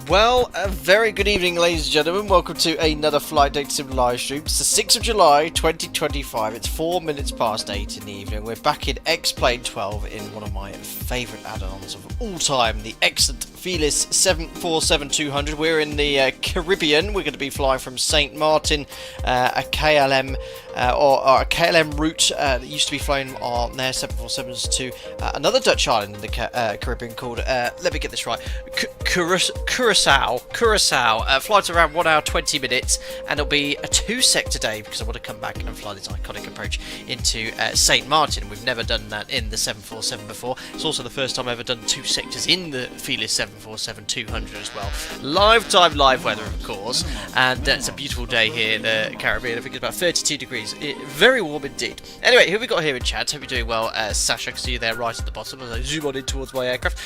Well, a very good evening, ladies and gentlemen. Welcome to another Flight Data Sim live stream. It's the 6th of July, 2025. It's 4 minutes past 8 in the evening. We're back in X-Plane 12 in one of my favourite add-ons of all time, the excellent Felis 747-200. We're in the Caribbean. We're going to be flying from St. Martin, a KLM or a KLM route that used to be flown on their 747s to another Dutch island in the Caribbean called, let me get this right, Curaçao. Flights around 1 hour 20 minutes, and it'll be a 2-sector day because I want to come back and fly this iconic approach into St. Martin. We've never done that in the 747 before. It's also the first time I've ever done 2 sectors in the Felis 747-200 as well. Live time, live weather, of course, and it's a beautiful day here in the Caribbean. I think it's about 32 degrees. Very warm indeed. Anyway, who have we got here in chat? Hope you're doing well. Sasha, I can see you there right at the bottom as I zoom on in towards my aircraft.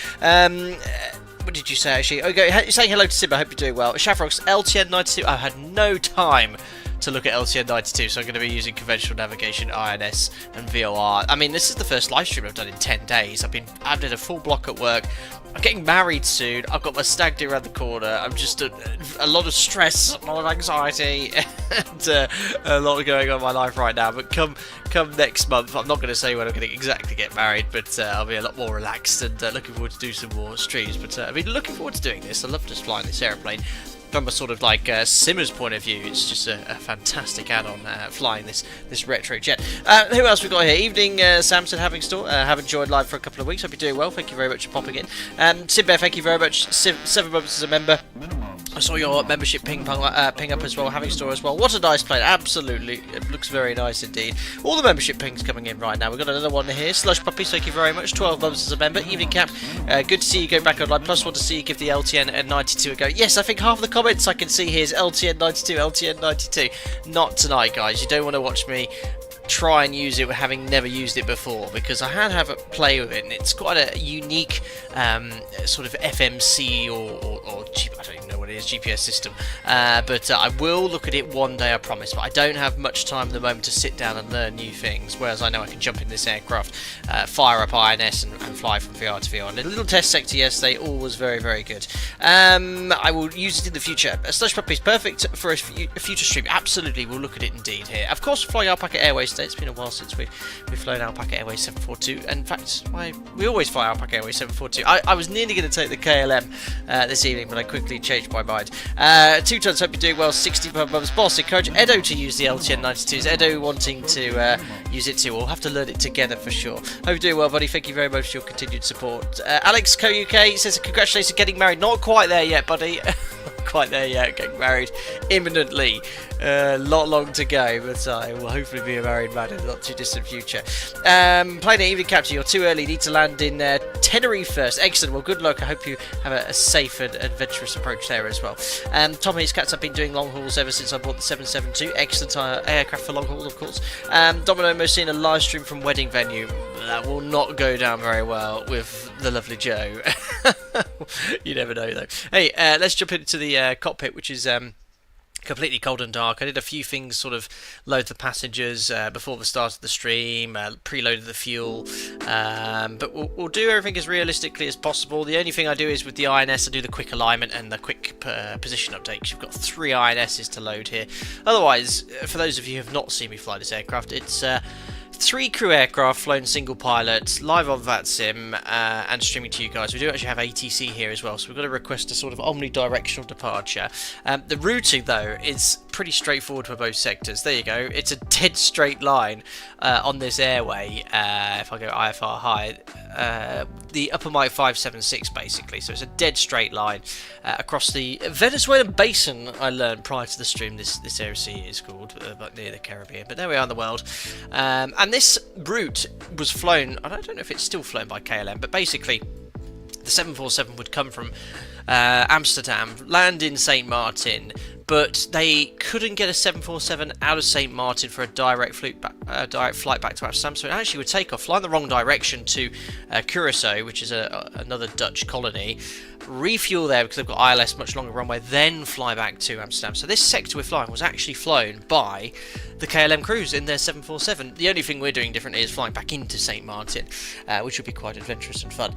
What did you say, actually? Okay, you're saying hello to Simba. I hope you're doing well. Shafrox, LTN92. I had no time to look at LTN92, so I'm going to be using conventional navigation, INS, and VOR. I mean, this is the first live stream I've done in 10 days. I've done a full block at work. I'm getting married soon. I've got my stag do around the corner. I'm just a lot of stress, a lot of anxiety, and a lot going on in my life right now. But come next month, I'm not going to say when I'm going to exactly get married, but I'll be a lot more relaxed and looking forward to do some more streams. But I've been looking forward to doing this. I love just flying this aeroplane. From a sort of like Simmer's point of view, it's just a fantastic add-on flying this retro jet. Who else we got here? Evening, Samson Havingstore. Haven't joined live for a couple of weeks. Hope you're doing well. Thank you very much for popping in. Simbear, thank you very much. 7 months as a member. I saw your membership ping up as well, Havingstore as well. What a nice plane, absolutely. It looks very nice indeed. All the membership pings coming in right now. We've got another one here. Slush Puppies, thank you very much. 12 months as a member. Evening Cap, good to see you go back online. Plus, want to see you give the LTN 92 a go. Yes, I think half of the comments I can see here is LTN 92, LTN 92. Not tonight, guys. You don't want to watch me try and use it having never used it before, because I had have a play with it, and it's quite a unique sort of FMC or I don't even know what it is, GPS system, but I will look at it one day, I promise. But I don't have much time at the moment to sit down and learn new things, whereas I know I can jump in this aircraft, fire up INS and fly from VR to VR. And a little test sector yesterday, all was very, very good. I will use it in the future. Slush Puppy is perfect for a future stream. Absolutely, we'll look at it indeed here. Of course, flying Alpaca Airways today. It's been a while since we've flown Alpaca Airways 742. In fact, we always fly Alpaca Airways 742. I was nearly going to take the KLM this evening, but I quickly changed my mind. 2 tons, hope you're doing well. 60 per month. Boss, encourage Edo to use the LTN 92s. Edo wanting to use it too. We'll have to learn it together for sure. Hope you're doing well, buddy. Thank you very much for your continued support. Alex Co UK says congratulations on getting married. Not quite there yet, buddy. Quite there yet, getting married imminently. Lot long to go, but I will hopefully be a married man in the not too distant future. Playing an evening captain, you're too early, need to land in Tenerife first. Excellent, well good luck, I hope you have a safe and adventurous approach there as well. Tom Hayes Cats, I've been doing long hauls ever since I bought the 772, excellent aircraft for long hauls of course. Domino Mo's seen a live stream from wedding venue. That will not go down very well with the lovely Joe. You never know though. Hey, let's jump into the cockpit, which is completely cold and dark. I did a few things, sort of load the passengers before the start of the stream, preloaded the fuel, but we'll do everything as realistically as possible. The only thing I do is with the INS, I do the quick alignment and the quick position update. You've got 3 INSs to load here. Otherwise, for those of you who have not seen me fly this aircraft, it's 3 crew aircraft flown single pilot, live on VATSIM, and streaming to you guys. We do actually have ATC here as well, so we've got to request a sort of omnidirectional departure. The routing, though, is pretty straightforward for both sectors. There you go. It's a dead straight line on this airway. If I go IFR high, the upper Mike 576 basically. So it's a dead straight line across the Venezuelan basin. I learned prior to the stream this area is called, but near the Caribbean. But there we are in the world. And this route was flown, I don't know if it's still flown by KLM, but basically the 747 would come from Amsterdam, land in St. Martin, but they couldn't get a 747 out of St. Martin for a direct flight back to Amsterdam, so it actually would take off, fly in the wrong direction to Curaçao, which is another Dutch colony, refuel there because they've got ILS, much longer runway, then fly back to Amsterdam. So this sector we're flying was actually flown by the KLM crews in their 747. The only thing we're doing differently is flying back into St. Martin, which would be quite adventurous and fun.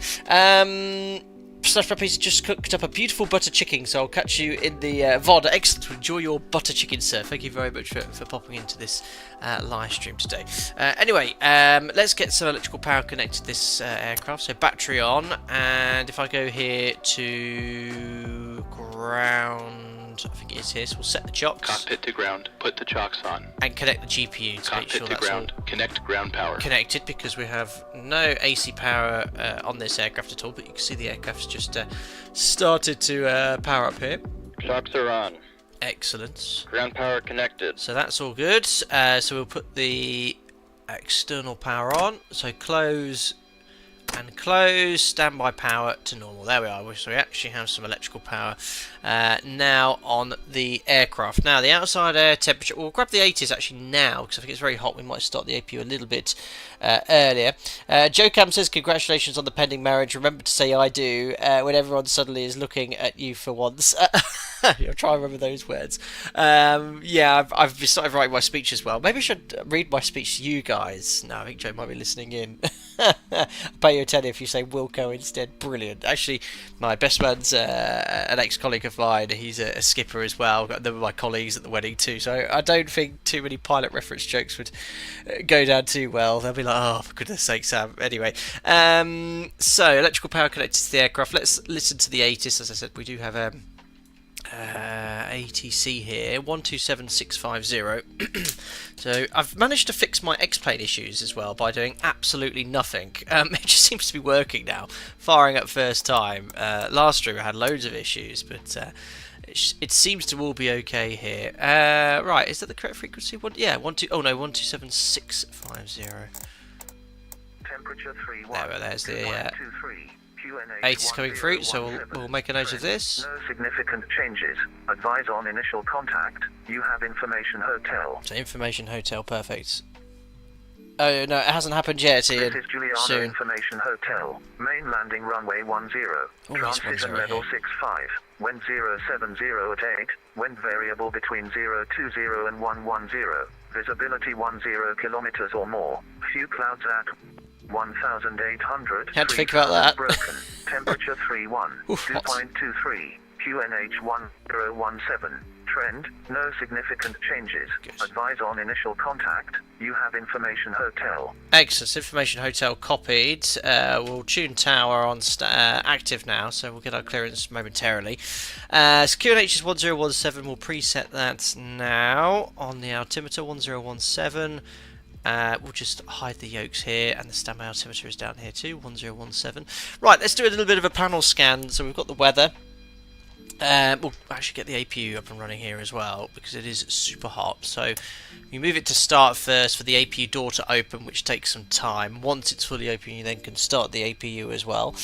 Slash Puppies just cooked up a beautiful butter chicken, so I'll catch you in the VOD. Excellent. Enjoy your butter chicken, sir. Thank you very much for popping into this live stream today. Anyway, let's get some electrical power connected to this aircraft. So battery on, and if I go here to ground, I think it is here, so we'll set the chocks. Cockpit to ground, put the chocks on. And connect the GPU to make sure that's ground, connect ground power. Connected, because we have no AC power on this aircraft at all, but you can see the aircraft's just started to power up here. Chocks are on. Excellent. Ground power connected. So that's all good. So we'll put the external power on. So close and close, standby power to normal. There we are. So we actually have some electrical power now on the aircraft. Now the outside air temperature, we'll grab the 80s actually now, because I think it's very hot. We might start the APU a little bit earlier. Joe Cam says, congratulations on the pending marriage. Remember to say I do when everyone suddenly is looking at you for once. I'll try and remember those words. Yeah, I've started writing my speech as well. Maybe I should read my speech to you guys. No, I think Joe might be listening in. I'll pay you a tenner if you say Wilco instead. Brilliant. Actually, my best man's an ex-colleague of mine. He's a skipper as well. They were my colleagues at the wedding too. So I don't think too many pilot reference jokes would go down too well. They'll be like, oh, for goodness sake, Sam. Anyway, so electrical power connected to the aircraft. Let's listen to the ATIS. As I said, we do have ATC here, 127650. So I've managed to fix my X-plane issues as well by doing absolutely nothing. It just seems to be working now, firing up first time. Last stream I had loads of issues, but it seems to all be okay here. Right, is that the correct frequency? Yeah, 127650. Temperature 3 there's the 8 is coming through, so we'll make a note of this. No significant changes. Advise on initial contact. You have information hotel. So information hotel, perfect. Oh no, it hasn't happened yet, Ian. This is Juliana Soon. Information Hotel. Main landing runway 10. Transition level 65. Wind 070 at 8. Wind variable between 020 and 110. Visibility 10 kilometers or more. Few clouds at 1,800. Had to think about that. Broken. Temperature 31. Oof, 2.23. QNH 1017. Trend. No significant changes. Good. Advise on initial contact. You have information hotel. Excellent. Information hotel copied. We'll tune tower on active now, so we'll get our clearance momentarily. So QNH is 1017. We'll preset that now on the altimeter 1017. We'll just hide the yokes here, and the standby altimeter is down here too, 1017. Right, let's do a little bit of a panel scan. So we've got the weather. We'll actually get the APU up and running here as well, because it is super hot. So you move it to start first for the APU door to open, which takes some time. Once it's fully open, you then can start the APU as well.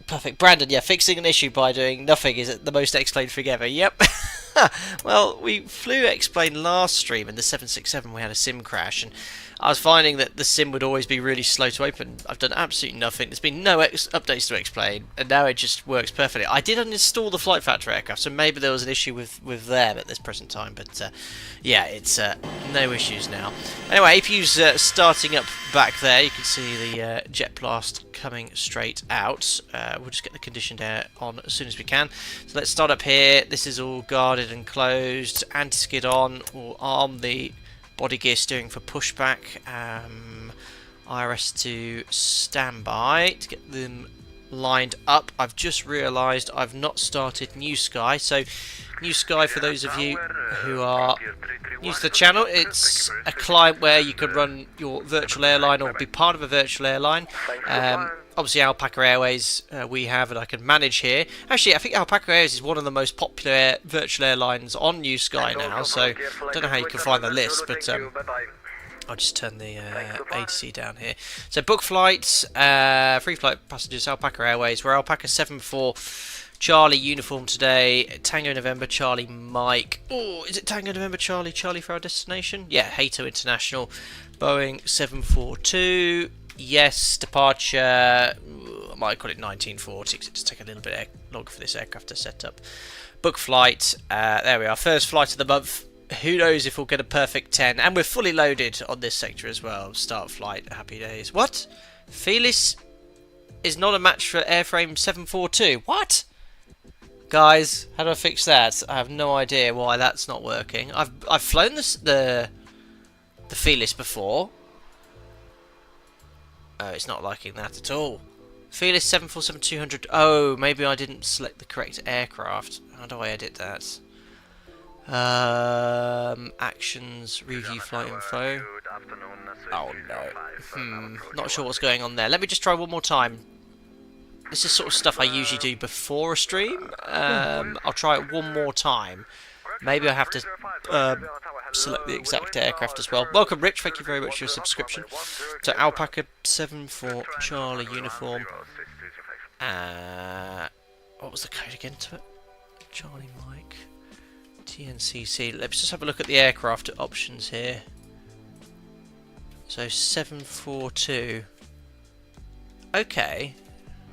Perfect. Brandon, yeah, fixing an issue by doing nothing is the most X-Plane thing ever. Yep. Well, we flew X-Plane last stream in the 767. We had a sim crash, and I was finding that the sim would always be really slow to open. I've done absolutely nothing. There's been no updates to X-Plane, and now it just works perfectly. I did uninstall the Flight Factory aircraft, so maybe there was an issue with them at this present time. But yeah, it's no issues now. Anyway, APU's starting up back there. You can see the jet blast coming straight out. We'll just get the conditioned air on as soon as we can. So let's start up here. This is all guarded and closed. Anti-skid on. We'll arm the body gear steering for pushback. IRS to standby to get them lined up. I've just realised I've not started New Sky. So New Sky, for those of you who are new to the channel, it's a client where you can run your virtual airline or be part of a virtual airline. Obviously Alpaca Airways we have, and I can manage here. Actually, I think Alpaca Airways is one of the most popular virtual airlines on New Sky now, so I don't know how you can find the list, but I'll just turn the ATC down here. So book flights, free flight passengers, Alpaca Airways. We're Alpaca 74 Charlie uniform today. Tango November Charlie Mike. Oh, is it Tango November Charlie Charlie for our destination? Yeah, Hato International. Boeing 742. Yes, departure. I might call it 1940 because it'll take a little bit longer for this aircraft to set up. Book flight. There we are. First flight of the month. Who knows if we'll get a perfect 10. And we're fully loaded on this sector as well. Start flight. Happy days. What? Felis? is not a match for airframe 742. What? Guys, how do I fix that? I have no idea why that's not working. I've flown the Felis before. Oh, it's not liking that at all. Felis 747-200. Oh, maybe I didn't select the correct aircraft. How do I edit that? Actions, review flight info. Oh no. Not sure what's going on there. Let me just try one more time. This is sort of stuff I usually do before a stream. I'll try it one more time. Maybe I have to select the exact aircraft as well. Welcome, Rich. Thank you very much for your subscription. To Alpaca 7 for Charlie uniform. What was the code again to it? Charlie Mike. TNCC. Let's just have a look at the aircraft options here. So 742. Okay.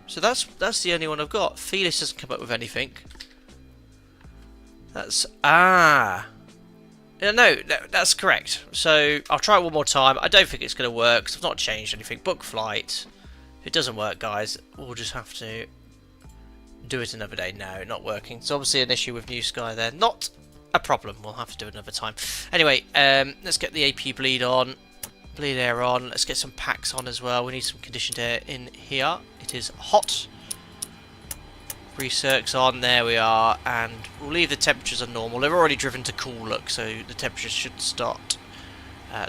So that's the only one I've got. Felis doesn't come up with anything. That's no, that's correct. So I'll try it one more time. I don't think it's going to work because I've not changed anything. Book flight. If it doesn't work, guys, we'll just have to do it another day. No, not working. It's obviously an issue with New Sky there. Not a problem. We'll have to do it another time. Anyway, let's get the AP bleed on. Bleed air on. Let's get some packs on as well. We need some conditioned air in here. It is hot. Recircs on. There we are. And we'll leave the temperatures as normal. They're already driven to cool look, so the temperatures should start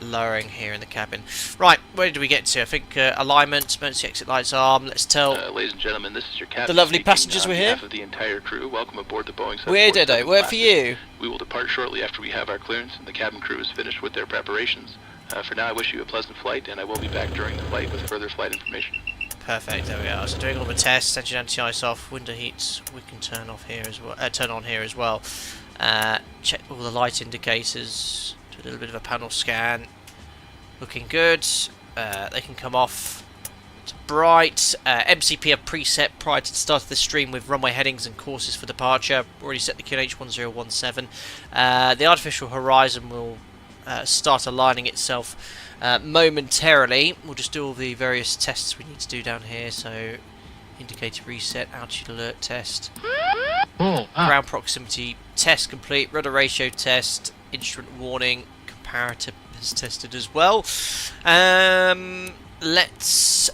lowering here in the cabin. Right, where did we get to? I think alignment, emergency exit lights arm. Let's tell ladies and gentlemen, this is your captain. the lovely speaking passengers we're on here. behalf of the entire crew. Welcome aboard the Boeing 747 Where did I? Where for you? We will depart shortly after we have our clearance and the cabin crew is finished with their preparations. For now, I wish you a pleasant flight, and I will be back during the flight with further flight information. Perfect. There we are. So doing all the tests, engine anti-ice off, window heats. We can turn off here as well. Turn on here as well. Check all the light indicators. Do a little bit of a panel scan. Looking good. They can come off. It's bright. MCP are preset prior to the start of the stream with runway headings and courses for departure. Already set the QNH 1017. The artificial horizon will start aligning itself momentarily. We'll just do all the various tests we need to do down here. So, indicator reset, altitude alert test, ground proximity test complete, rudder ratio test, instrument warning, comparator is tested as well. Let's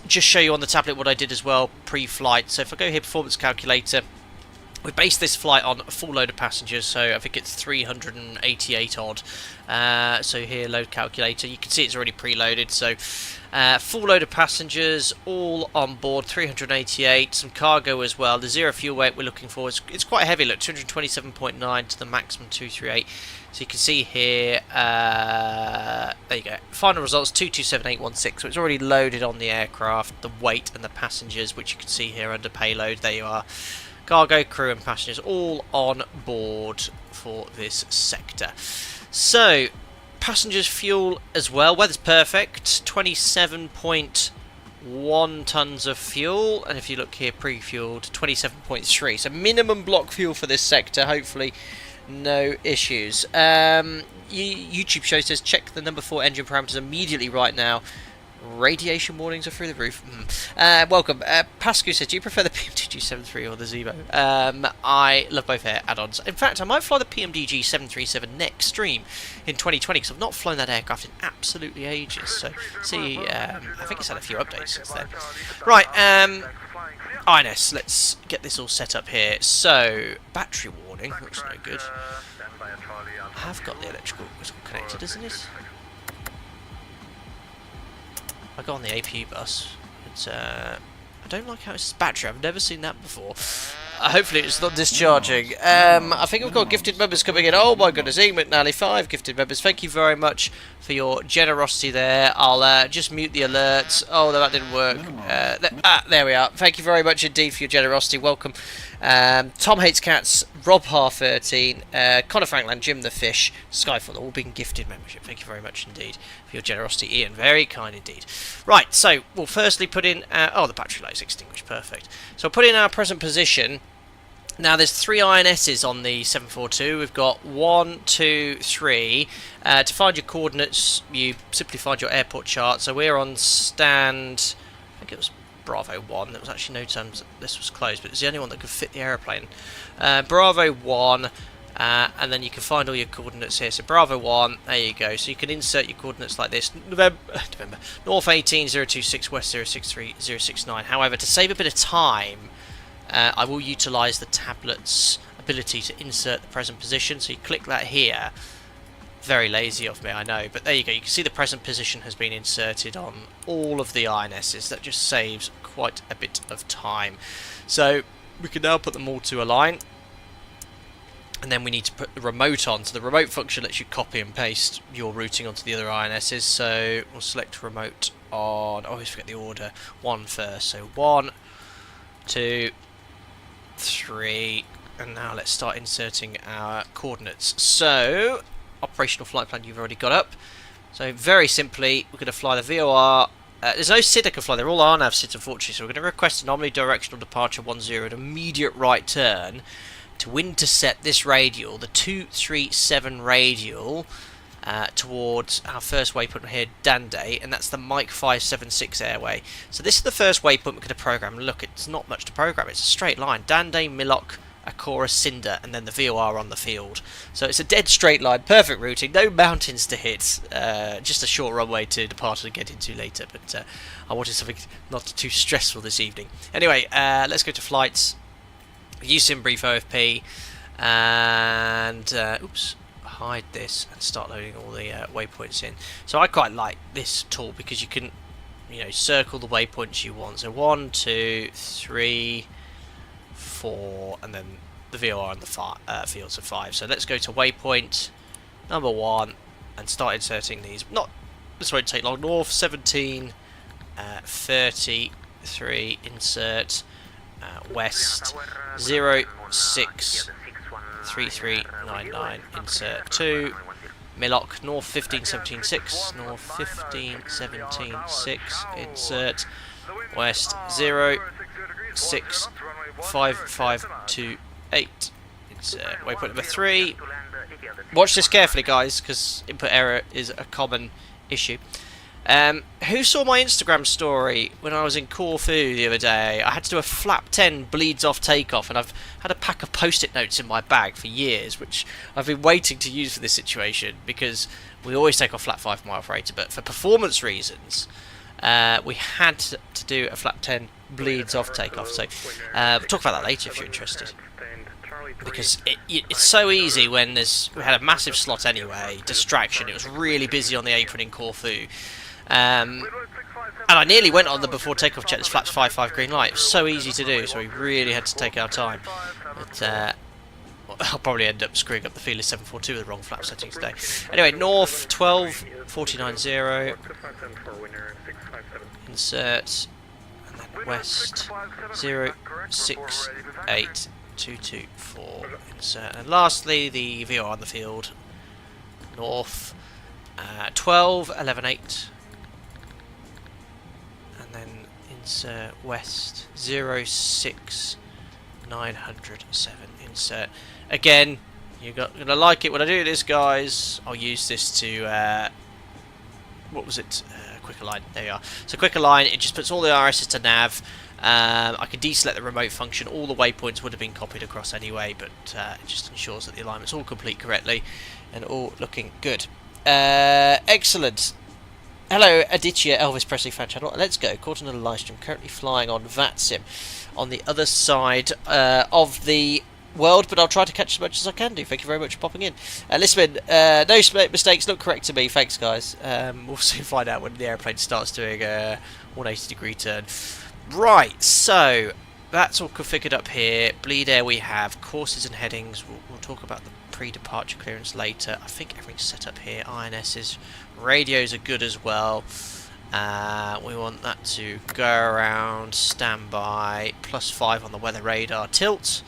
just show you on the tablet what I did as well pre-flight. So if I go here, performance calculator. We based this flight on a full load of passengers, so I think it's 388 odd. So here, load calculator. You can see it's already preloaded. So full load of passengers, all on board, 388. Some cargo as well. The zero fuel weight we're looking for is it's quite heavy. Look, 227.9 to the maximum 238. So you can see here. There you go. Final results 227816. So it's already loaded on the aircraft. The weight and the passengers, which you can see here under payload. There you are. Cargo, crew and passengers all on board for this sector. So, passengers fuel as well. Weather's perfect. 27.1 tons of fuel. And if you look here, pre-fueled, 27.3. So minimum block fuel for this sector. Hopefully no issues. YouTube show says check the number 4 engine parameters immediately right now. Radiation warnings are through the roof. Welcome. Pascu says, do you prefer the PMDG 73 or the Zebo? I love both add-ons. In fact, I might fly the PMDG 737 next stream in 2020 because I've not flown that aircraft in absolutely ages. So, see, I think it's had a few updates since then. Right, INS, let's get this all set up here. So, battery warning, looks no good. I have got the electrical, it's all connected, isn't it? I got on the AP bus. It's I don't like how it's battery. I've never seen that before. Hopefully it's not discharging. I think we've got gifted members coming in. Oh my goodness, Ian McNally, 5 gifted members. Thank you very much for your generosity there. I'll just mute the alerts. Oh, no, that didn't work. There we are. Thank you very much indeed for your generosity. Welcome. Tom Hates Cats, Rob Har 13, Connor Frankland, Jim the Fish, Skyfall, all being gifted membership. Thank you very much indeed for your generosity, Ian. Very kind indeed. Right, so we'll firstly put in... oh, the battery light's extinguished. Perfect. So we'll put in our present position. Now, there's 3 INSs on the 742. We've got 1, 2, 3. To find your coordinates, you simply find your airport chart. So we're on stand... I think it was Bravo 1. There was actually no times this was closed, but it's the only one that could fit the aeroplane. Bravo 1, and then you can find all your coordinates here. So Bravo 1, there you go. So you can insert your coordinates like this. November, North 18026, West 063069. However, to save a bit of time, I will utilise the tablet's ability to insert the present position. So you click that here. Very lazy of me, I know, but there you go. You can see the present position has been inserted on all of the INSs. That just saves quite a bit of time. So we can now put them all to align, and then we need to put the remote on. So the remote function lets you copy and paste your routing onto the other INSs. So we'll select remote on, I always forget the order, 1 first. So 1, 2, 3, and now let's start inserting our coordinates. So operational flight plan you've already got up. So very simply, we're going to fly the VOR. There's no SID that can fly, they're all RNAV SIDs unfortunately, so we're going to request anomaly directional departure 10 at immediate right turn to intercept this radial, the 237 radial, towards our first waypoint here, Dande, and that's the Mike 576 airway. So this is the first waypoint we're going to program. Look, it's not much to program, it's a straight line. Dande, Milok, Akora, Cinder, and then the VOR on the field. So it's a dead straight line, perfect routing, no mountains to hit, just a short runway to depart and get into later, but I wanted something not too stressful this evening. Anyway, let's go to flights, use SimBrief OFP, and oops, hide this and start loading all the waypoints in. So I quite like this tool because you can, you know, circle the waypoints you want. So 1, 2, 3, 4, and then the VOR and the fields of 5. So let's go to waypoint number 1 and start inserting these. This won't take long. North 17, 33, insert. West 06 3399, insert 2. Milok North 15 17 6, North 15 17 6, insert. West 06 5528, insert. Waypoint number 3. Watch this carefully, guys, because input error is a common issue. Who saw my Instagram story when I was in Corfu the other day? I had to do a flap 10 bleeds off takeoff, and I've had a pack of post-it notes in my bag for years, which I've been waiting to use for this situation because we always take off flap 5 mile freighter, but for performance reasons, we had to do a flap 10 bleeds off takeoff. So we'll talk about that later if you're interested. Because it's so easy when we had a massive slot anyway, distraction, it was really busy on the apron in Corfu. And I nearly went on the before takeoff check, this flaps 5-5 green light. It was so easy to do, so we really had to take our time. But I'll probably end up screwing up the Felis 742 with the wrong flap setting today. Anyway, North 12 490, insert, and then West 068 224, insert, and lastly the VOR on the field, North 12 11 8, and then insert West 06 907, insert. Again, you're gonna like it when I do this, guys. I'll use this to what was it? Quick align. There you are. So quick align. It just puts all the RSs to nav. I can deselect the remote function. All the waypoints would have been copied across anyway, but it just ensures that the alignment's all complete correctly and all looking good. Excellent. Hello, Aditya, Elvis Presley fan channel. Let's go. Caught another live stream. Currently flying on VATSIM on the other side of the world, but I'll try to catch as much as I can do. Thank you very much for popping in. Listen, no mistakes look correct to me. Thanks, guys. We'll soon find out when the airplane starts doing a 180-degree turn. Right, so that's all configured up here. Bleed air we have, courses and headings. We'll talk about the pre-departure clearance later. I think everything's set up here. INSs, radios are good as well. We want that to go around, standby, +5 on the weather radar, tilt,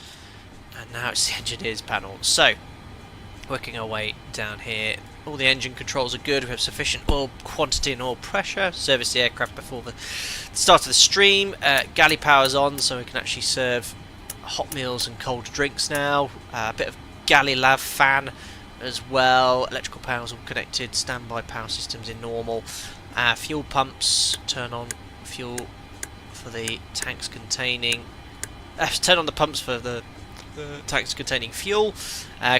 and now it's the engineers panel. So, working our way down here. All the engine controls are good. We have sufficient oil quantity and oil pressure. Service the aircraft before the start of the stream. Galley power's on, so we can actually serve hot meals and cold drinks now. A bit of galley lav fan as well. Electrical power's all connected. Standby power systems in normal. Fuel pumps turn on. Fuel for the tanks containing... turn on the pumps for the tanks containing fuel.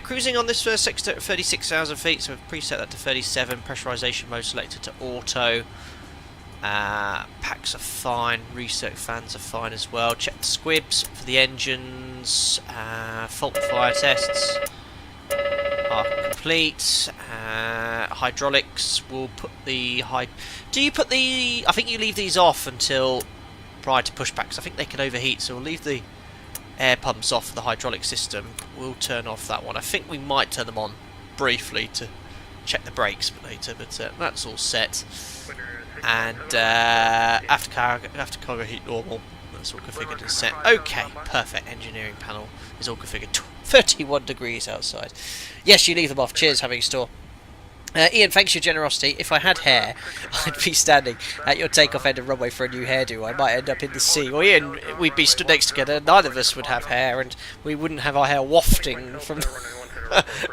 Cruising on this first sector at 36,000 feet, so we've preset that to 37. Pressurization mode selected to auto. Packs are fine, recirc fans are fine as well. Check the squibs for the engines. Fault fire tests are complete. Hydraulics, will put the do you put the... I think you leave these off until prior to pushbacks. I think they can overheat, so we'll leave the air pumps off the hydraulic system. We'll turn off that one. I think we might turn them on briefly to check the brakes later, but that's all set. And after cargo heat normal. That's all configured and set. Okay, perfect. Engineering panel is all configured. 31 degrees outside. Yes, you leave them off. Cheers, having a store. Ian, thanks for your generosity. If I had hair, I'd be standing at your takeoff end of runway for a new hairdo. I might end up in the sea. Well, Ian, we'd be stood next together. Neither of us would have hair, and we wouldn't have our hair wafting from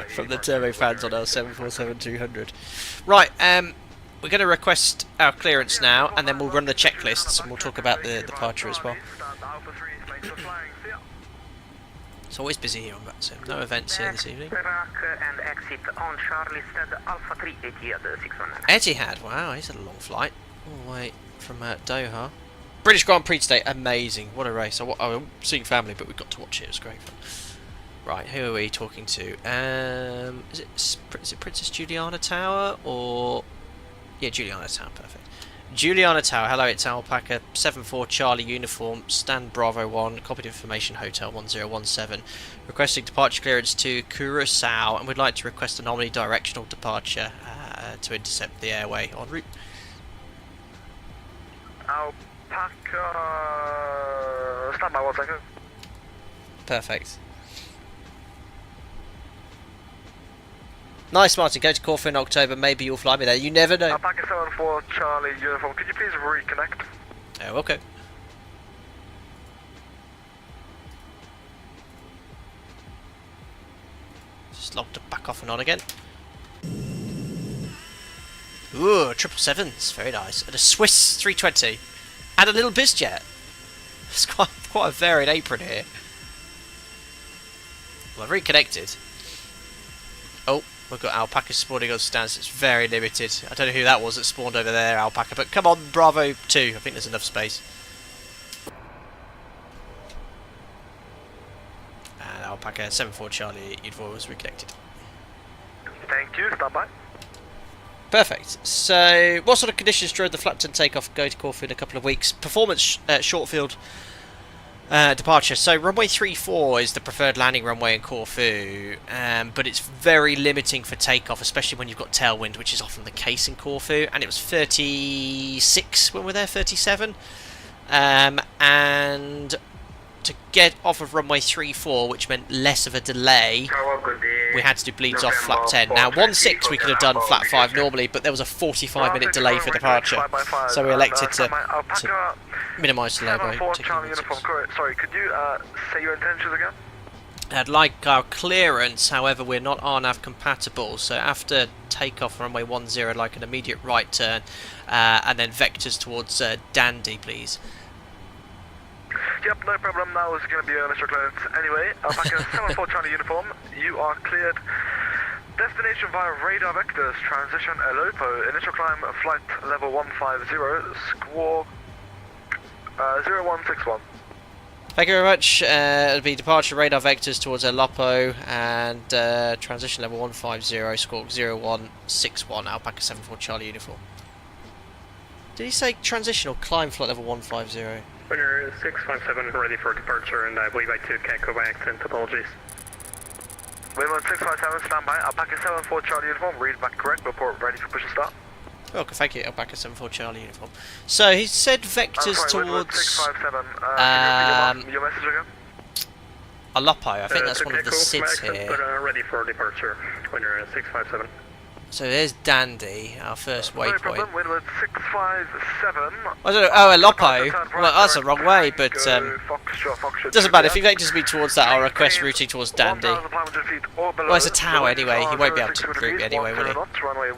from the turbo fans on our 747-200. Right, we're going to request our clearance now, and then we'll run the checklists, and we'll talk about the departure as well. It's always busy here on that sim. No events here this evening. Etihad, wow, he's had a long flight. All the way from Doha. British Grand Prix today, amazing. What a race. I'm seeing family, but we got to watch it. It was great fun. Right, who are we talking to? Is it Princess Juliana Tower or... Yeah, Juliana Tower, perfect. Juliana Tower, hello, it's Alpaca, 74 Charlie uniform, stand Bravo 1, copied information, Hotel 1017. Requesting departure clearance to Curaçao, and we'd like to request an omnidirectional departure to intercept the airway en route. Alpaca, stand by 1 second. Perfect. Nice, Martin. Go to Corfu in October. Maybe you'll fly me there. You never know. Alpaca 74 Charlie uniform. Could you please reconnect? Oh, okay. Just locked it back off and on again. Ooh, 777s. Very nice. And a Swiss 320. And a little bizjet. It's quite a varied apron here. Well, I've reconnected. Oh. We've got Alpaca spawning on stands. It's very limited. I don't know who that was that spawned over there, Alpaca. But come on, Bravo 2. I think there's enough space. And Alpaca 74 Charlie uniform was reconnected. Thank you. Stand by. Perfect. So, what sort of conditions drove the Flapton takeoff go to Corfu in a couple of weeks? Performance short field departure. So runway 34 is the preferred landing runway in Corfu, but it's very limiting for takeoff, especially when you've got tailwind, which is often the case in Corfu. And it was 36 when we were there, 37. And to get off of runway 34, which meant less of a delay, we had to do bleeds off flap 10. Now 16 we could have done flat 5 normally, but there was a 45-minute delay for departure, so we elected to minimise delay by taking Sorry, could you say your intentions again? I'd like our clearance, however we're not RNAV compatible, so after takeoff runway 10 I'd like an immediate right turn, and then vectors towards Dandy, please. Yep, no problem. Now is going to be Mr. Clearance. Anyway, Alpaca 74 Charlie uniform, you are cleared. Destination via radar vectors, transition Elopo, initial climb flight level 150, squawk 0161. Thank you very much. It'll be departure radar vectors towards Elopo and transition level 150, squawk 0161, Alpaca 74 Charlie uniform. Did he say transition or climb flight level 150? Winner 657 ready for departure, and I believe I took echo by accident. Apologies. Winner 657 standby. Alpaca 74 Charlie uniform. Read back correct. Report ready for push and start. Okay, thank you. Alpaca 74 Charlie uniform. So he said vectors towards 657. Your message again? Alopo. I think that's one of the SIDs here. But ready for departure. Winner 657. So there's Dandy, our first No waypoint. problem, windward 657. I don't know. Oh, Alopo. Well, that's the wrong way, but Foxtrot, doesn't matter. If he vectors me towards that, I'll request routing towards Dandy. 1,500 feet or below. Well, it's a tower anyway. He won't be able to group me anyway, will he? Runway 10,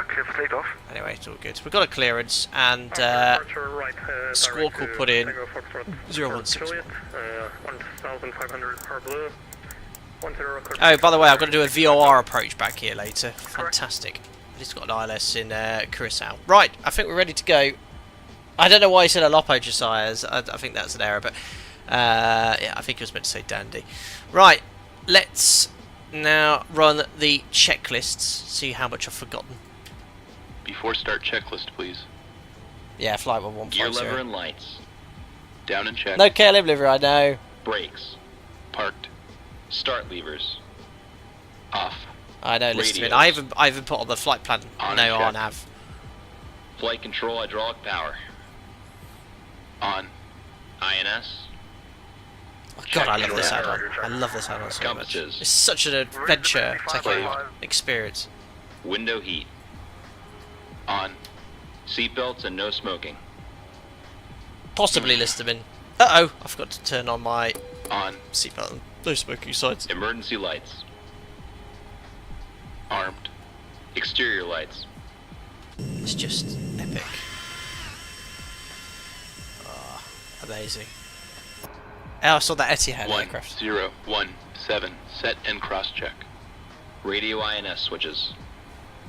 clear for takeoff. Anyway, it's all good. We've got a clearance, and Departure right, Squawk will put in Tango Foxtrot 0161. 1,500 are blue. 10 Oh, by the way, I've got to do a VOR approach back here later. Fantastic. He's got an ILS in Curaçao. Right, I think we're ready to go. I don't know why he said Alopo Josiah's. I think that's an error, but yeah, I think he was meant to say Dandy. Right, let's now run the checklists, see how much I've forgotten. Before start checklist, please. Yeah, flight 1150. Gear lever and lights. Down and check. No KLM liver, I know. Brakes. Parked. Start levers. Off. I know, listen to me. Radios. I even put on the flight plan. On No and check. RNAV. Flight control hydraulic power. On. INS. Oh, God, I love Check this your add-on. I love this add-on so much. Compasses. It's such an adventure taking Plate. experience. Window heat. On. Seatbelts and no smoking. Possibly list them in. Uh-oh, I forgot to turn on my On. seatbelt. No smoking signs. Emergency lights. Armed. Exterior lights. It's just epic. Oh, amazing. Oh, I saw that Etihad aircraft. 1017. Set and cross check. Radio INS switches.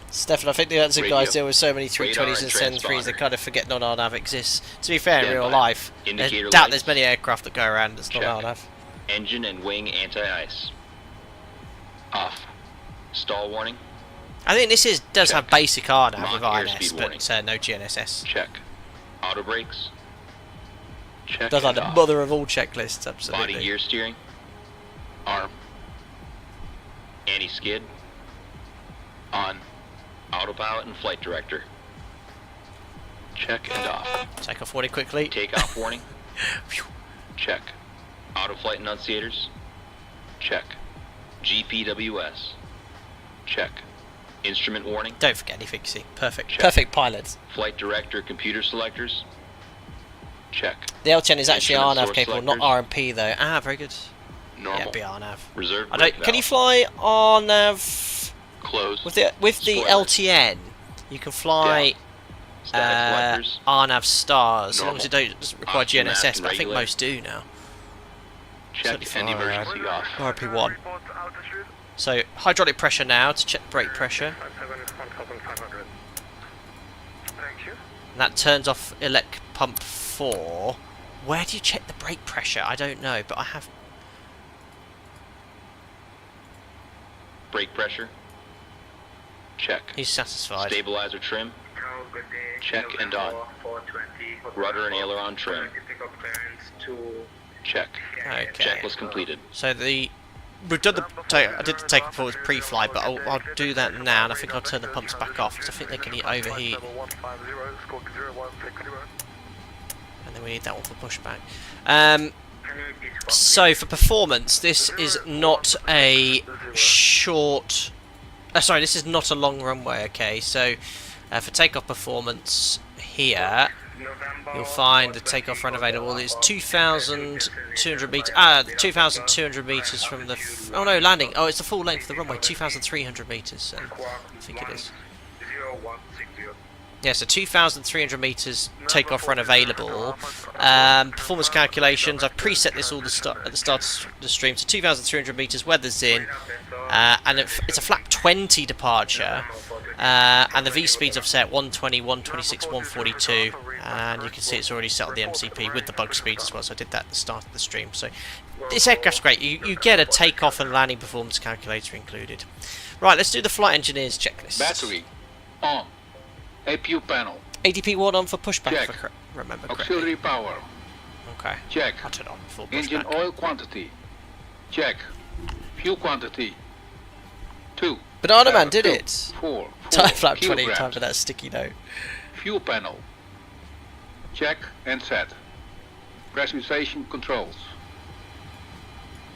Stefan, I think the answer Radio. guys deal with so many Radar 320s and and 10-3s, they transponder. kind of forget non-RNAV exists. To be fair, in real Standby. life, I Indicator doubt lights. there's many aircraft that go around that's Check. non-RNAV. Engine and wing anti-ice. Off. Stall warning. I think this does Check. have basic RNAV Mach with airspeed INS, warning. but no GNSS. Check. Auto brakes. Check. Does like and the off. mother of all checklists, absolutely. Body gear steering. Arm. Anti-skid. On. Autopilot and flight director. Check and off. Take off warning quickly. Takeoff warning. Check. Auto flight enunciators. Check. GPWS. Check. Instrument warning. Don't forget anything, see. Perfect. Check. Perfect pilots. Flight director computer selectors. Check. The L10 is actually Instrument RNAV source capable, not selectors. RMP though. Ah, very good. Normal. Yeah, be RNAV. Reserve I brake don't. Can you valve. fly RNAV Close. with the Spoiler. LTN? You can fly Static selectors. RNAV stars, as long as it Normal. doesn't require Oxygen mask GNSS, and but I think regulator. most do now. Check certainly and far emergency off. RP1. So hydraulic pressure now to check brake pressure, 1,500. Thank you. and that turns off elec pump 4. Where do you check the brake pressure? I don't know, but I have. Brake pressure. Check. He's satisfied. Stabilizer trim. Check and on. Rudder and aileron trim. Check. Okay. Checklist completed. So we've done I did the take forward pre-fly, but I'll do that now, and I think I'll turn the pumps back off because I think they can overheat, and then we need that one for pushback. So for performance, this is not a short. Sorry, this is not a long runway. Okay, so for takeoff performance here, you'll find the takeoff run available is 2,200 meters. 2,200 meters from the. Oh no, landing. Oh, it's the full length of the runway. 2,300 meters. I think it is. Yeah, so 2,300 meters takeoff run available. Performance calculations. I've preset this all at the start of the stream. So 2,300 meters, weather's in, and it's a flap 20 departure. And the V speeds I've set 120, 126, 142, and you can see it's already set on the MCP with the bug speeds as well. So I did that at the start of the stream. So this aircraft's great. You get a takeoff and landing performance calculator included. Right, let's do the flight engineers checklist. Battery on. APU panel. ADP 1 on for pushback. Check. If I remember correctly. Auxiliary power. Okay. Check. I'll turn it on before Engine pushback. oil quantity. Check. Fuel quantity. 2. Banana Man did it. 4. Time flap 20. kilograms. Time for that sticky note. Fuel panel. Check and set. Pressurization controls.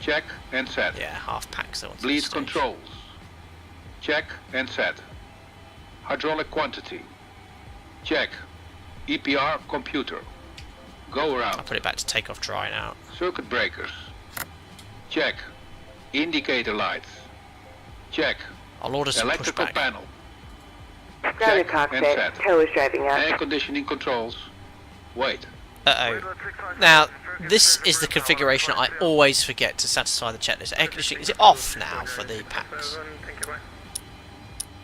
Check and set. Yeah, half packs. That one's Bleed stage. controls. Check and set. Hydraulic quantity. Check. EPR computer. Go I'll around. put it back to takeoff dry now. Circuit breakers. Check. Indicator lights. Check. I'll order some Electrical pushback. panel. Grounded Check and cockpit. set. Tow is driving up. Air conditioning controls. Wait. Uh-oh. Now, this is the configuration I always forget to satisfy the checklist. Air conditioning, is it off now for the packs?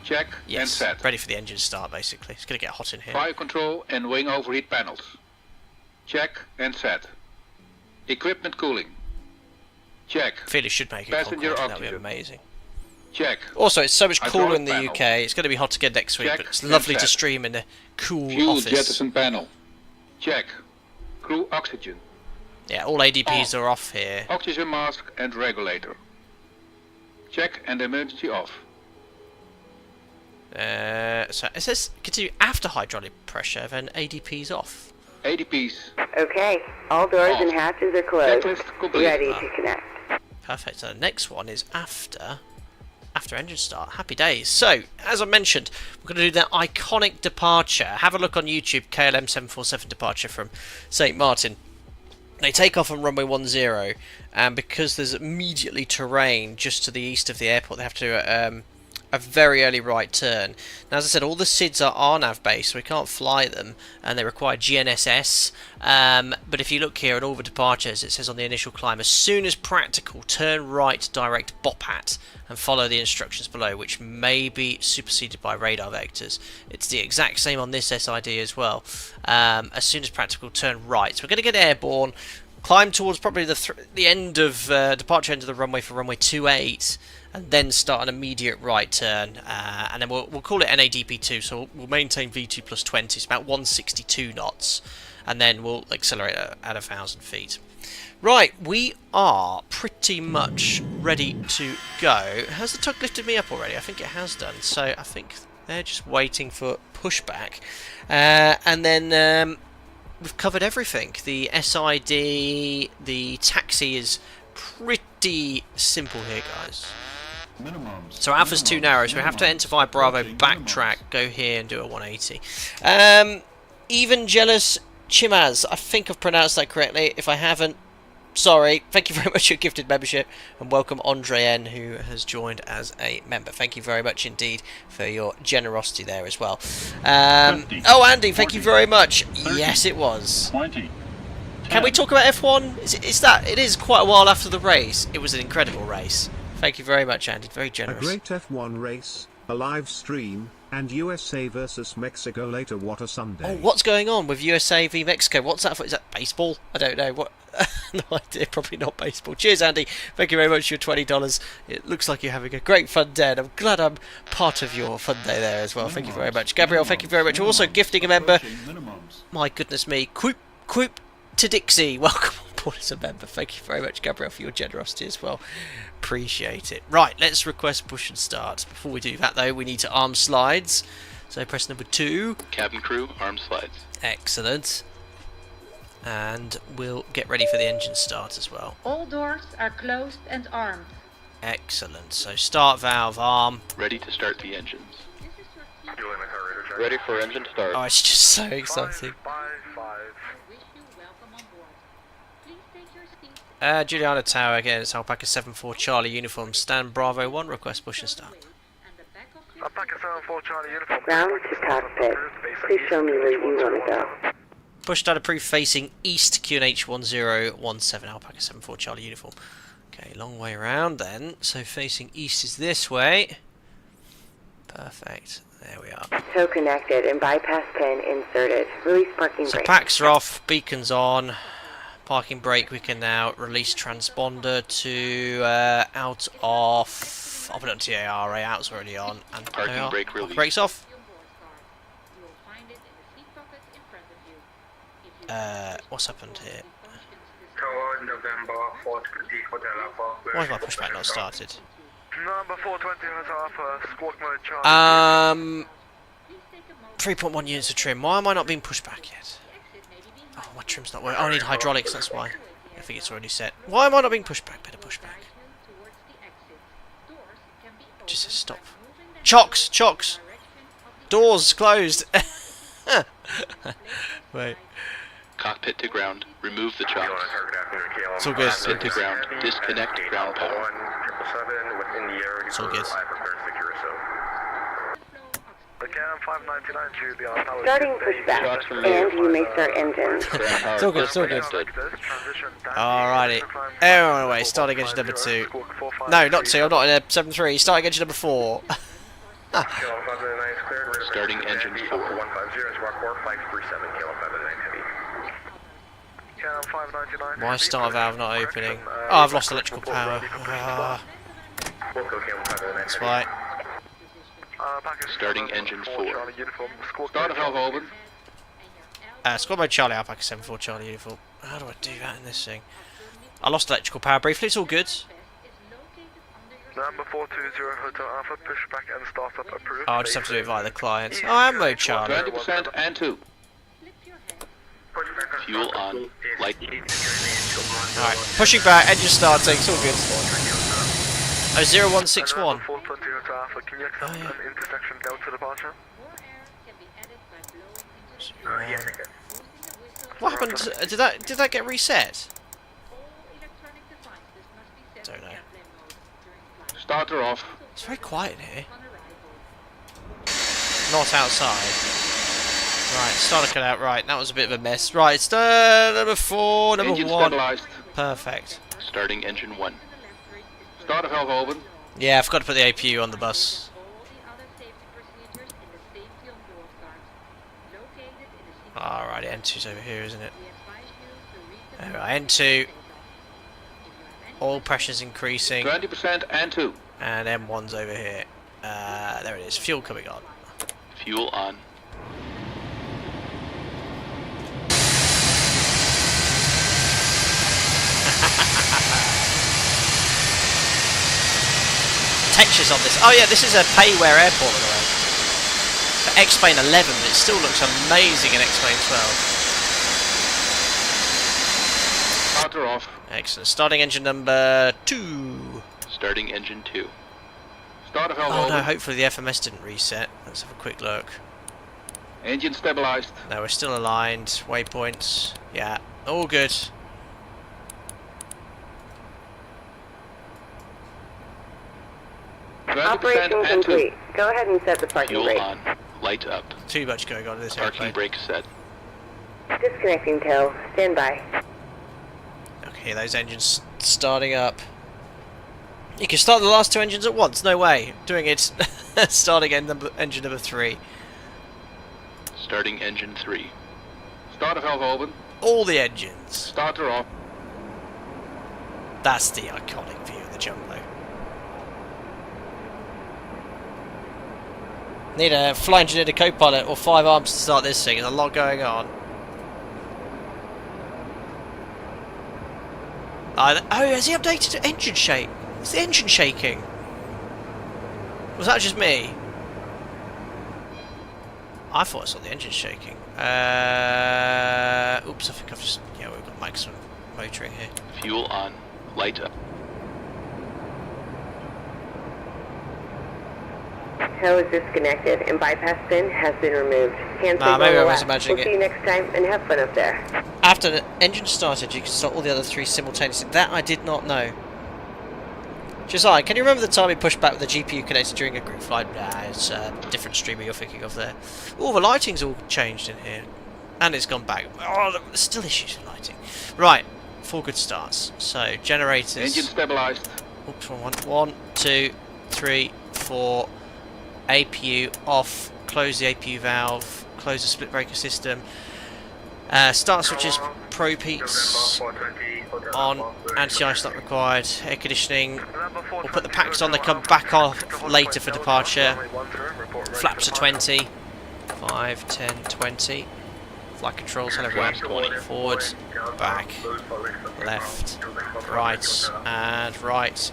Check and Yes, set. ready for the engine start basically. It's going to get hot in here. Fire control and wing overheat panels. Check and set. Equipment cooling. Check. Felis should make a Passenger Concorde, that would be oxygen. amazing. Check. Also, it's so much cooler Hydraulic in the panel. UK. It's going to be hot again next week, Check but it's and lovely to set. stream in a cool Fuel office. jettison panel. Check. Crew oxygen. Yeah, all ADPs Off. are off here. Oxygen mask and regulator. Check and emergency off. So it says continue after hydraulic pressure, then ADP's off. ADPs. Okay. All doors Off. and hatches are closed. Checklist complete. Ready to connect. Perfect. So the next one is after engine start. Happy days. So, as I mentioned, we're going to do that iconic departure. Have a look on YouTube, KLM 747 departure from St. Martin. They take off on runway 10, and because there's immediately terrain just to the east of the airport, they have to do a very early right turn. Now, as I said, all the SIDs are RNAV based, so we can't fly them, and they require GNSS. But if you look here at all the departures, it says on the initial climb, as soon as practical, turn right, direct BOPAT, and follow the instructions below, which may be superseded by radar vectors. It's the exact same on this SID as well. As soon as practical, turn right. So we're going to get airborne, climb towards probably the end of departure end of the runway for runway 28, and then start an immediate right turn, and then we'll call it NADP2, so we'll maintain V2 plus 20, it's about 162 knots, and then we'll accelerate at 1,000 feet. Right, we are pretty much ready to go. Has the tug lifted me up already? I think it has done, so I think they're just waiting for pushback. And then we've covered everything. The SID, the taxi is pretty simple here, guys. So Alpha's too narrow, so we have to enter via Bravo, backtrack, go here and do a 180. Even Jealous Chimaz, I think I've pronounced that correctly. If I haven't, sorry. Thank you very much for your gifted membership, and welcome Andre N, who has joined as a member. Thank you very much indeed for your generosity there as well. Oh, Andy, thank you very much. Yes, it was. 20. Can we talk about F1? It is quite a while after the race. It was an incredible race. Thank you very much, Andy. Very A generous. great F1 race, a live stream, and USA versus Mexico later. What a Sunday. Oh, what's going on with USA v Mexico? What's that for? Is that baseball? I don't know. What? No idea. Probably not baseball. Cheers, Andy. Thank you very much for your $20. It looks like you're having a great fun day, and I'm glad I'm part of your fun day there as well. Thank you very much. Gabrielle, thank you very much. Also gifting a member. My goodness me. Quoop to Dixie. Welcome on board as a member. Thank you very much, Gabrielle, for your generosity as well. Appreciate it. Right, let's request push and start. Before we do that, though, we need to arm slides. So press number 2. Cabin crew, arm slides. Excellent. And we'll get ready for the engine start as well. All doors are closed and armed. Excellent. So start valve arm. Ready to start the engines. Ready for engine start. Oh, it's just so exciting. Juliana Tower again. It's Alpaca 74 Charlie uniform. Stand Bravo 1. Request push and start. Alpaca 74 Charlie uniform. Ground to cockpit. Please show me where you want to go. Push start approved facing east. QNH 1017 Alpaca 74 Charlie uniform. Okay, long way around then. So facing east is this way. Perfect. There we are. Tow connected and bypass pin inserted. Release parking So brake. packs are off. Beacons on. Parking brake, we can now release transponder to out of. I'll put it on TARA, out's already on. And Parking brake release. Brakes off. What's happened here? Why is my pushback not started? Number 420 has Alpha, squawk mode Charlie. 3.1 units of trim. Why am I not being pushed back yet? Oh, my trim's not working. Oh, I need hydraulics, that's why. I think it's already set. Why am I not being pushed back? Better push back. Just stop. Chocks! Chocks! Doors closed. Wait. Cockpit to ground. Remove the chocks. It's all good. Cockpit to ground. Disconnect ground power. It's all good. Starting pushback, and you may start engines. It's all good, it's all good. Alrighty. Everyone away, starting engine number 2. No, not 2, I'm not in a 7-3, starting engine number 4. Starting engine 4. Why is start valve not opening? Oh, I've lost electrical power. That's why. Starting engine 4. Starter valve open. Squad mode Charlie, Alpaca 74 Charlie uniform. How do I do that in this thing? I lost electrical power briefly, it's all good. Number 420 Hotel Alpha, pushback and startup approved. Oh, I just have to do it via the client. Oh, I am mode Charlie. 20% and 2. Fuel on. Light. Alright, pushing back, engine starting, it's all good. Oh, 0161. Number 420 Hotel Alpha, can you accept an intersection Delta departure? What happened? Did that get reset? Don't know. Starter off. It's very quiet in here. Not outside. Right, starter cut out. Right, that was a bit of a mess. Right, number 4, number Engine 1. stabilized. Perfect. Starting engine 1. Starter valve open. Yeah, I forgot to put the APU on the bus. Alright, N2's over here, isn't it? Alright, N2. Oil pressure's increasing. 20% and 2. And M1's over here. There it is. Fuel coming on. Fuel on. Textures on this. Oh yeah, this is a Payware airport by the way. For X-Plane 11, but it still looks amazing in X-Plane 12. Starter off. Excellent. Starting engine number 2. Starting engine 2. Starter valve Oh open. no, hopefully the FMS didn't reset. Let's have a quick look. Engine stabilized. No, we're still aligned. Waypoints. Yeah, all good. Operation and 2. complete. Go ahead and set the parking Fuel brake. on. Light up. Too much going on in this Parking airplane. brake set. Disconnecting tow. Stand by. Okay, those engines starting up. You can start the last 2 engines at once. No way. Doing it. Starting engine number 3. Starting engine 3. Starter valve open. All the engines. Starter off. That's the iconic view of the Jumbo. Need a flight engineer, a co-pilot, or 5 arms to start this thing. There's a lot going on. Oh, has he updated to engine shake? Is the engine shaking? Was that just me? I thought I saw the engine shaking. Oops, I think I've just... Yeah, we've got maximum motoring here. Fuel on. Light up. Tow is disconnected and bypass pin has been removed. Cancel Nah, maybe I was left. imagining We'll see you next time and have fun up there. After the engine started, you can start all the other 3 simultaneously. That I did not know. Josiah, can you remember the time we pushed back with the GPU connected during a group flight? Nah, it's a different streamer you're thinking of there. Oh, the lighting's all changed in here. And it's gone back. Oh, there's still issues with lighting. Right, 4 good starts. So, generators... Engine stabilized. Oops, wrong one. 1, 2, 3, 4... APU off, close the APU valve, close the split breaker system, start switches, pro peaks on, anti-ice not required, air conditioning, we'll put the packs on, they come back off later for departure, flaps are 20, 5, 10, 20, flight controls, hello everyone, forward, back, left, right,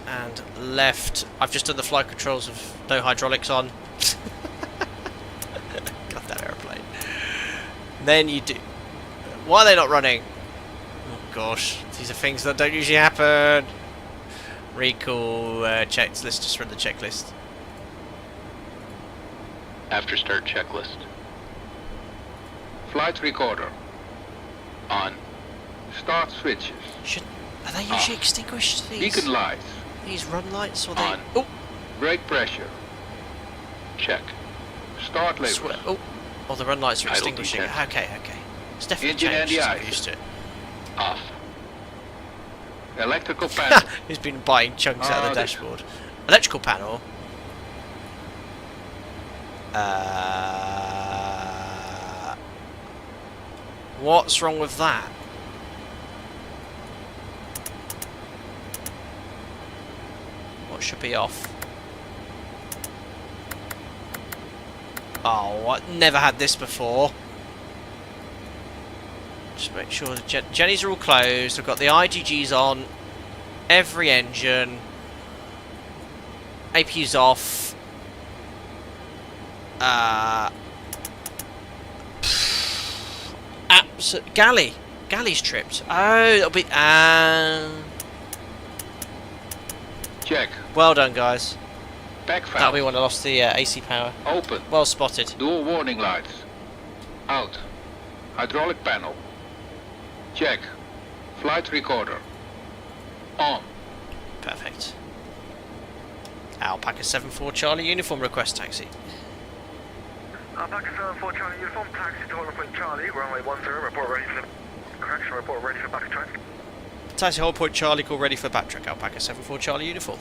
and left. I've just done the flight controls with no hydraulics on. Got that aeroplane. Then you do. Why are they not running? Oh gosh, these are things that don't usually happen. Recall checks. Let's just run the checklist. After start checklist. Flight recorder. On. Start switches. Are they usually extinguished? Beacon lights. These run lights or they? On. Oh, Brake pressure. Check. Start levers. Oh, the run lights are Idle extinguishing. detect. Okay. It's definitely Engine and changed. the since eyes. I'm used to it. Off. Electrical panel. Who's been biting chunks out of the there. dashboard? Electrical panel. What's wrong with that? What should be off? Oh, I never had this before. Just make sure the Jennies are all closed. I've got the IGGs on. Every engine. APU's off. Galley's tripped. Oh, that'll be. Check. Well done, guys. Back That'll valve. be when I lost the AC power. Open. Well spotted. Dual warning lights. Out. Hydraulic panel. Check. Flight recorder. On. Perfect. Alpaca 74 Charlie uniform request taxi. Alpaca 74 Charlie uniform, taxi to Holland Point Charlie, runway 10, report ready for correction, report ready for backtrack. Taxi hold point Charlie, call ready for backtrack. Alpaca 74 Charlie uniform.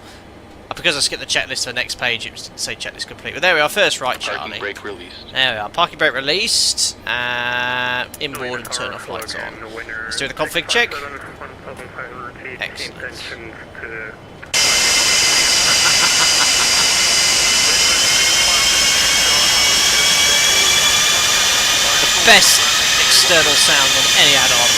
Because I skipped the checklist to the next page, it was to say checklist complete. But there we are, first right, Charlie. Parking brake released. There we are, parking brake released. Inboard and turn off lights on. Let's do the config check. Excellent. The best external sound on any add-on.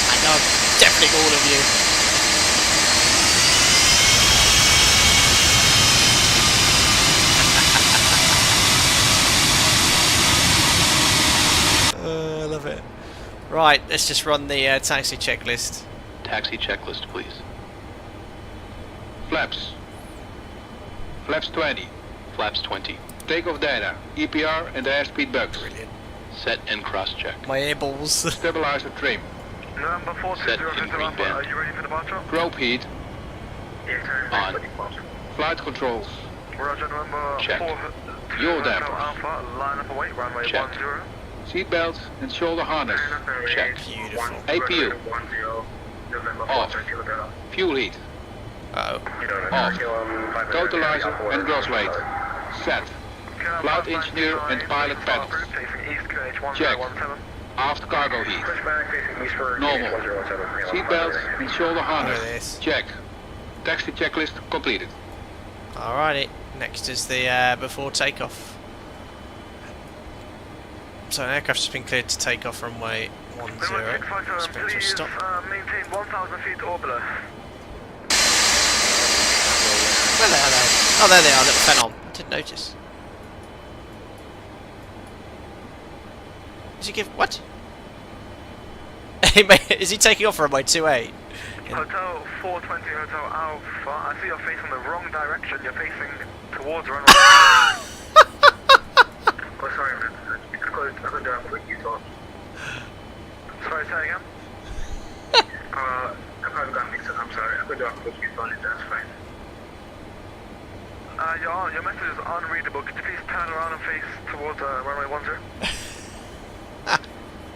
I know, definitely all of you. I love it. Right, let's just run the taxi checklist. Taxi checklist, please. Flaps. Flaps 20. Flaps 20. Takeoff data. EPR and airspeed bugs. Brilliant. Set and cross-check. My airballs. Stabilizer trim. Number 420 Alpha, are you ready for departure? Probe heat. On. Flight controls. Roger, number Check. 420 Yaw dampers. Alpha, line up away, runway Check. 10. Seat belts and shoulder harness. Check. Beautiful. APU. Off. Fuel heat. Uh-oh. Off. Totalizer and gross weight. Set. Flight engineer and pilot panels. Check. Aft cargo heat. Normal. Seat belts and shoulder Look at harness. this. Check. Taxi checklist completed. Alrighty, next is the before takeoff. So an aircraft has been cleared to take off runway 10. Sprint will stop. Maintain 1,000 feet or below. Where the hell are they? Oh, there they are, little fan on. I didn't notice. Is he give what? Is he taking off runway 28? Hotel 420 Hotel Alpha, I see you're facing the wrong direction. You're facing towards runway. Oh, sorry, man. It's closed. I couldn't do it with you, so. Sorry, say again? I probably got mixed up. I'm sorry. I couldn't do it with you, so that's fine. Your message is unreadable. Could you please turn around and face towards runway 10?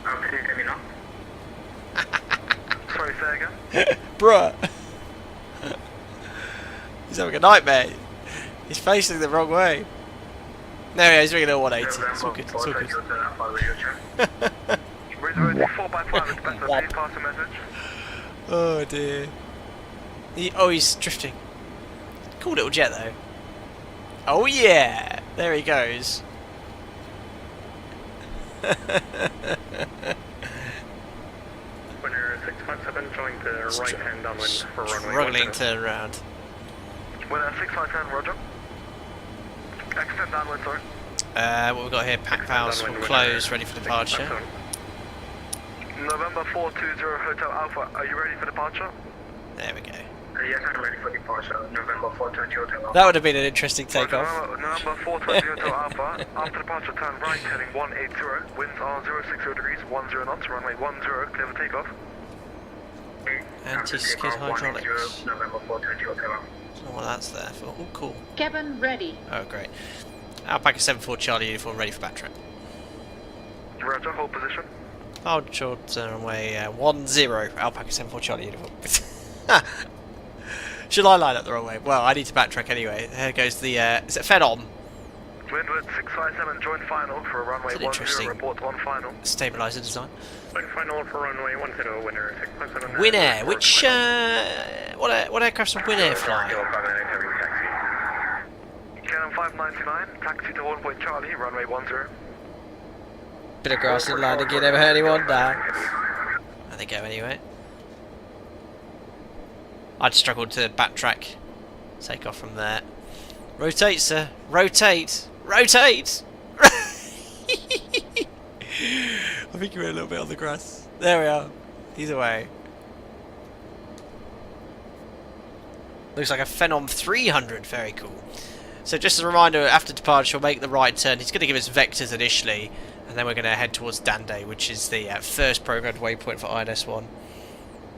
Can you hear me now? Sorry, say again? Bruh. He's having a nightmare. He's facing the wrong way. There he is, he's ringing a 180. It's all good, it's all good. Reservation 4x5 is better. Please pass the message. Oh dear. He's drifting. Cool little jet though. Oh yeah! There he goes. 657, join the right hand downwind for runway. Struggling to turn around. Winner 6510, roger. Extend downwind, sorry. What we've got here, pack valves will close, ready for departure. November 420 Hotel Alpha, are you ready for departure? There we go. Yes, I'm ready for departure. November 420 Hotel Alpha. That would have been an interesting takeoff. November 420 Hotel Alpha, after departure turn right, heading 180, winds are 060 degrees, 10 knots, runway 10, clear for takeoff. Anti-skid hydraulics. November 420 Hotel Alpha. I don't know what that's there for. Oh, cool. Cabin ready. Oh, great. Alpaca 74 Charlie uniform ready for backtrack. Roger, hold position. Hold short runway 10, Alpaca 74 Charlie uniform. Should I line up the wrong way? Well, I need to backtrack anyway. Here goes the, is it fed on? Windward 657, join final for runway 10, report on final. Stabiliser design. Join final for runway 10, winner 657. Winnair, which, what aircraft's a Winnair flying? KLM 599, taxi to 1 point Charlie, runway 10. Bit of grass in landing, you never heard anyone? Nah. There they go anyway. I'd struggled to backtrack. Take off from there. Rotate, sir. Rotate. Rotate! I think you were a little bit on the grass. There we are. He's away. Looks like a Phenom 300. Very cool. So just as a reminder, after departure we'll make the right turn. He's going to give us vectors initially, and then we're going to head towards Dande, which is the first programmed waypoint for INS-1.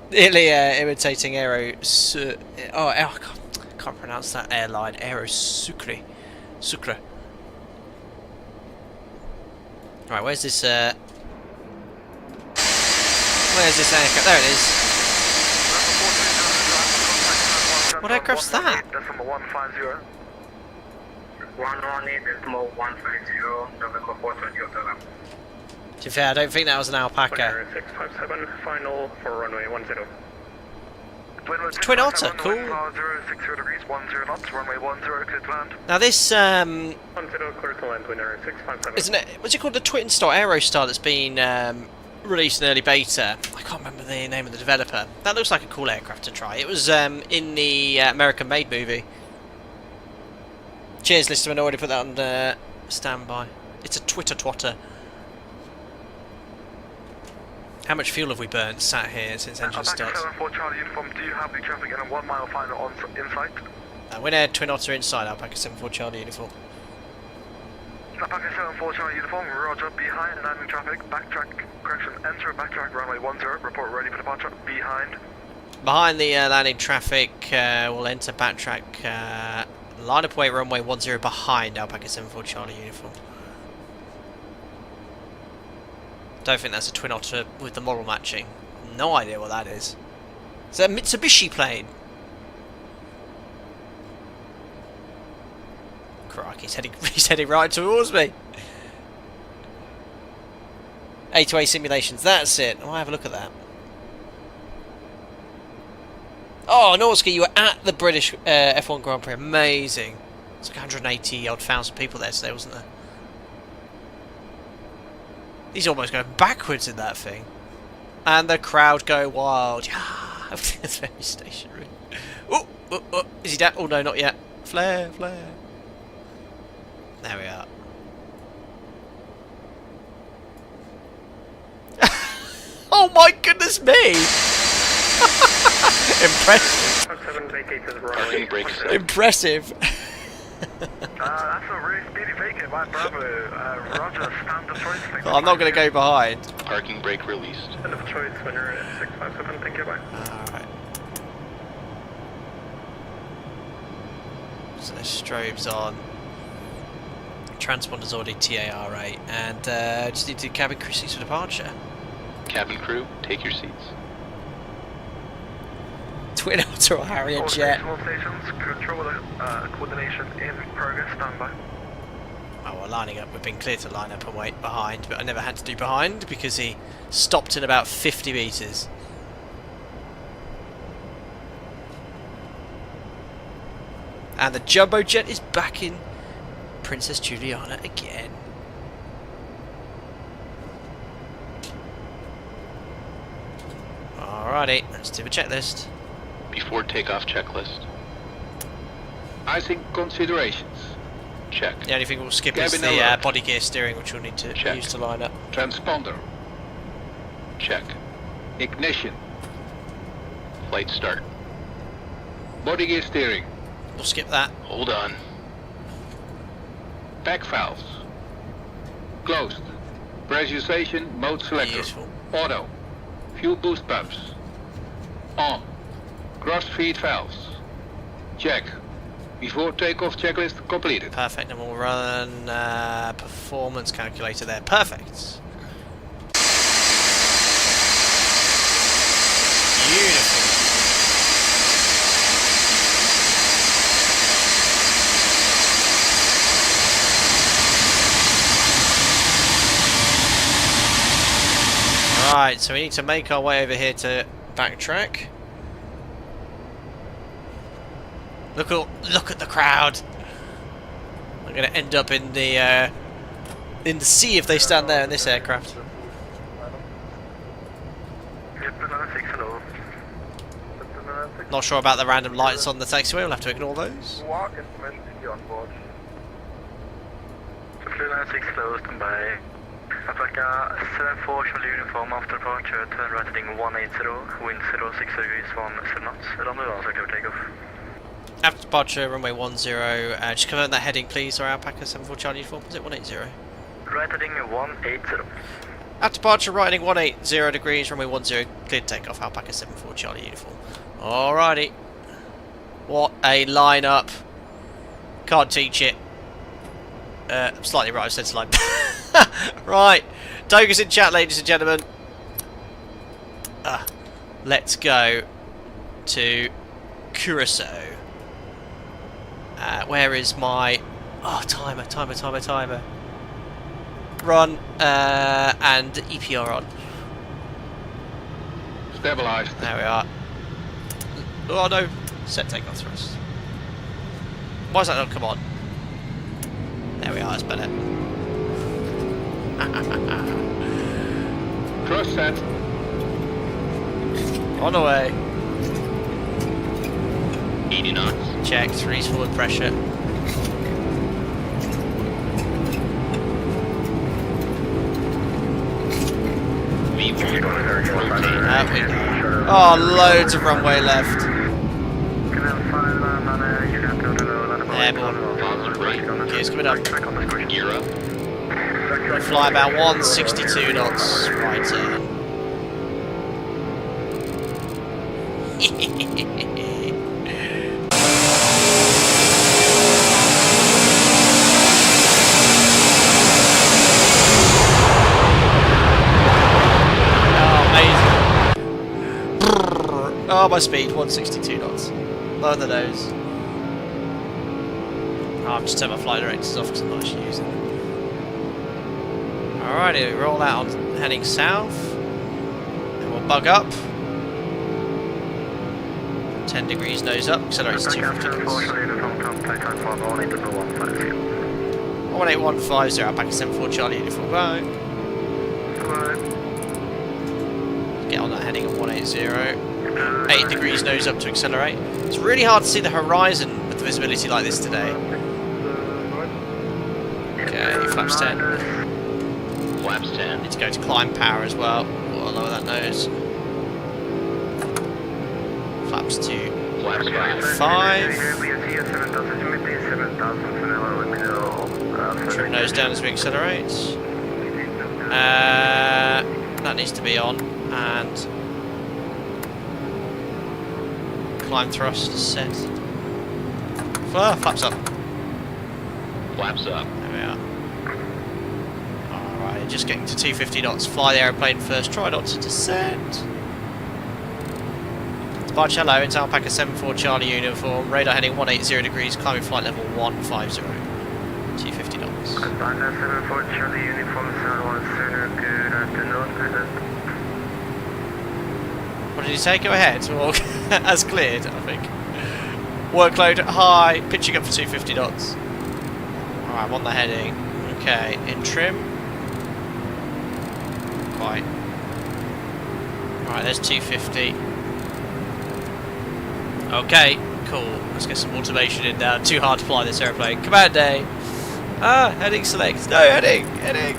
Nearly imitating I can't pronounce that airline. Aero Sucre. Right, where's this aircraft? There it is. What aircraft's that? Decimal 150. 118 decimal 150, November 420 Hotel. To be fair, I don't think that was an Alpaca. 657, final for runway 10. Twin Otter, cool. 60 degrees, 10 knots, runway 10, clear to land. Now this, 10, clear to land, winner 657. isn't it, what's it called, the Twin Star Aerostar that's been released in early beta? I can't remember the name of the developer. That looks like a cool aircraft to try. It was in the American Made movie. Cheers, Listerman, I already put that on standby. It's a Twitter twatter. How much fuel have we burnt sat here since engine starts? 74 Charlie uniform, do you have the traffic in a 1 mile final on insight? Winnair Twin Otter inside, Alpaca 74 Charlie uniform. Alpaca 74 Charlie uniform, roger, behind landing traffic, backtrack, correction, enter backtrack runway 10, report ready for departure, behind. Behind the landing traffic, we'll enter backtrack, line up weight runway 10 behind Alpaca 74 Charlie uniform. Don't think that's a Twin Otter with the model matching. No idea what that is. Is that a Mitsubishi plane? Crikey, he's heading right towards me. A2A simulations, that's it. I'll have a look at that. Oh, Norski, you were at the British F1 Grand Prix. Amazing. It's like 180 odd thousand people there today, wasn't there? He's almost going backwards in that thing. And the crowd go wild. It's very stationary. Oh, is he down? Oh no, not yet. Flare. There we are. Oh my goodness me! Impressive. Impressive. That's a really speedy vacant, my bravo. Roger, stand the choice. Oh, I'm not going to go behind. Parking brake released. End of choice, winner 657, thank you, bye. Alright. So the strobe's on. Transponder's already TAR8. And just need to do cabin crew seats for departure. Cabin crew, take your seats. Twin Otter or Harrier jet. Stations, controller coordination in progress, standby. Oh, we're lining up. We've been clear to line up and wait behind, but I never had to do behind because he stopped in about 50 metres. And the jumbo jet is back in Princess Juliana again. sensitive. A checklist. Before takeoff checklist. Icing considerations. Check. The only thing we'll skip is Cabin the alert. body gear steering, which we'll need to Check. use to line up. Transponder. Check. Ignition. Flight start. Body gear steering. We'll skip that. Hold on. Pack valves. Closed. Pressurization mode selector. Useful. Auto. Fuel boost pumps. On. Cross feed valves. Check. Before takeoff checklist completed. Perfect, and we'll run performance calculator there. Perfect. Beautiful. Right, so we need to make our way over here to backtrack. Look at the crowd. I'm gonna end up in the sea if they stand there in this aircraft. Not sure about the random lights on the taxiway. We'll have to ignore those. Walk information to you on board. Flight 6 closed and by Africa 74 Charlie uniform after departure, turn right heading 180, wind 06 degrees 17 knots, rendezvous clear takeoff. After departure, runway 10, just confirm that heading please, or Alpaca 74 Charlie uniform, is it 180? Right heading 180. After departure, right heading 180 degrees, runway 10, cleared takeoff, Alpaca 74 Charlie uniform. Alrighty. What a lineup. Can't teach it. I'm slightly right, I said slide. Right. Toga's in chat, ladies and gentlemen. Let's go to Curaçao. Where is my... Oh, timer. Run, and EPR on. Stabilized. There we are. Oh no, set takeoff thrust. Why is that not come on? There we are, that's better. Cross set. On the way. 80 knots. Check, 3's forward pressure. Out we go. Oh, loads of runway left. Airborne. Gears coming up. Gear up. We fly about 162 knots. Right turn. Oh, my speed, 162 knots. Lower the nose. Oh, I'm just turning my flight directors off because I'm not actually using them. Alrighty, we roll out on heading south. And we'll bug up. 10 degrees nose up, accelerates 250 knots. 18150, Alpaca 74 Charlie uniform, right. Get on that heading at 180. 8 degrees nose up to accelerate. It's really hard to see the horizon with the visibility like this today. Okay, flaps 10. Flaps 10. Need to go to climb power as well. We'll lower that nose. Flaps 2. Flaps 5. Trim nose down as we accelerate. That needs to be on. And climb thrust set. Flaps up. Flaps up. There we are. Alright, just getting to 250 knots. Fly the aeroplane first. Try not to descend. Departure hello, it's Alpaca 74 Charlie uniform. Radar heading 180 degrees. Climbing flight level 150. 250 knots. Alpaca 74 Charlie uniform. Good afternoon. What did he say? Go ahead. Or as cleared, I think. Workload high, pitching up for 250 knots. Alright, I'm on the heading. Okay, in trim. Quite. Alright, there's 250. Okay, cool. Let's get some automation in now. Too hard to fly this airplane. Command A. Heading select. No, heading. Heading.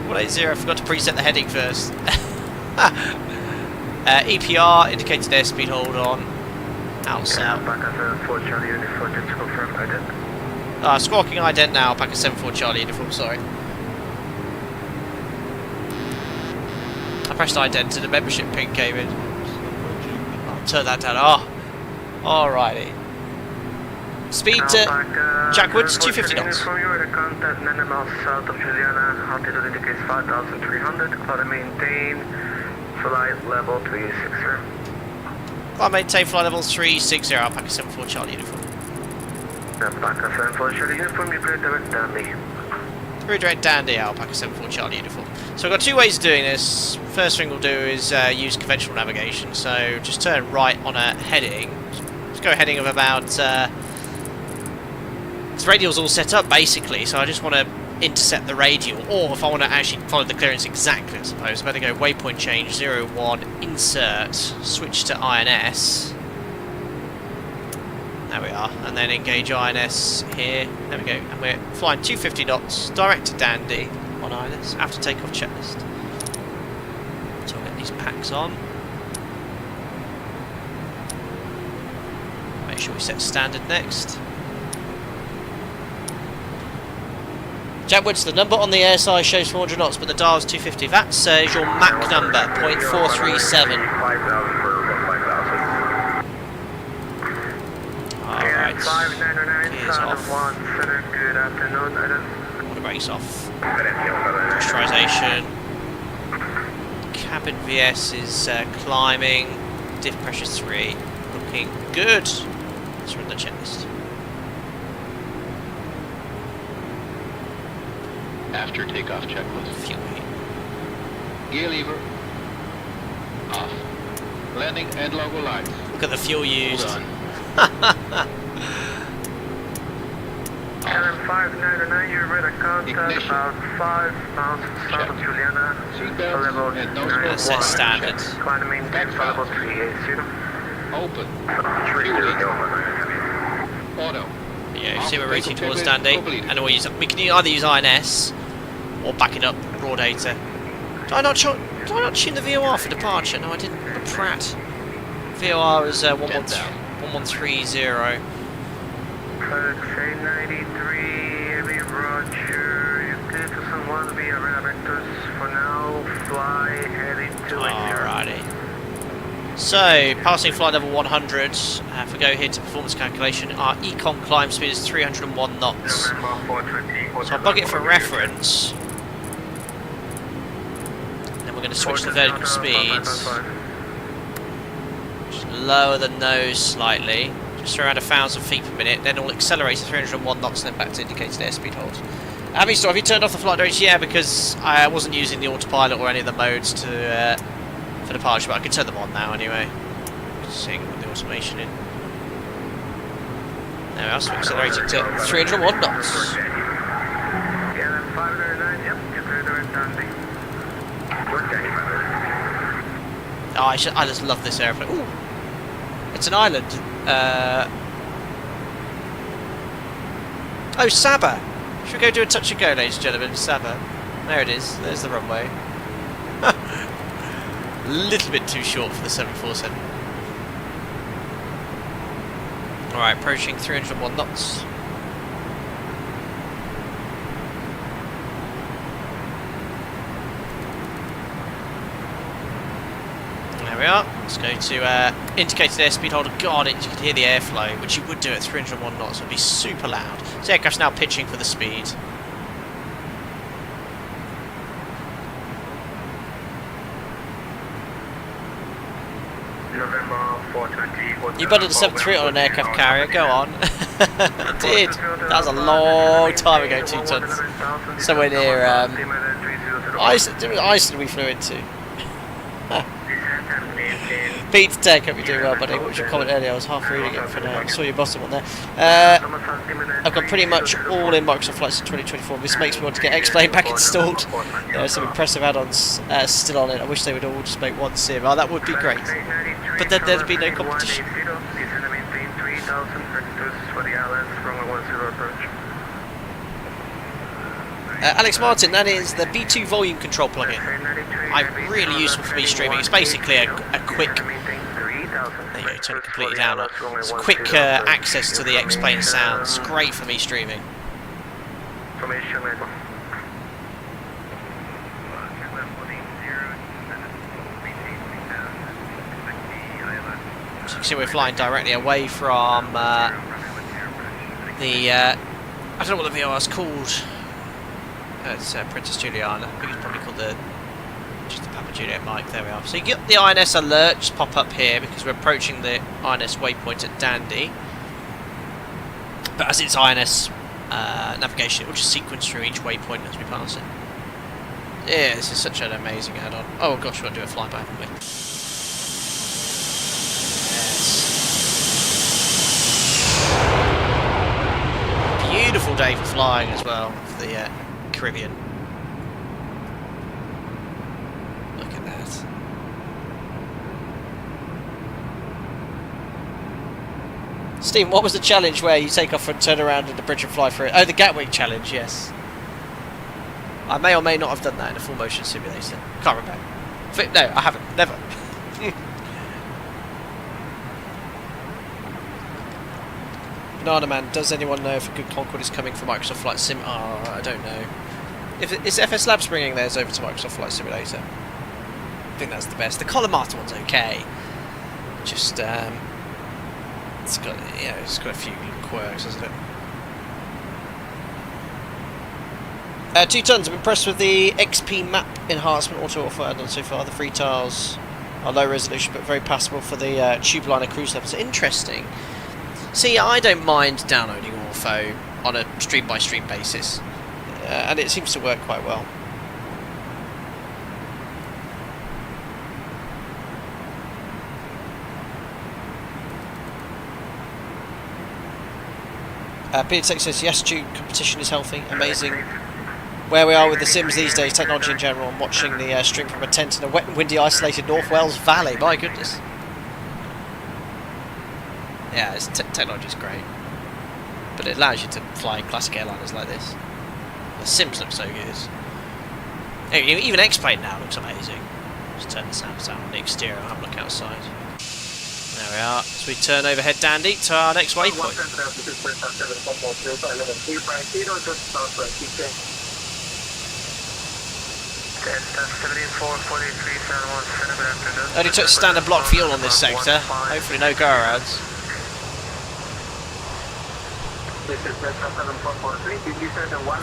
180. I forgot to preset the heading first. EPR, indicated airspeed, hold on. Out south. Squawking ident now, back at 74 Charlie uniform, sorry. I pressed ident and the membership ping came in. I'll turn that down. Alrighty. Speed to Jack Woods, 250 knots. From you at a contact 9 miles south of Juliana, altitude indicates 5,300, cloud maintain, flight level 360. Climb maintain flight level 360, Alpaca 74 Charlie uniform. Alpaca 74 Charlie uniform, you clear direct Dandy. Redirect Dandy, Alpaca 74 Charlie uniform. So I've got two ways of doing this. First thing we'll do is use conventional navigation, so just turn right on a heading. Let's go a heading of about... this radial's all set up basically, so I just want to intercept the radial, or if I want to actually follow the clearance exactly, I suppose, I better go waypoint change 01, insert, switch to INS. There we are, and then engage INS here. There we go, and we're flying 250 knots, direct to Dandy on INS, after takeoff checklist. So I'll get these packs on. Make sure we set standard next. Jack Woods, the number on the airside shows 400 knots, but the dial's 250. That's your Mach number, 0.437. Alright. Gears off. Good afternoon. Water brakes off. Pressurization. Cabin VS is climbing. Diff pressure 3. Looking good. Let's run the checklist. After takeoff checklist. Fuel heat. Gear lever. Off. Landing and logo lights. Look at the fuel used. Hold on. KLM 599, you're at a contact about 5 miles south of Juliana. Seatbelt Level and nose 91. That's set standard. Climb maintain level 380. Open. 380. Auto. Yeah, you see we're racing towards Dandy, and we can either use INS or back it up raw data. Did I not tune the VOR for departure? No, I didn't. I'm a prat. VOR is 1130. Say 93, heavy roger. You clear to someone via radar vectors for now. Fly heading to Alrighty. So, passing flight level 100. If we go here to performance calculation, our econ climb speed is 301 knots. So I'll bug it for reference. Then we're going to switch to vertical speeds. Just lower the nose slightly. Just around 1,000 feet per minute. Then we'll accelerate to 301 knots and then back to indicated airspeed hold. Have you turned off the flight director? Yeah, because I wasn't using the autopilot or any of the modes to... for departure, but I can turn them on now anyway. Just seeing with the automation in. There we are, so accelerating to 301 knots. Oh, I just love this airplane. Ooh, it's an island. Oh, Sabah. Should we go do a touch and go, ladies and gentlemen? Sabah. There it is. There's the runway. A little bit too short for the 747. Alright, approaching 301 knots. There we are. Let's go to indicated airspeed holder. God, you can hear the airflow, which you would do at 301 knots. It would be super loud. So the aircraft's now pitching for the speed. You butted the 738 on an aircraft carrier, go on. I did. That was a long time ago, 2 tons. Somewhere near Iceland. It was Iceland we flew into. Pete Tech, hope you're doing well, buddy. What was your comment earlier? I was half reading it for now. I saw your bottom one there. I've got pretty much all in Microsoft flights in 2024. This makes me want to get X-Plane back installed. There are some impressive add-ons still on it. I wish they would all just make one sim. Oh, that would be great. But then there'd be no competition. Alex Martin, that is the B2 volume control plugin. Really useful for me streaming. It's basically a quick... There you go, turn it completely down. It's quick access to the X-Plane sounds. Great for me streaming. So you can see we're flying directly away from I don't know what the VOR is called. It's Princess Juliana. I think it's probably called just the Papa Juliet Mike. There we are. So you get the INS alert just pop up here because we're approaching the INS waypoint at Dandy. But as it's INS navigation, it will just sequence through each waypoint as we pass it. Yeah, this is such an amazing add-on. Oh gosh, we'll do a flyby, haven't we? Yes. Beautiful day for flying as well. For the Caribbean. Look at that. Steve, what was the challenge where you take off and turn around in the bridge and fly through it? Oh, the Gatwick challenge, yes. I may or may not have done that in a full motion simulator. Can't remember. No, I haven't. Never. Banana Man, does anyone know if a good Concorde is coming for Microsoft Flight Sim? Oh, I don't know. Is FS Labs bringing theirs over to Microsoft Flight Simulator? I think that's the best. The Colomata one's okay. Just it's got a few quirks, hasn't it? 2 tons. I'm impressed with the XP map enhancement auto add-on so far. The free tiles are low resolution but very passable for the tube liner cruise levels. Interesting. See, I don't mind downloading Ortho on a stream-by-stream basis, and it seems to work quite well. Peter Tech says, yes, Duke, competition is healthy, amazing. Where we are with the Sims these days, technology in general, I'm watching the stream from a tent in a wet and windy, isolated North Wales Valley, my goodness. Yeah, technology is great, but it allows you to fly in classic airliners like this. The Sims look so good. Even X-Plane now looks amazing. Just turn the sounds down on the exterior and have a look outside. There we are. So we turn overhead Dandy to our next waypoint. Only took standard block fuel on this sector. Hopefully no go-arounds.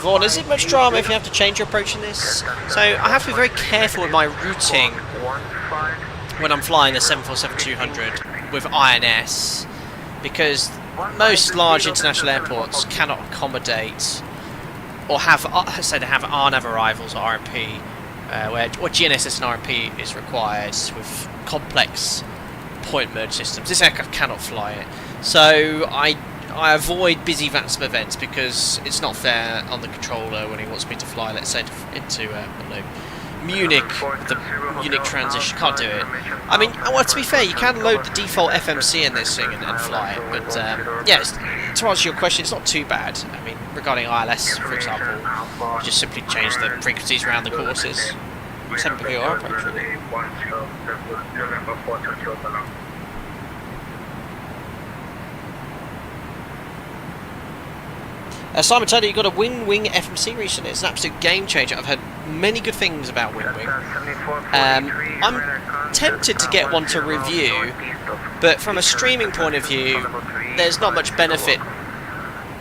Vaughan, is it much drama if you have to change your approach in this? So I have to be very careful with my routing when I'm flying the 747-200 with INS, because most large international airports cannot accommodate or have, say they have RNAV arrivals or RMP, where GNSS and RMP is required with complex point merge systems. This aircraft cannot fly it, so I avoid busy VATSIM events because it's not fair on the controller when he wants me to fly, let's say, into I don't know, Munich, the Munich transition. Can't do it. I mean, well, to be fair, you can load the default FMC in this thing and fly it, but yes, to answer your question, it's not too bad. I mean, regarding ILS, for example, you just simply change the frequencies around the courses. Temper your approach, really. Simon Tony, you got a Wing FMC recently. It's an absolute game changer. I've heard many good things about Wing. I'm tempted to get one to review, but from a streaming point of view, there's not much benefit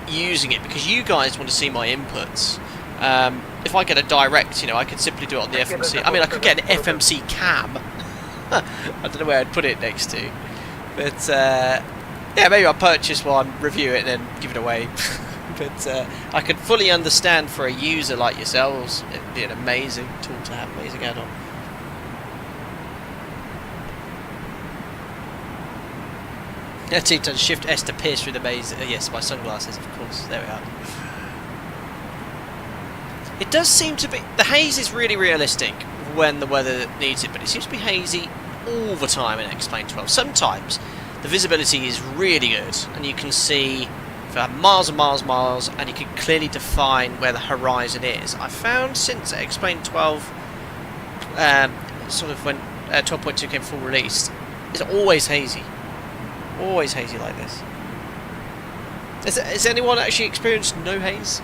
using it because you guys want to see my inputs. If I get a direct, I could simply do it on the FMC. I mean, I could get an FMC cam. I don't know where I'd put it next to, but yeah, maybe I'll purchase one, review it, and then give it away. But I can fully understand for a user like yourselves, it'd be an amazing tool to have, amazing add-on. Yeah, 2 tons. Shift S to pierce through the maze. Yes, my sunglasses, of course. There we are. It does seem to be... The haze is really realistic when the weather needs it, but it seems to be hazy all the time in X-Plane 12. Sometimes the visibility is really good, and you can see for miles and miles and miles, and you can clearly define where the horizon is. I found since X-Plane 12, sort of when 12.2 came full release, it's always hazy. Always hazy like this. Has anyone actually experienced no haze?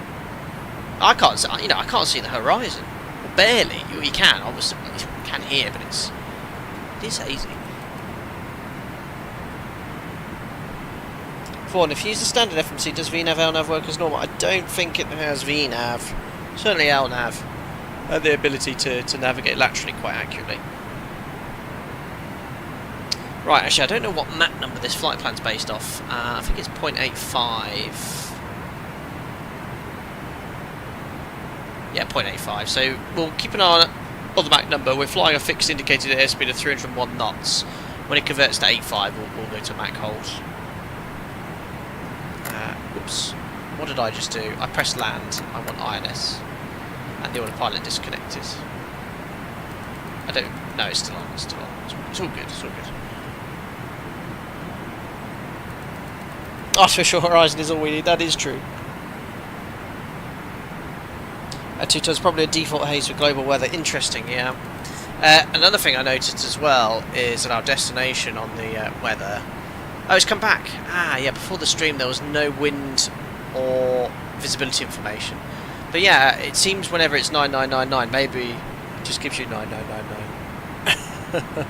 I can't see the horizon. Well, barely. You can, obviously. You can hear, but it is hazy. Fawn, if you use the standard FMC, does VNAV LNAV work as normal? I don't think it has VNAV. Certainly LNAV. The ability to navigate laterally quite accurately. Right, actually, I don't know what map number this flight plan's based off. I think it's 0.85. Yeah, 0.85. So we'll keep an eye on the Mach number. We're flying a fixed indicated airspeed of 301 knots. When it converts to 85, we'll go to Mach hold. Oops. What did I just do? I pressed land. I want INS. And the autopilot disconnected. I don't... No, it's still on. It's still on. It's all good. It's all good. Artificial horizon is all we need. That is true. A 2 tons probably a default haze for global weather. Interesting, yeah. Another thing I noticed as well is that our destination on the weather... Oh, it's come back. Ah, yeah, before the stream there was no wind or visibility information. But yeah, it seems whenever it's 9999, maybe it just gives you 9999.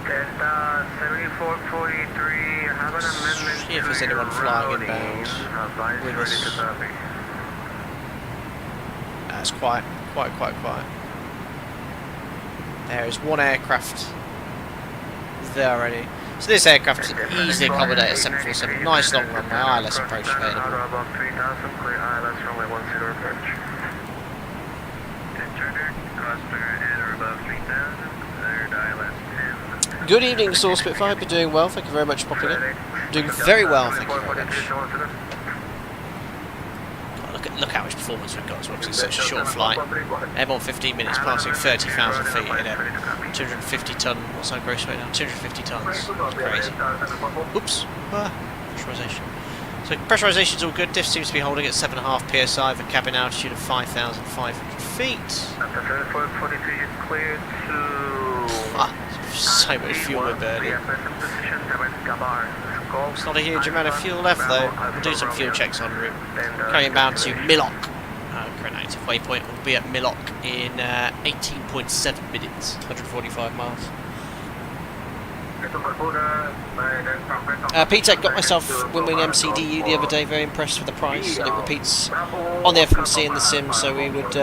Delta 7443, have an amendment. See if there's anyone flying inbound with us. It's quiet, quite quiet. There is one aircraft there already. So this aircraft can easily accommodate a 747. Nice long runway, ILS approach available. Good evening, Source Spitfire. Hope you're doing well. Thank you very much for popping in. Doing very well, thank you very much. Look how much performance we've got as well, because it's such a short flight. Airborne 15 minutes, passing 30,000 feet in a 250 ton, what's our gross weight now? 250 tons. Crazy. Oops. Pressurisation. So pressurisation all good. Diff seems to be holding at 7.5 psi with cabin altitude of 5,500 feet. So much fuel we're burning. It's not a huge amount of fuel left though. We'll do some fuel checks en route. Carrying bound to Milok. Current active waypoint will be at Milok in 18.7 minutes, 145 miles. P-Tech got myself Wing MCDU the other day, very impressed with the price, and it repeats on the FMC and the Sim, so we would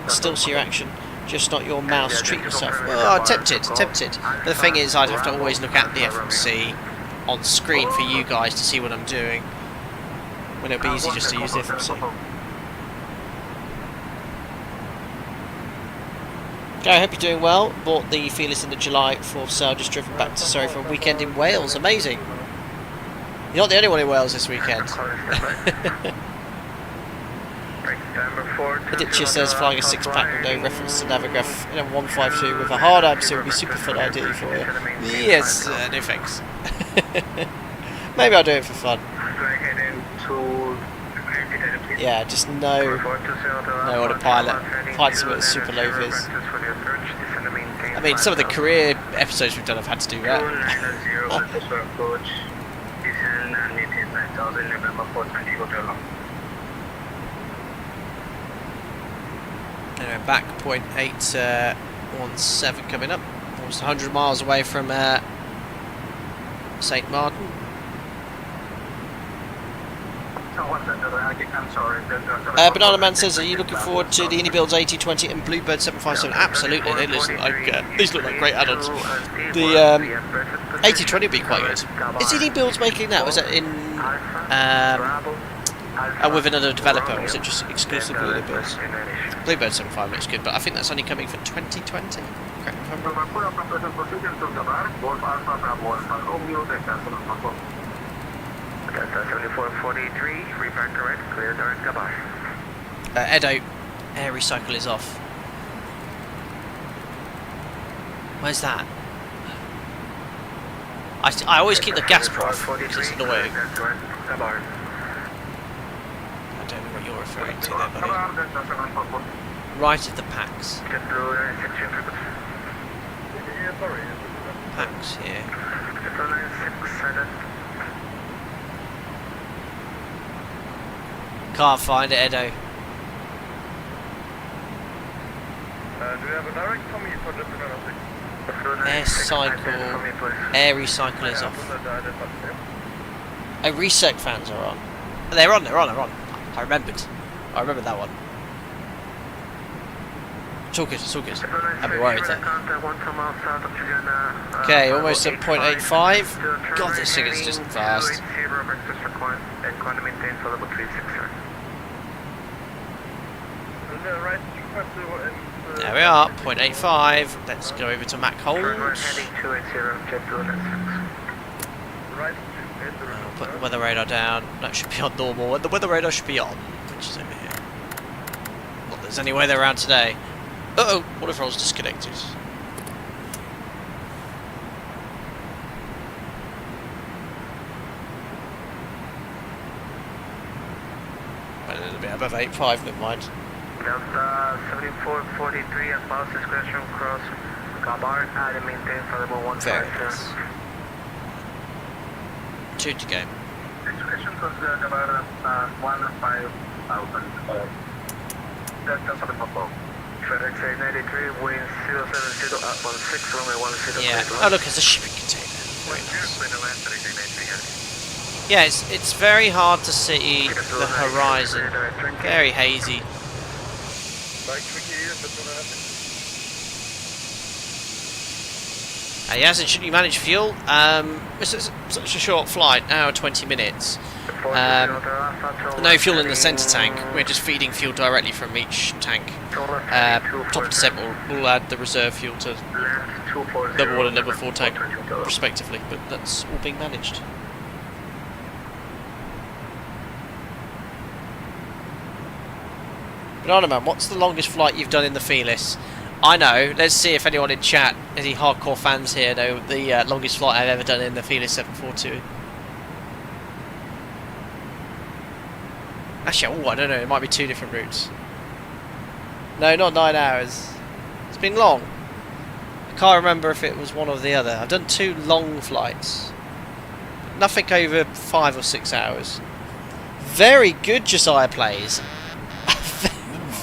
still see your action, just not your mouse. Treat yourself. Oh, tempted. But the thing is, I'd have to always look at the FMC on screen for you guys to see what I'm doing, when it'll be easy just to use the FMC. Okay, I hope you're doing well. Bought the Felis in the July 4th sale, just driven back to Surrey for a weekend in Wales. Amazing. You're not the only one in Wales this weekend. Aditya says flying a 6-pack with no reference to Navigraph in a 152 with a hard abs would be super fun idea for you. Yes, no thanks. Maybe I'll do it for fun. Yeah, just no autopilot. Find some of the super low vis. I mean, some of the career episodes we've done have had to do that. Anyway, back 0.817 coming up. Almost 100 miles away from St. Martin. Banana Man says, are you looking forward to the Indy-Builds AT20 and Bluebird 757? Absolutely, these look like great add-ons. The AT20 would be quite good. Is Indy-Builds making that? Was that in with another developer, or was it just exclusively Indy-Builds? Bluebird 75 looks good, but I think that's only coming for 2020. correct me if I'm wrong. Delta 7443, repack correct, clear direct Gabar. Edo, air recycle is off. Where's that? I always keep the gas off because it's annoying. I don't know what you're referring to there, buddy. Right of the packs. Packs here. Can't find it, Edo. Do we have a direct Tommy for the Air cycle, air recycle is off. Oh, reset fans are on. They're on. I remember that one. It's all good. I'll be worried then. Okay, almost at 0.85. God, this thing is just fast. There we are, 0.85. Let's go over to Mac Holmes. I'll put the weather radar down. That should be on normal. The weather radar should be on, which is over here. Not that there's any weather around today. Uh-oh, what if I was disconnected? A little bit above 8.5, never mind. Delta 7443 at Paul's discretion, cross Gabar and maintain flight 157. 2 to go. Discretion cross Gabar 15000. Delta 74. FedEx 893, wind 070 at 16, runway 10. Yeah. Oh look, it's a shipping container. Yeah, it's very hard to see the horizon. Very hazy. He hasn't should you manage fuel? It's such a short flight, hour 20 minutes. No fuel in the centre tank. We're just feeding fuel directly from each tank. Top descent will add the reserve fuel to number 1 and number 4 tank respectively, but that's all being managed. Banana Man, what's the longest flight you've done in the Felis? I know. Let's see if anyone in chat, any hardcore fans here, know the longest flight I've ever done in the Felis 742. Actually, I don't know. It might be 2 different routes. No, not 9 hours. It's been long. I can't remember if it was one or the other. I've done 2 long flights. Nothing over 5 or 6 hours. Very good, Josiah plays.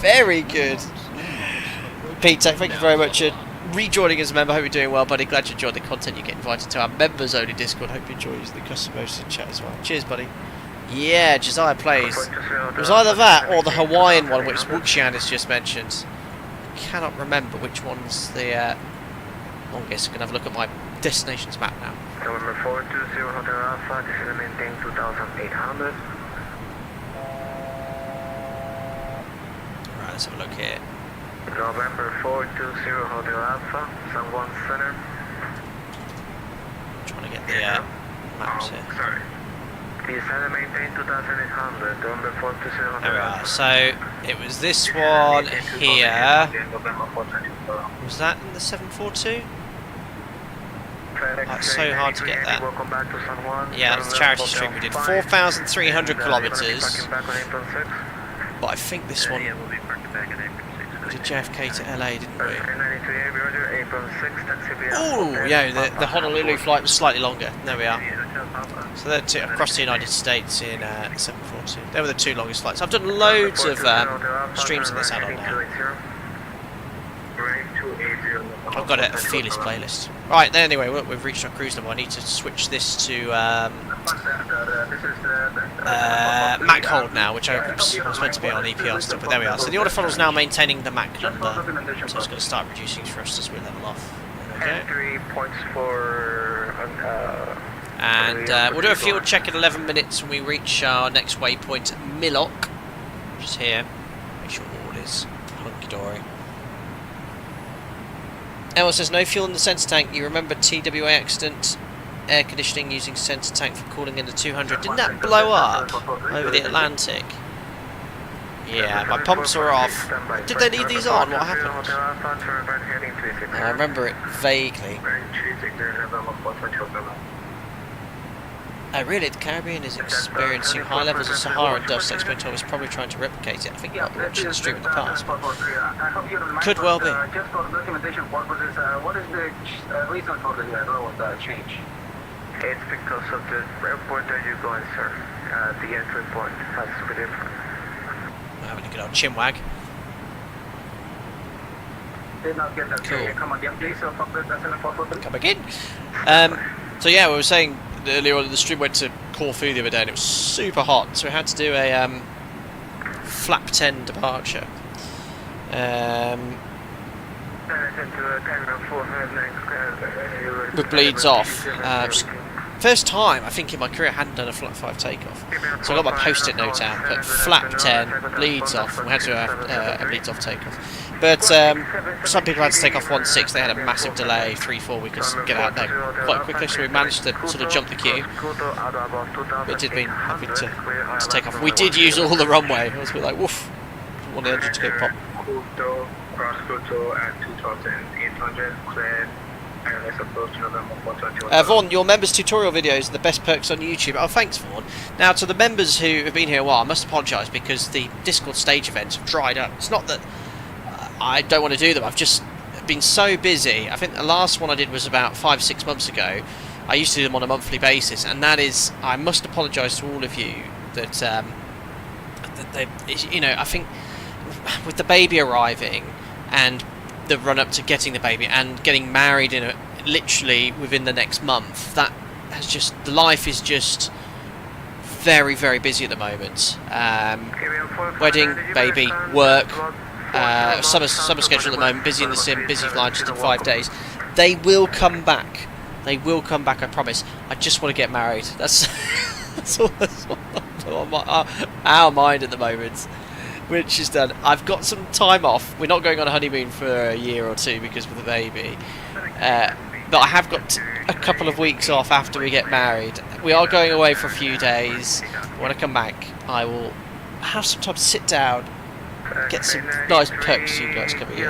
Very good. Peter, thank you very much for rejoining as a member. Hope you're doing well, buddy. Glad you enjoyed the content. You get invited to our members only Discord. Hope you enjoy using the custom hosted chat as well. Cheers, buddy. Yeah, Josiah plays. It was either that or the Hawaiian one, which Wuxian has just mentioned. I cannot remember which one's the longest. I'm going to have a look at my destinations map now. November 420 Hotel Alpha, this is maintain 2800. Right, let's have a look here. November 420 Hotel Alpha, San Juan Center. Trying to get the maps here. Sorry. Descend and maintain 2800. November 420 There we are. So it was this one here. Was that in the 742? Oh, it's so hard to get that. Yeah, it's charity stream. We did 4,300 kilometres. But I think this one. We did JFK to LA, didn't we? Oh, yeah, the Honolulu flight was slightly longer. There we are. So they're across the United States in 742. They were the 2 longest flights. I've done loads of streams in this add-on now. I've got a Felis playlist. Right, then anyway, we've reached our cruise number. I need to switch this to MAC hold now, which I was meant to be on EPR still, but there we are. So the order funnel is now maintaining the MAC number, so it's going to start reducing for us as we level off. There we go. And we'll do a fuel check in 11 minutes when we reach our next waypoint, Milok, which is here. Make sure all is hunky-dory. Emma says, no fuel in the centre tank. You remember TWA accident? Air conditioning using centre tank for cooling in the 200. Didn't that blow up over the Atlantic? Yeah, my pumps are off. Did they leave these on? What happened? I remember it vaguely. Really, the Caribbean is experiencing high levels of Saharan dust. X.12 is probably trying to replicate it. I think I've watched the stream in the past. Could well be. Just for documentation purposes, what is the reason for the road change? It's because of the airport that you're going, sir. The entry point has to be different. I'm having a good old chinwag. Did not get that. Cool. Come again, please. Come again. So yeah, we were saying earlier on, the stream went to Corfu the other day, and it was super hot, so we had to do a flap 10 departure. With bleeds off. First time I think in my career I hadn't done a flap 5 takeoff, so I got my post-it note out, put flap 10 bleeds off, and we had to have a bleeds off takeoff. But some people had to take off 1.6. They had a massive delay, 3-4. We could get out there quite quickly, so we managed to sort of jump the queue. But it did mean having to take off. We did use all the runway. I was a bit like, woof. Didn't want the engine to get popped. Vaughan, your members tutorial videos are the best perks on YouTube. Oh, thanks, Vaughan. Now, to the members who have been here a while, I must apologise because the Discord stage events have dried up. It's not that I don't want to do them. I've just been so busy. I think the last one I did was about 5-6 months ago. I used to do them on a monthly basis, and that is, I must apologise to all of you that, you know, I think with the baby arriving and the run up to getting the baby and getting married in literally within the next month, that has just, the life is just very, very busy at the moment. Wedding, baby, work. Summer schedule at the moment, busy in the sim, busy flying just in 5 days. They will come back. They will come back, I promise. I just want to get married. That's all on our mind at the moment, which is done. I've got some time off. We're not going on a honeymoon for a year or two because of the baby. But I have got a couple of weeks off after we get married. We are going away for a few days. When I come back, I will have some time to sit down, get some nice perks for you guys coming in.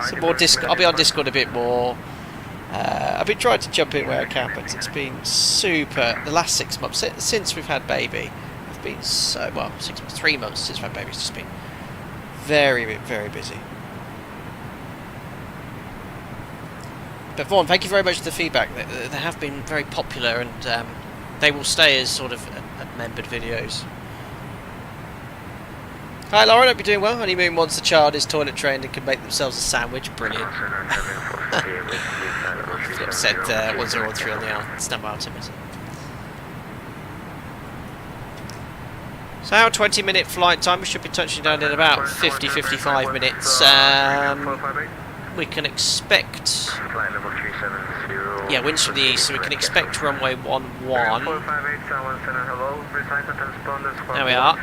Some more Discord. I'll be on Discord a bit more. I've been trying to jump in where I can, but it's been super. The last 6 months since we've had baby, it's been so, well, 6 months, 3 months since we've had baby. It's just been very, very busy. But Vaughan, thank you very much for the feedback. They have been very popular, and they will stay as sort of membered videos. Hi Lauren, hope you're doing well. Honeymoon once the child is toilet trained and can make themselves a sandwich. Brilliant. Said 1013 on the hour. Stand by, Tim. So our 20-minute flight time, we should be touching down in about 50-55 minutes. We can expect, yeah, winds from the east, so we can expect runway 11. There we are.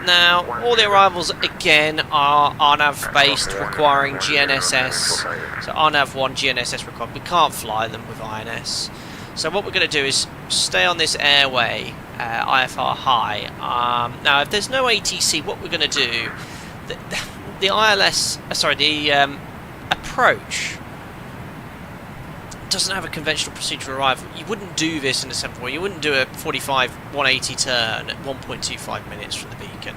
Now, all the arrivals again are RNAV based, requiring GNSS. So RNAV 1 GNSS required. We can't fly them with INS. So what we're going to do is stay on this airway, IFR high. Now, if there's no ATC, what we're going to do, the ILS, the approach doesn't have a conventional procedure arrival. You wouldn't do this in a 7-4. You wouldn't do a 45 180 turn at 1.25 minutes from the beacon.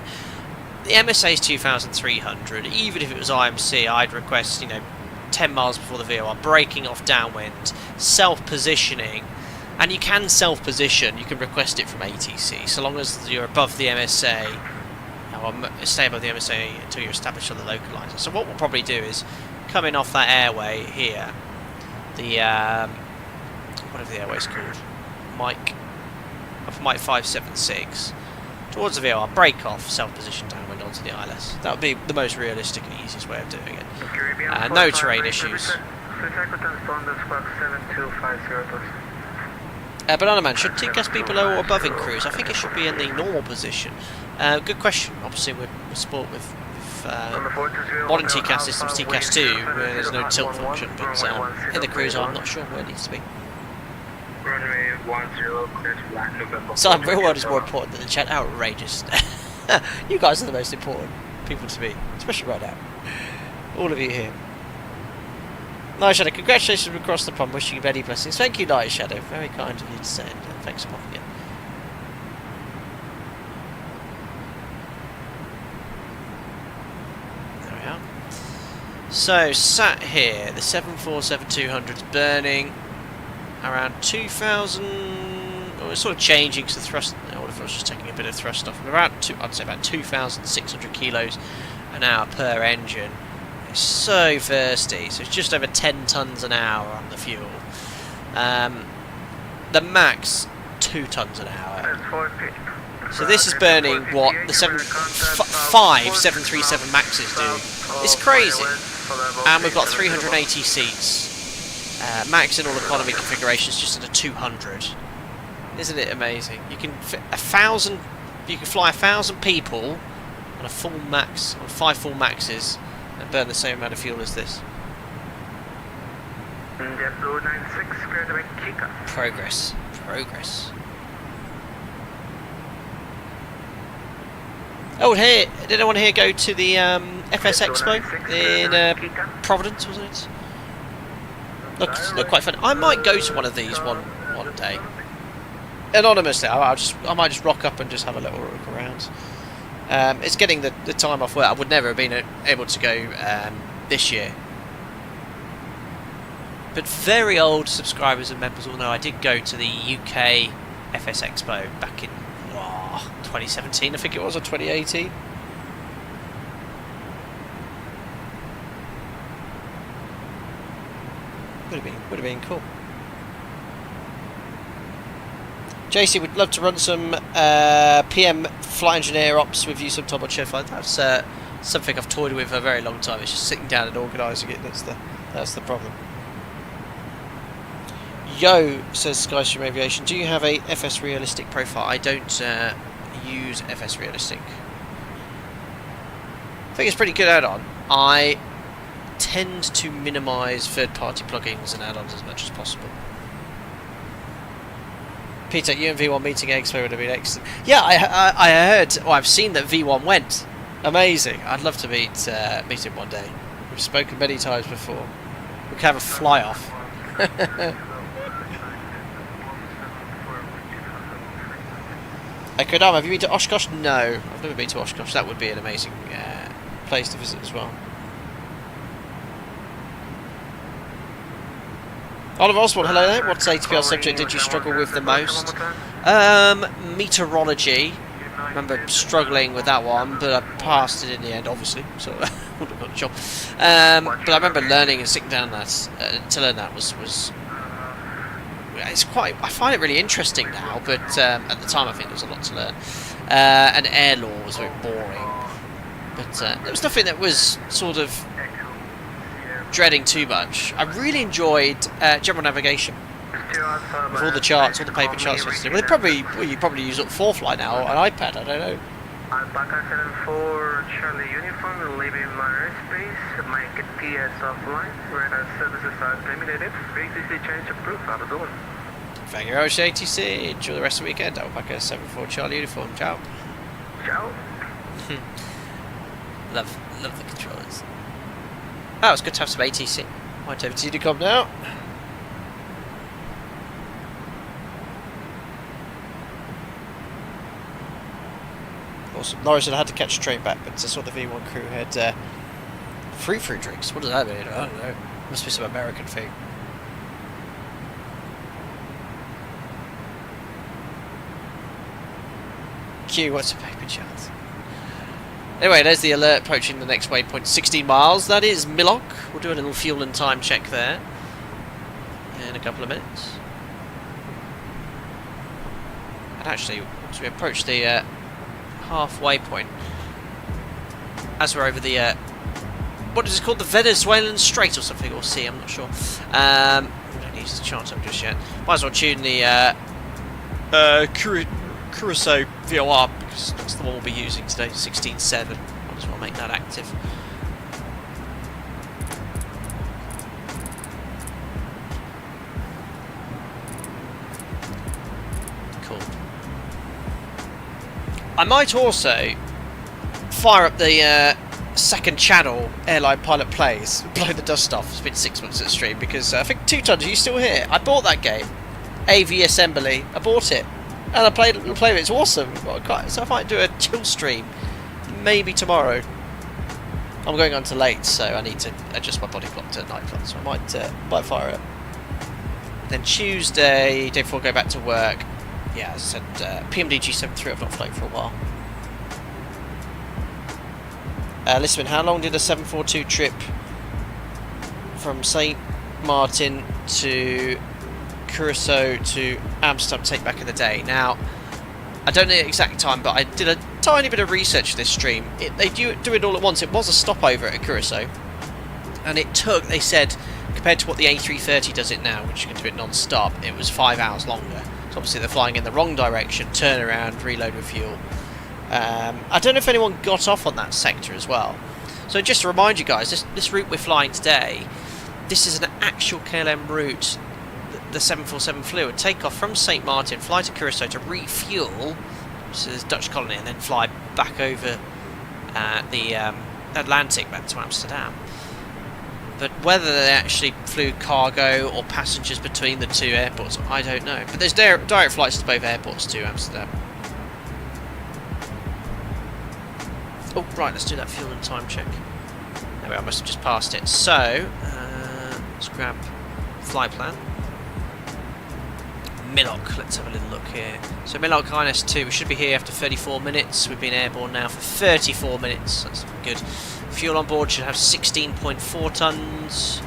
The MSA is 2,300. Even if it was IMC, I'd request, 10 miles before the VOR, braking off downwind, self-positioning, and you can self-position. You can request it from ATC, so long as you're above the MSA, or stay above the MSA until you're established on the localizer. So what we'll probably do is coming off that airway here, the whatever the airway's called, Mike 576, towards the VOR, break off, self-position downwind onto the ILS. That would be the most realistic and easiest way of doing it. No terrain issues. Banana Man, should TCAS be below or above in cruise? I think it should be in the normal position. Good question. Obviously, we're sport with of modern TCAS systems, TCAS 2, where there's no tilt function, but in the Cruiser I'm not sure where it needs to be. So real world is more important than the chat. Outrageous. You guys are the most important people to me, especially right now. All of you here. Night Shadow, congratulations across the pond, wishing you many blessings. Thank you, Night Shadow, very kind of you to say it. Thanks for popping in. There we are. So, sat here, the 747-200 is burning around 2,000, or it's sort of changing because the thrust, what if I was just taking a bit of thrust off, I'd say about 2,600 kilos an hour per engine. It's so thirsty, so it's just over 10 tons an hour on the fuel. The max 2 tons an hour. So this is burning what the 5 737 Maxes do. It's crazy. And we've got 380 seats. Max in all economy configurations just at a 200. Isn't it amazing? You can fit 1,000. You can fly 1,000 people on a full max, on 5 full Maxes, and burn the same amount of fuel as this. Progress. Progress. Oh, here, did anyone here go to the FS Expo in Providence, wasn't it? Looked quite fun. I might go to one of these one day. Anonymously, I might just rock up and just have a little look around. It's getting the time off work. I would never have been able to go this year. But very old subscribers and members will know I did go to the UK FS Expo back in 2017, I think it was, or 2018. Would have been cool. JC would love to run some PM flight engineer ops with you sometime on Chef Flight. That's something I've toyed with for a very long time. It's just sitting down and organising it. That's the problem. Yo, says Skystream Aviation, do you have a FS Realistic profile? I don't use FS Realistic. I think it's pretty good add-on. I tend to minimise third-party plugins and add-ons as much as possible. Peter, you and V1 meeting Expo would have been excellent. Yeah, I heard, or I've seen that V1 went. Amazing. I'd love to meet him one day. We've spoken many times before. We can have a fly-off. Kodama, have you been to Oshkosh? No, I've never been to Oshkosh. That would be an amazing place to visit as well. Oliver Osborne, hello there. What ATPL subject did you struggle with the most? Meteorology. I remember struggling with that one, but I passed it in the end, obviously. So I would have got the job. But I remember learning and sitting down to learn that was it's quite. I find it really interesting now, but at the time I think there was a lot to learn. And air law was very boring, but there was nothing that was sort of dreading too much. I really enjoyed general navigation with all the charts, all the paper charts. Well, you probably use it for fly now, or an iPad. I don't know. Alpaca 74 Charlie uniform, leaving my airspace, Mike TS offline, radar services are terminated, ATC change approved, have a good one. Thank you very much, ATC. Enjoy the rest of the weekend. Alpaca 74 Charlie uniform. Ciao. Ciao. love the controllers. Oh, it's good to have some ATC. Right over to Unicom now. Awesome. Norris said I had to catch a train back, but I saw the V1 crew had free drinks. What does that mean? I don't know. Must be some American thing. Q, what's a paper chance? Anyway, there's the alert approaching the next waypoint, 16 miles. That is Millock. We'll do a little fuel and time check there in a couple of minutes. And actually, as we approach the halfway point, as we're over the what is it called, the Venezuelan Strait or something, or sea, I'm not sure. We don't use the chart up just yet. Might as well tune the Curaçao VOR, because that's the one we'll be using today, 16.7 Might as well make that active. Cool. I might also fire up the second channel Airline Pilot Plays, blow the dust off. It's been 6 months at stream because I think 2 Tons, are you still here? I bought that game, AV Assembly. I bought it and I played it. It's awesome. So I might do a chill stream, maybe tomorrow. I'm going on to late, so I need to adjust my body clock to night clock. So I might fire it. Then Tuesday, day before I go back to work. Yeah, as I said, PMDG 73. I've not flown for a while. Listen, how long did the 742 trip from St. Martin to Curaçao to Amsterdam take back in the day? Now, I don't know the exact time, but I did a tiny bit of research for this stream. They do it all at once. It was a stopover at Curaçao, and it took, they said, compared to what the A330 does it now, which you can do it non-stop, it was 5 hours longer. So obviously they're flying in the wrong direction, turn around, reload with fuel. I don't know if anyone got off on that sector as well. So just to remind you guys, this route we're flying today, this is an actual KLM route the 747 flew. A takeoff from St. Martin, fly to Curaçao to refuel, so there's Dutch colony, and then fly back over the Atlantic back to Amsterdam. But whether they actually flew cargo or passengers between the two airports, I don't know. But there's direct flights to both airports to Amsterdam. Oh, right, let's do that fuel and time check. There we are, I must have just passed it. So, let's grab flight plan. Milok, let's have a little look here. So Milok INS2, we should be here after 34 minutes. We've been airborne now for 34 minutes. That's good. Fuel on board should have 16.4 tons,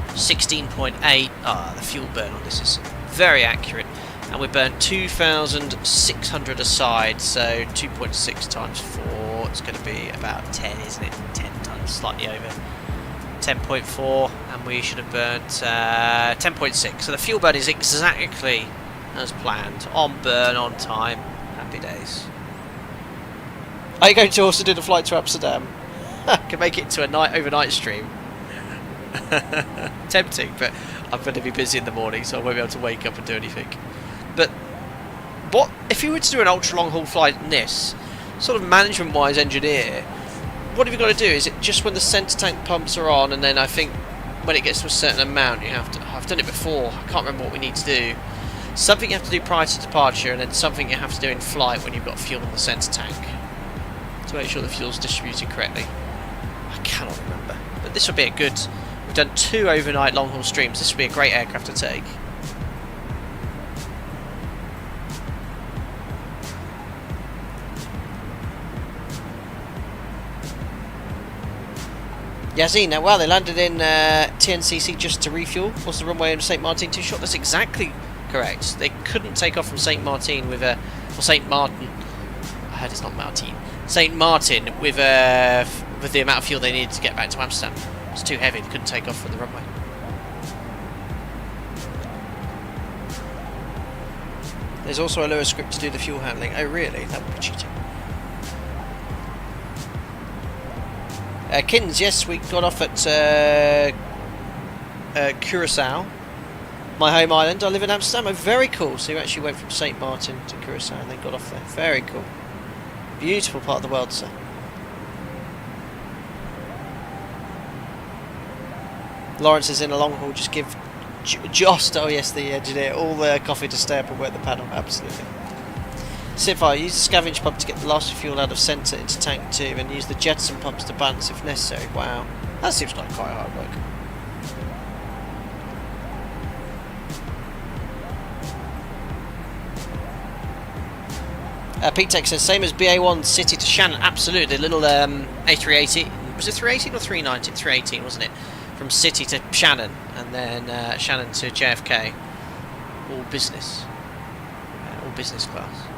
16.8. The fuel burn on this is very accurate. And we burned 2,600 aside, so 2.6 times 4, it's going to be about 10, isn't it? 10 tons, slightly over. 10.4, and we should have burnt 10.6. So the fuel burn is exactly as planned. On burn, on time. Happy days. Are you going to also do the flight to Amsterdam? Can make it to a overnight stream. Tempting, but I'm going to be busy in the morning, so I won't be able to wake up and do anything. But what if you were to do an ultra long haul flight in this sort of management wise engineer, what have you got to do? Is it just when the centre tank pumps are on, and then I think when it gets to a certain amount you have to, I've done it before, I can't remember what we need to do, something you have to do prior to departure, and then something you have to do in flight when you've got fuel in the centre tank to make sure the fuel's distributed correctly. I cannot remember, but this would be a good, we've done 2 overnight long haul streams, this would be a great aircraft to take. Yazina, well, they landed in TNCC just to refuel. Was the runway in St. Martin too short? That's exactly correct. They couldn't take off from St. Martin with a... Or St. Martin. I heard it's not Martin. St. Martin with the amount of fuel they needed to get back to Amsterdam. It's too heavy. They couldn't take off from the runway. There's also a lower script to do the fuel handling. Oh, really? That would be cheating. Kins, yes, we got off at Curaçao, my home island. I live in Amsterdam. Oh, very cool. So you actually went from St. Martin to Curaçao and then got off there. Very cool. Beautiful part of the world, sir. Lawrence is in a long haul. Just give Jost, oh yes, the engineer, all the coffee to stay up and work the panel. Absolutely. Sipfire, use the scavenge pump to get the last fuel out of centre into tank 2 and use the jettison pumps to balance if necessary. Wow, that seems like quite hard work. P-Tech says, same as BA1 City to Shannon. Absolutely, little A380. Was it 318 or 319? 318, wasn't it? From City to Shannon, and then Shannon to JFK. All business. All business class.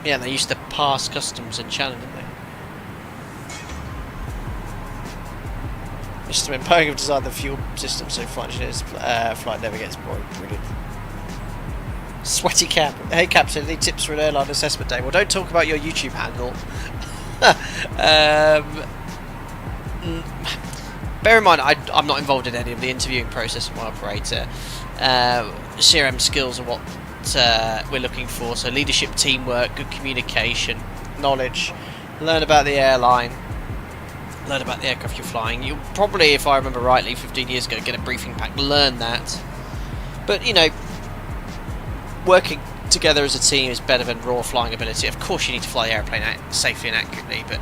Yeah, they used to pass customs in Shannon, didn't they? Mr. Boeing have designed the fuel system so flight engineers flight never gets boring. Brilliant. Sweaty Cap. Hey Captain, any tips for an airline assessment day? Well, don't talk about your YouTube handle. Bear in mind, I'm not involved in any of the interviewing process of my operator. CRM skills are what we're looking for, so leadership, teamwork, good communication, knowledge, learn about the airline, learn about the aircraft you're flying. You'll probably, if I remember rightly, 15 years ago, get a briefing pack, learn that. But, you know, working together as a team is better than raw flying ability. Of course you need to fly the airplane safely and accurately, but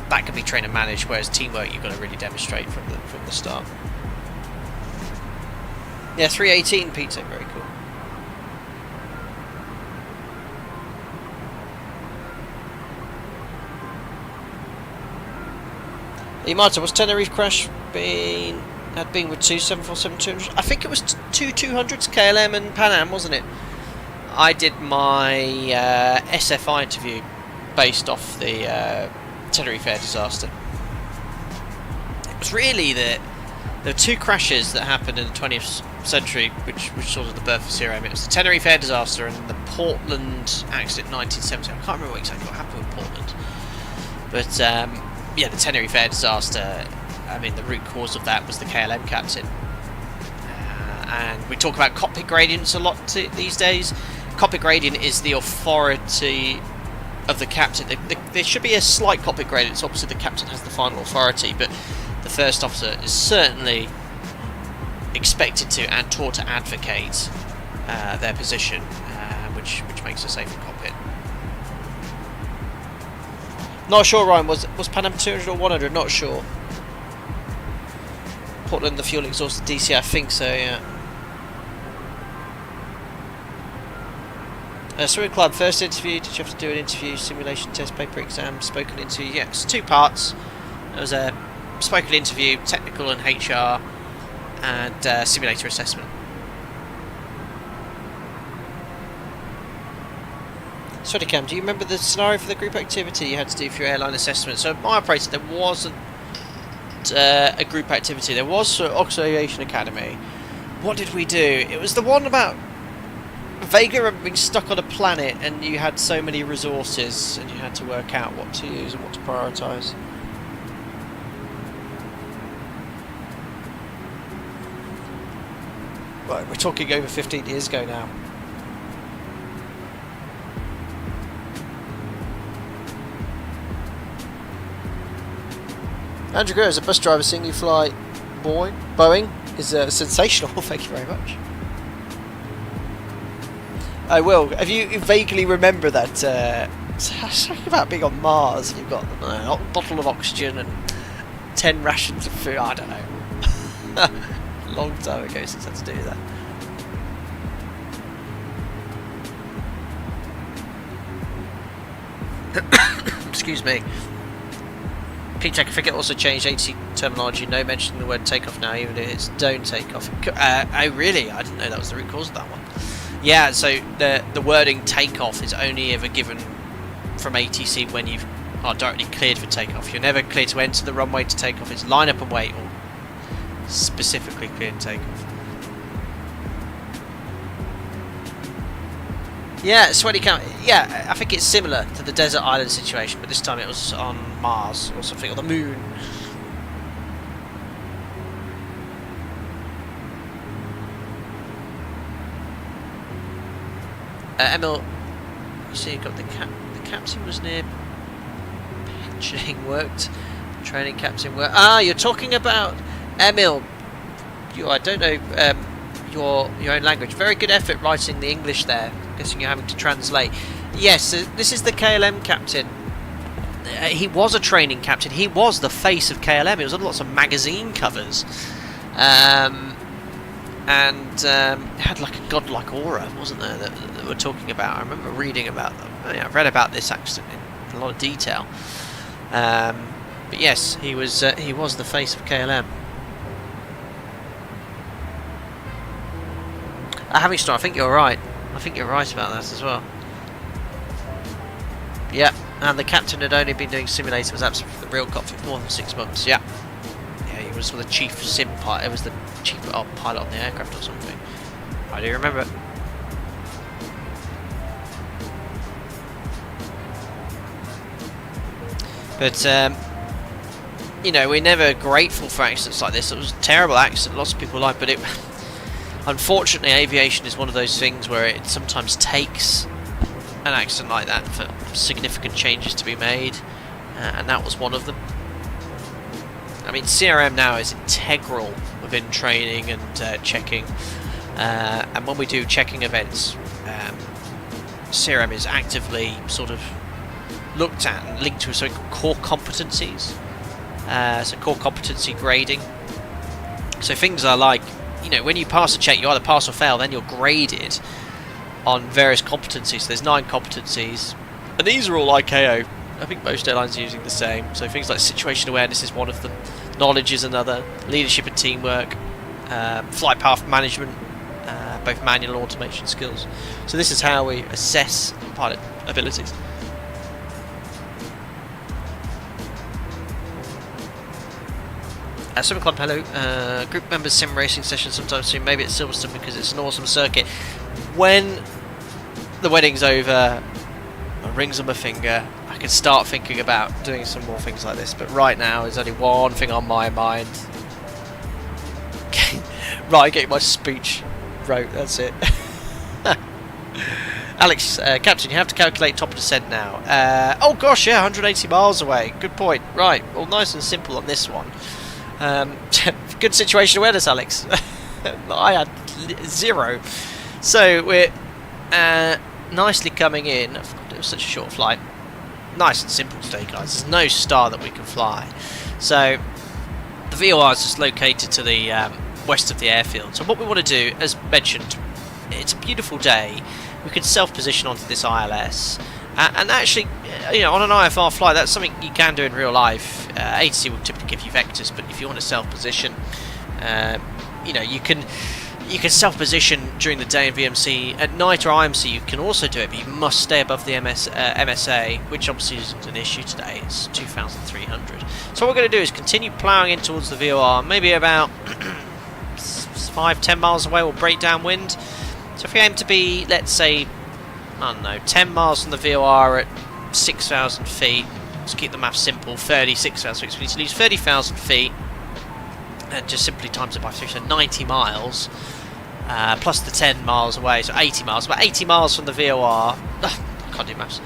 that can be trained and managed, whereas teamwork you've got to really demonstrate from the start. Yeah, 318, Peter, very cool. Martin, was Tenerife crash had been with two 747-200s? I think it was two 200s, KLM and Pan Am, wasn't it? I did my SFI interview based off the Tenerife air disaster. It was really there were two crashes that happened in the 20th century, which saw the birth of CRM. It was the Tenerife air disaster and the Portland accident in 1970. I can't remember exactly what happened with Portland, but yeah, the Tenerife air disaster. I mean, the root cause of that was the KLM captain. And we talk about cockpit gradients a lot these days. Cockpit gradient is the authority of the captain. There should be a slight cockpit gradient. It's obviously the captain has the final authority, but the first officer is certainly expected to and taught to advocate their position, which makes a safer cockpit. Not sure, Ryan. Was Pan Am 200 or 100? Not sure. Portland, the fuel exhaust DC, I think so, yeah. Swimming club, first interview. Did you have to do an interview, simulation, test, paper, exam, spoken interview? Yes, 2 parts. There was a spoken interview, technical and HR, and simulator assessment. Sorry, Cam, do you remember the scenario for the group activity you had to do for your airline assessment? So, my operator, there wasn't a group activity. There was Oxford Aviation Academy. What did we do? It was the one about vaguely remember being stuck on a planet and you had so many resources and you had to work out what to use and what to prioritise. Right, we're talking over 15 years ago now. Andrew Greer, as a bus driver, seeing you fly Boeing is sensational. Thank you very much. I will. Have you vaguely remember that something about being on Mars and you've got a bottle of oxygen and 10 rations of food? I don't know. Long time ago since I had to do that. Excuse me. Peter, I think it also changed ATC terminology. No mentioning the word takeoff now, even if it's don't take off. I didn't know that was the root cause of that one. Yeah, so the wording takeoff is only ever given from ATC when you are directly cleared for takeoff. You're never cleared to enter the runway to take off. It's line up and wait, or specifically cleared takeoff. Yeah, sweaty count. Yeah, I think it's similar to the desert island situation, but this time it was on Mars or something, or the moon. Emil, you see, you got the captain was near pitching worked, training captain worked. Ah, you're talking about Emil. I don't know your own language. Very good effort writing the English there. I'm guessing you're having to translate. Yes, this is the KLM captain. He was a training captain. He was the face of KLM. He was on lots of magazine covers. And it had like a godlike aura, wasn't there, that we're talking about. I remember reading about them. I've read about this accident in a lot of detail. But yes, he was the face of KLM. Hamilton, I think you're right. I think you're right about that as well. Yeah, and the captain had only been doing simulator, was absent from the real cockpit for more than 6 months. Yeah. Yeah, he was the chief sim pilot. It was the chief pilot on the aircraft or something. I do remember. But you know, we're never grateful for accidents like this. It was a terrible accident, lots of people died, but it unfortunately, aviation is one of those things where it sometimes takes an accident like that for significant changes to be made, and that was one of them. I mean, CRM now is integral within training and checking, and when we do checking events, CRM is actively sort of looked at and linked to something called core competencies. So core competency grading. So things are like, you know, when you pass a check, you either pass or fail, then you're graded on various competencies. So there's 9 competencies, and these are all ICAO. I think most airlines are using the same. So things like situation awareness is one of them, knowledge is another, leadership and teamwork, flight path management, both manual and automation skills. So this is how we assess pilot abilities. Swim Club, hello. Group members sim racing session sometime soon. Maybe at Silverstone because it's an awesome circuit. When the wedding's over, my rings on my finger, I can start thinking about doing some more things like this. But right now, there's only one thing on my mind. Right, getting my speech wrote. That's it. Alex, Captain, you have to calculate top of descent now. Oh gosh, yeah, 180 miles away. Good point. Right, well, nice and simple on this one. Good situation awareness, Alex. I had 0. So we're nicely coming in. I forgot it was such a short flight. Nice and simple today, guys. There's no star that we can fly. So the VOR is just located to the west of the airfield. So what we want to do, as mentioned, it's a beautiful day. We can self-position onto this ILS. And actually, you know, on an IFR flight, that's something you can do in real life. ATC will typically give you vectors, but if you want to self-position, you know, you can self-position during the day in VMC. At night or IMC, you can also do it, but you must stay above the MSA, which obviously isn't an issue today. It's 2,300. So what we're going to do is continue ploughing in towards the VOR, maybe about 5-10 miles away. We'll break down wind. So if we aim to be, let's say, I don't know, 10 miles from the VOR at 6,000 feet. Let's keep the math simple. 36,000 feet. So we need to lose 30,000 feet. And just simply times it by 3. So 90 miles. Plus the 10 miles away. So 80 miles. About 80 miles from the VOR. I can't do maths.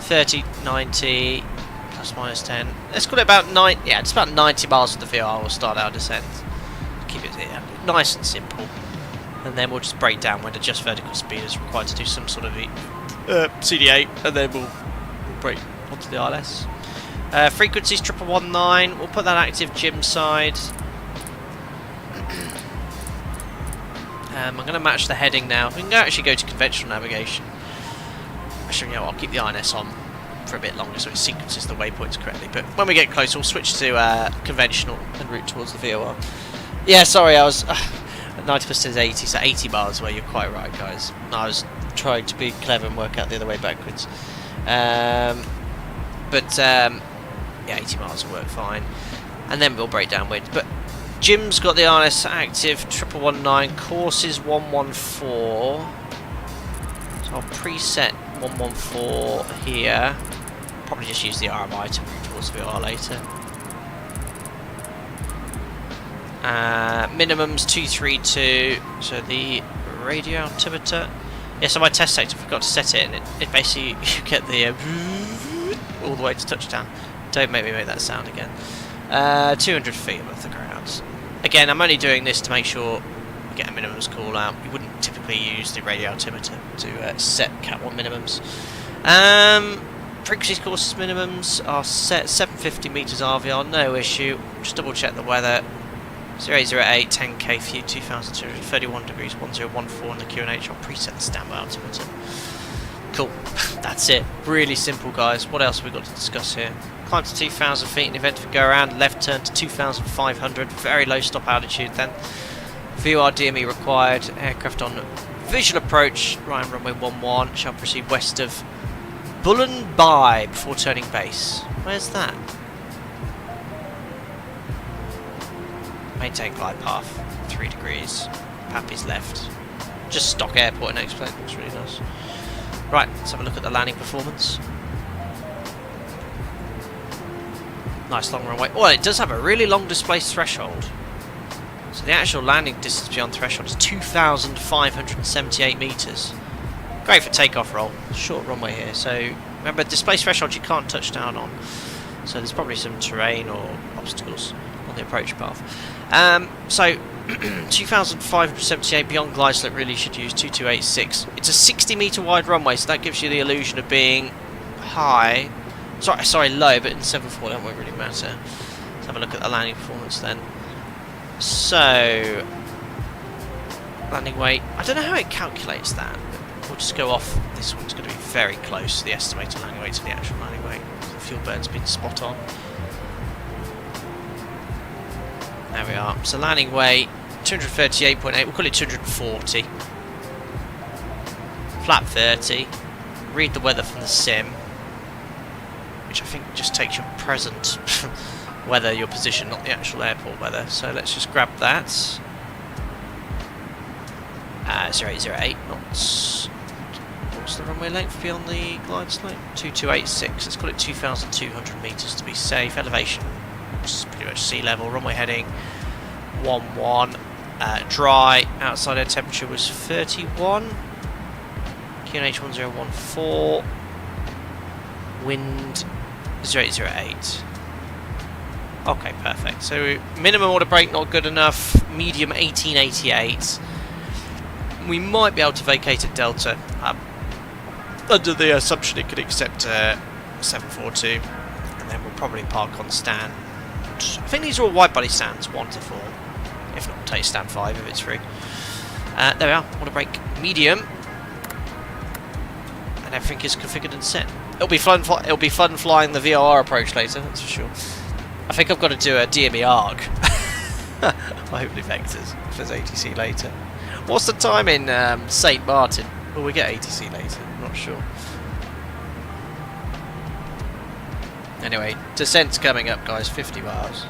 30, 90, plus minus 10. Let's call it about 9. Yeah, it's about 90 miles from the VOR. We'll start our descent. Keep it here. Nice and simple. And then we'll just break down when adjust vertical speed is required to do some sort of CD8, and then we'll break onto the ILS. Frequencies 1119. We'll put that active Jim side. I'm going to match the heading now. We can actually go to conventional navigation. Actually, you know, I'll keep the INS on for a bit longer so it sequences the waypoints correctly. But when we get close, we'll switch to conventional and route towards the VOR. Yeah, sorry, I was. 90% is 80, so 80 miles away. You're quite right, guys. I was trying to be clever and work out the other way backwards. Yeah, 80 miles will work fine. And then we'll break down wind. But Jim's got the ILS active, 1119, course is 114. So I'll preset 114 here. Probably just use the RMI to route towards the VR later. Minimums 232, so the radio altimeter. Yeah, so my test sector, I forgot to set it, and it basically, you get the all the way to touchdown. Don't make me make that sound again. 200 feet above the ground. Again, I'm only doing this to make sure we get a minimums call out. You wouldn't typically use the radio altimeter to set Cat 1 minimums. Frequencies courses minimums are set 750 meters RVR, no issue. Just double check the weather. 0808, 10k for you, 2231 degrees, 1014 on the QNH. I'll preset the standby altimeter. Cool, that's it. Really simple, guys. What else have we got to discuss here? Climb to 2,000 feet in the event of a go around, left turn to 2,500, very low stop altitude then. VOR DME required, aircraft on visual approach, right runway 11, shall proceed west of Bullen before turning base. Where's that? Maintain glide path, 3 degrees, Pappy's left. Just stock airport in X-Plane, looks really nice. Right, let's have a look at the landing performance. Nice long runway. Oh, it does have a really long displaced threshold. So the actual landing distance beyond threshold is 2,578 metres. Great for takeoff roll. Short runway here. So remember, displaced threshold you can't touch down on. So there's probably some terrain or obstacles on the approach path. So 2,578 beyond glide slope, really should use 2286. It's a 60 metre wide runway, so that gives you the illusion of being high. Sorry, low, but in 7.4 that won't really matter. Let's have a look at the landing performance then. So, landing weight, I don't know how it calculates that, but we'll just go off. This one's going to be very close to the estimated landing weight to the actual landing weight. The fuel burn's been spot on. There we are. So landing weight, 238.8, we'll call it 240. Flap 30. Read the weather from the sim, which I think just takes your present weather, your position, not the actual airport weather. So let's just grab that. 0808 knots. What's the runway length beyond the glide slope? 2286. Let's call it 2,200 metres to be safe. Elevation, just pretty much sea level. Runway heading 11. Dry. Outside air temperature was 31. QNH 1014. Wind 0808. Okay, perfect. So minimum order brake not good enough. Medium 1888. We might be able to vacate at Delta under the assumption it could accept 742, and then we'll probably park on stand. I think these are all wide body stands, 1 to 4. If not, we'll take stand 5 if it's free. There we are. Order brake medium, and everything is configured and set. It'll be fun. It'll be fun flying the VOR approach later. That's for sure. I think I've got to do a DME ARG. Hopefully vectors if there's ATC later. What's the time in St. Martin? Will we get ATC later? I'm not sure. Anyway, descent's coming up, guys. 50 miles.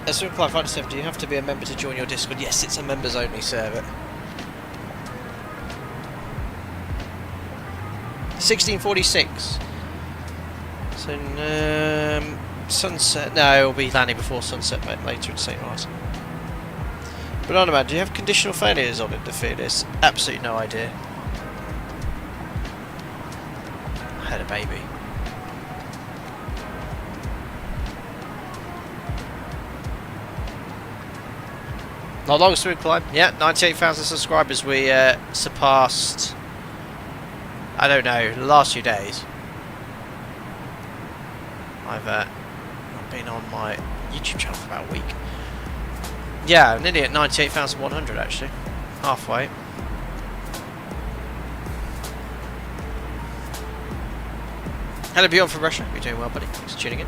S1 Flight 57, do you have to be a member to join your Discord? Yes, it's a members only server. 1646. So, sunset. No, it'll be landing before sunset later in St. Martin. Banana Man, do you have conditional failures on it to fear this? Absolutely no idea. I had a baby. Not long smooth climb. Yeah, 98,000 subscribers. We surpassed, I don't know, the last few days. I've been on my YouTube channel for about a week. Yeah, nearly at 98,100 actually. Halfway. Hello Beyond from Russia. You're doing well, buddy. Thanks for tuning in.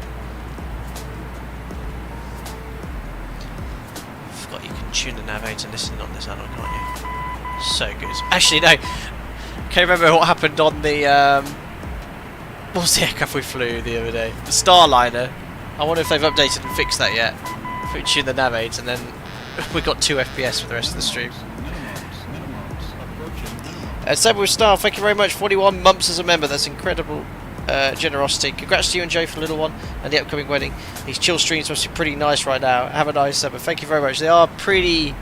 Forgot you can tune the navigator listening on this add-on, can't you? So good. Actually, no. Can you remember what happened on the what was the aircraft we flew the other day? The Starliner. I wonder if they've updated and fixed that yet. If we tune the navigate and then we got 2 FPS for the rest of the stream. Seb with Star, thank you very much. 41 months as a member. That's incredible generosity. Congrats to you and Joe for the little one and the upcoming wedding. These chill streams must be pretty nice right now. Have a nice summer. Thank you very much. They are pretty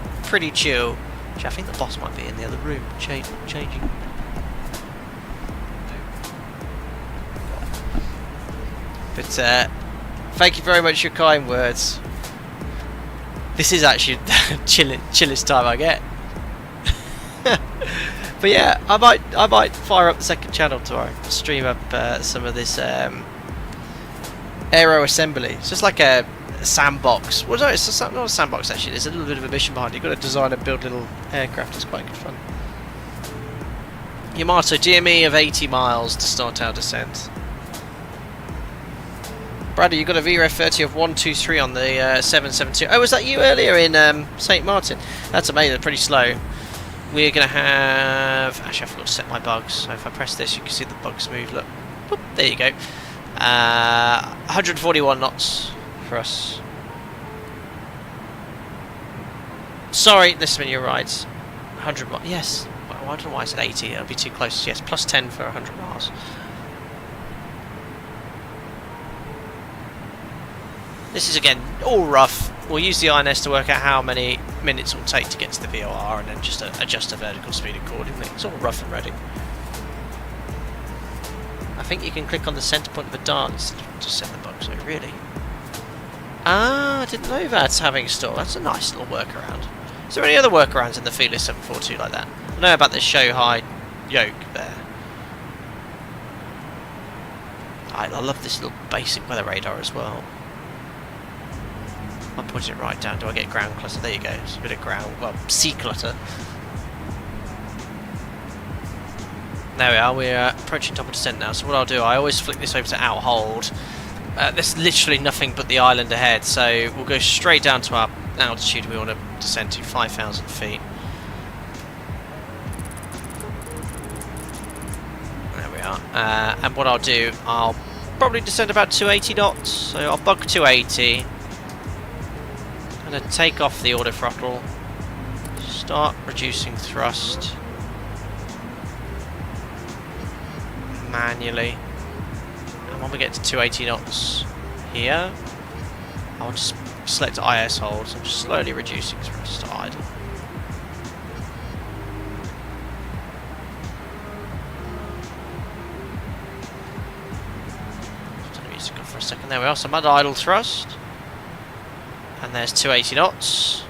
chill. Actually, I think the boss might be in the other room changing. But thank you very much for your kind words. This is actually the chillest time I get. But yeah, I might fire up the second channel tomorrow. Stream up some of this aero assembly. It's just like a sandbox. Well, no, it's not a sandbox actually. There's a little bit of a mission behind it. You've got to design and build little aircraft. It's quite good fun. Yamato DME of 80 miles to start our descent. Bradley, you got a VREF 30 of 123 on the 772. Oh, was that you earlier in St. Martin? That's amazing, pretty slow. We're going to have... Actually, I forgot to set my bugs. So if I press this, you can see the bugs move. Look. Boop, there you go. 141 knots for us. Sorry, listen, you're right. 100 miles. Yes. Well, I don't know why I said 80. It'll be too close. Yes, plus 10 for 100 miles. This is, again, all rough. We'll use the INS to work out how many minutes it will take to get to the VOR and then just adjust the vertical speed accordingly. It's all rough and ready. I think you can click on the centre point of addons to send the bug, so really. Ah, I didn't know that's having a stall. That's a nice little workaround. Is there any other workarounds in the Felis 742 like that? I know about the show high yoke there. I love this little basic weather radar as well. I'm putting it right down. Do I get ground clutter? There you go. It's a bit of ground, well, sea clutter. There we are. We're approaching top of descent now. So what I'll do, I always flick this over to out hold. There's literally nothing but the island ahead, so we'll go straight down to our altitude we want to descend to, 5,000 feet. There we are. And what I'll do, I'll probably descend about 280 knots. So I'll bug 280. I'm going to take off the auto throttle. Start reducing thrust. Manually. And when we get to 280 knots here, I'll just select IS hold, so I'm just slowly reducing thrust to idle. Just turn the music off for a second. There we are, so I'm at idle thrust. And there's 280 knots.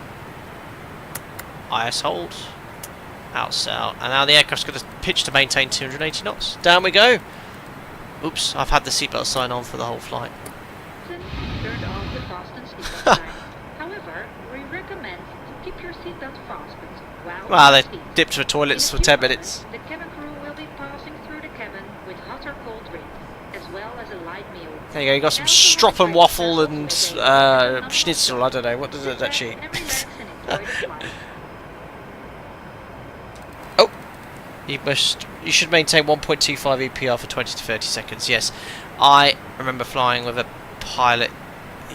IS hold. Outsail. And now the aircraft's going to pitch to maintain 280 knots. Down we go. Oops, I've had the seatbelt sign on for the whole flight. Turned off the fasten seatbelt sign. However, we recommend to keep your seatbelt fastened while well, they dipped to the toilets for 10 minutes. The cabin crew will be passing through the cabin with hot or cold drinks, as well as a light meal. There you go, you got some strop and waffle and schnitzel, I don't know, what does it actually... Oh! You should maintain 1.25 EPR for 20 to 30 seconds, yes. I remember flying with a pilot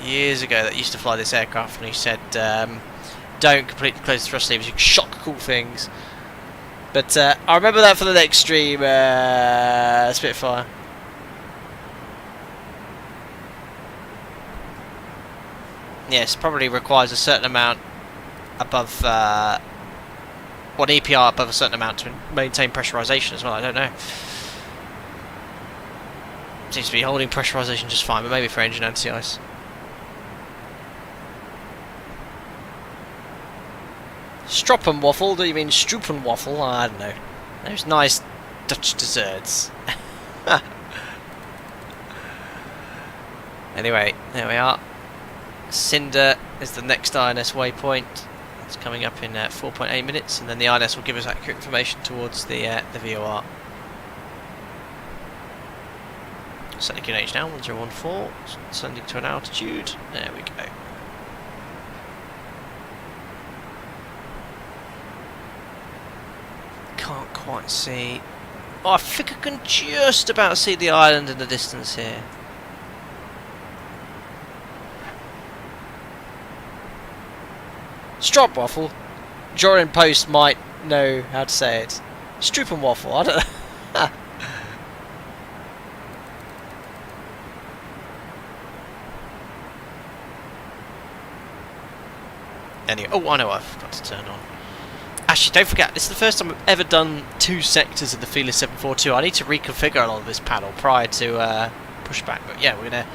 years ago that used to fly this aircraft, and he said, don't completely close the thrust levers, you can shock cool things. But I remember that for the next stream, Spitfire. Yes, probably requires a certain amount above, an EPR above a certain amount to maintain pressurization as well, I don't know. Seems to be holding pressurization just fine, but maybe for engine anti-ice. Stroopwaffle? Do you mean Stroopwaffle? I don't know. Those nice Dutch desserts. Anyway, there we are. Cinder is the next INS waypoint. It's coming up in 4.8 minutes, and then the INS will give us accurate information towards the VOR. Setting QNH now, 1014, sending to an altitude. There we go. Can't quite see. Oh, I think I can just about see the island in the distance here. Stroopwaffle. Jorin Post might know how to say it. Stroopwaffle, I don't know. Anyway, oh, I know I've got to turn on. Actually, don't forget, this is the first time I've ever done 2 sectors of the Felis 742. I need to reconfigure a lot of this panel prior to pushback. But yeah, we're going to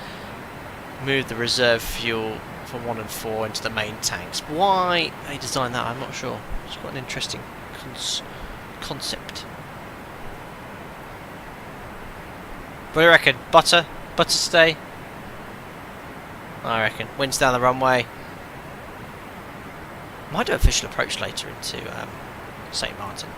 move the reserve fuel from 1 and 4 into the main tanks. Why they designed that, I'm not sure. It's quite an interesting concept. What do you reckon? Butter? Butter stay? I reckon. Winds down the runway. Might do official approach later into St. Martin.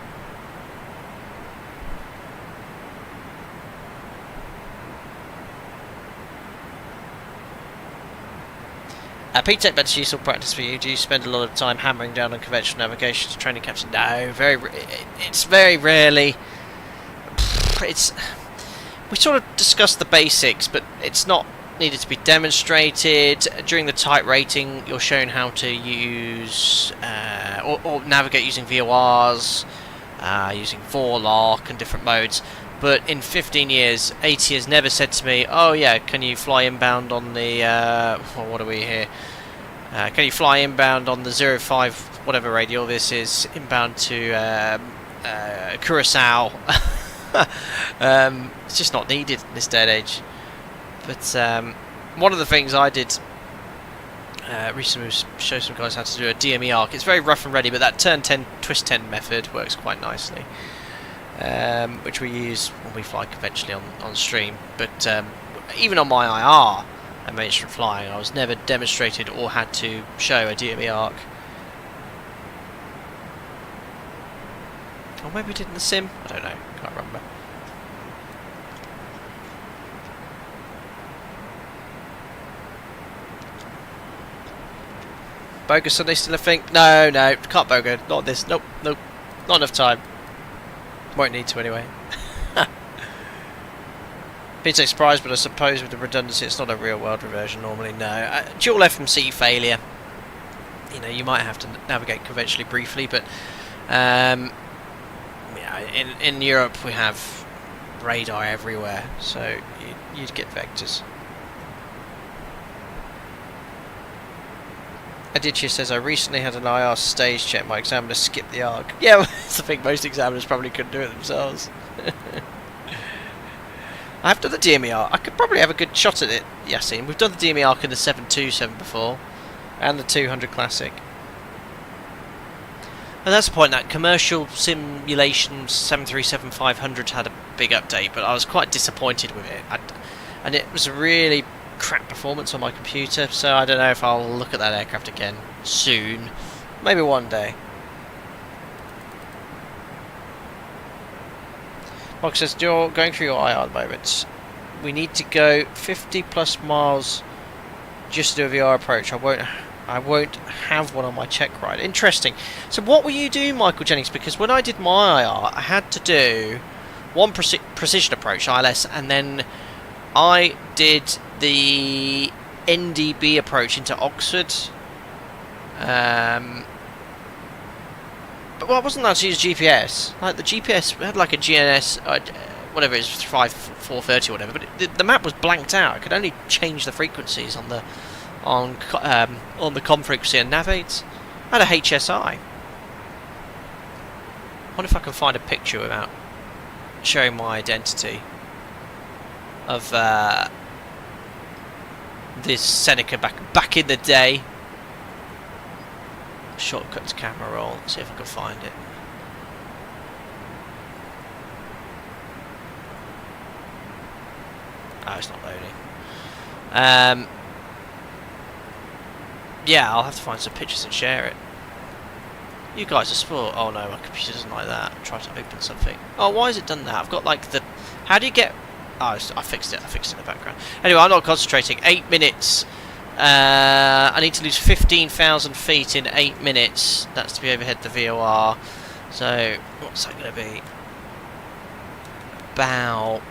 P-Tech better useful practice for you. Do you spend a lot of time hammering down on conventional navigation to training captain? No, it's very rarely. We sort of discuss the basics, but it's not needed to be demonstrated. During the type rating, you're shown how to use or navigate using VORs, using VOR-LARC and different modes. But in 15 years, AT has never said to me, "Oh yeah, can you fly inbound on the well, what are we here? Can you fly inbound on the 05 whatever radial this is, inbound to Curaçao?" It's just not needed in this day and age. But one of the things I did recently was show some guys how to do a DME arc. It's very rough and ready, but that turn 10, twist 10 method works quite nicely, which we use when we fly conventionally on stream. But even on my IR and mainstream flying, I was never demonstrated or had to show a DME arc. Or maybe we did in the sim? I don't know, can't remember. Bogus Sunday still a thing? No, can't bogo. Not this. Nope. Not enough time. Won't need to anyway. Been so surprised, but I suppose with the redundancy, it's not a real world reversion normally. No, dual FMC failure. You know, you might have to navigate conventionally briefly, but yeah, in Europe we have radar everywhere, so you'd get vectors. Adichia says, I recently had an IR stage check. My examiner skipped the arc. Yeah, well, I think most examiners probably couldn't do it themselves. I have done the DME arc. I could probably have a good shot at it, Yassine. We've done the DME arc in the 727 before, and the 200 Classic. And that's the point, that commercial simulation 737-500 had a big update, but I was quite disappointed with it. And it was a really crap performance on my computer, so I don't know if I'll look at that aircraft again soon. Maybe one day. Mark says, you're going through your IR at the moment. We need to go 50 plus miles just to do a VR approach. I won't have one on my check ride. Interesting. So what were you doing, Michael Jennings? Because when I did my IR, I had to do one precision approach, ILS, and then I did the NDB approach into Oxford. But well, I wasn't allowed to use GPS. Like the GPS had like a GNS, whatever it is, 430 or whatever. But the map was blanked out. I could only change the frequencies on the com frequency and navigate. I had a HSI. I wonder if I can find a picture without showing my identity of this Seneca back in the day. Shortcut to camera roll. Let's see if I can find it. Oh, it's not loading. Yeah, I'll have to find some pictures and share it. You guys are sport. Oh no, my computer doesn't like that. Try to open something. Oh, why has it done that? I've got like the... How do you get... Oh, I fixed it. I fixed it in the background. Anyway, I'm not concentrating. 8 minutes. I need to lose 15,000 feet in 8 minutes. That's to be overhead the VOR. So, what's that going to be? About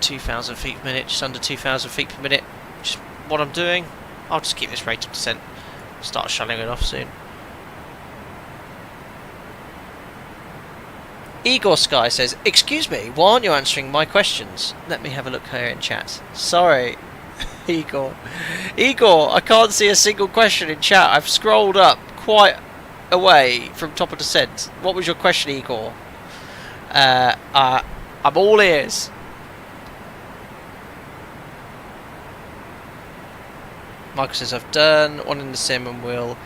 2,000 feet per minute. Just under 2,000 feet per minute. Just what I'm doing. I'll just keep this rate of descent. Start shutting it off soon. Igor Sky says, excuse me, why aren't you answering my questions? Let me have a look here in chat. Sorry, Igor. Igor, I can't see a single question in chat. I've scrolled up quite away from top of descent. What was your question, Igor? I'm all ears. Michael says, I've done one in the sim and we'll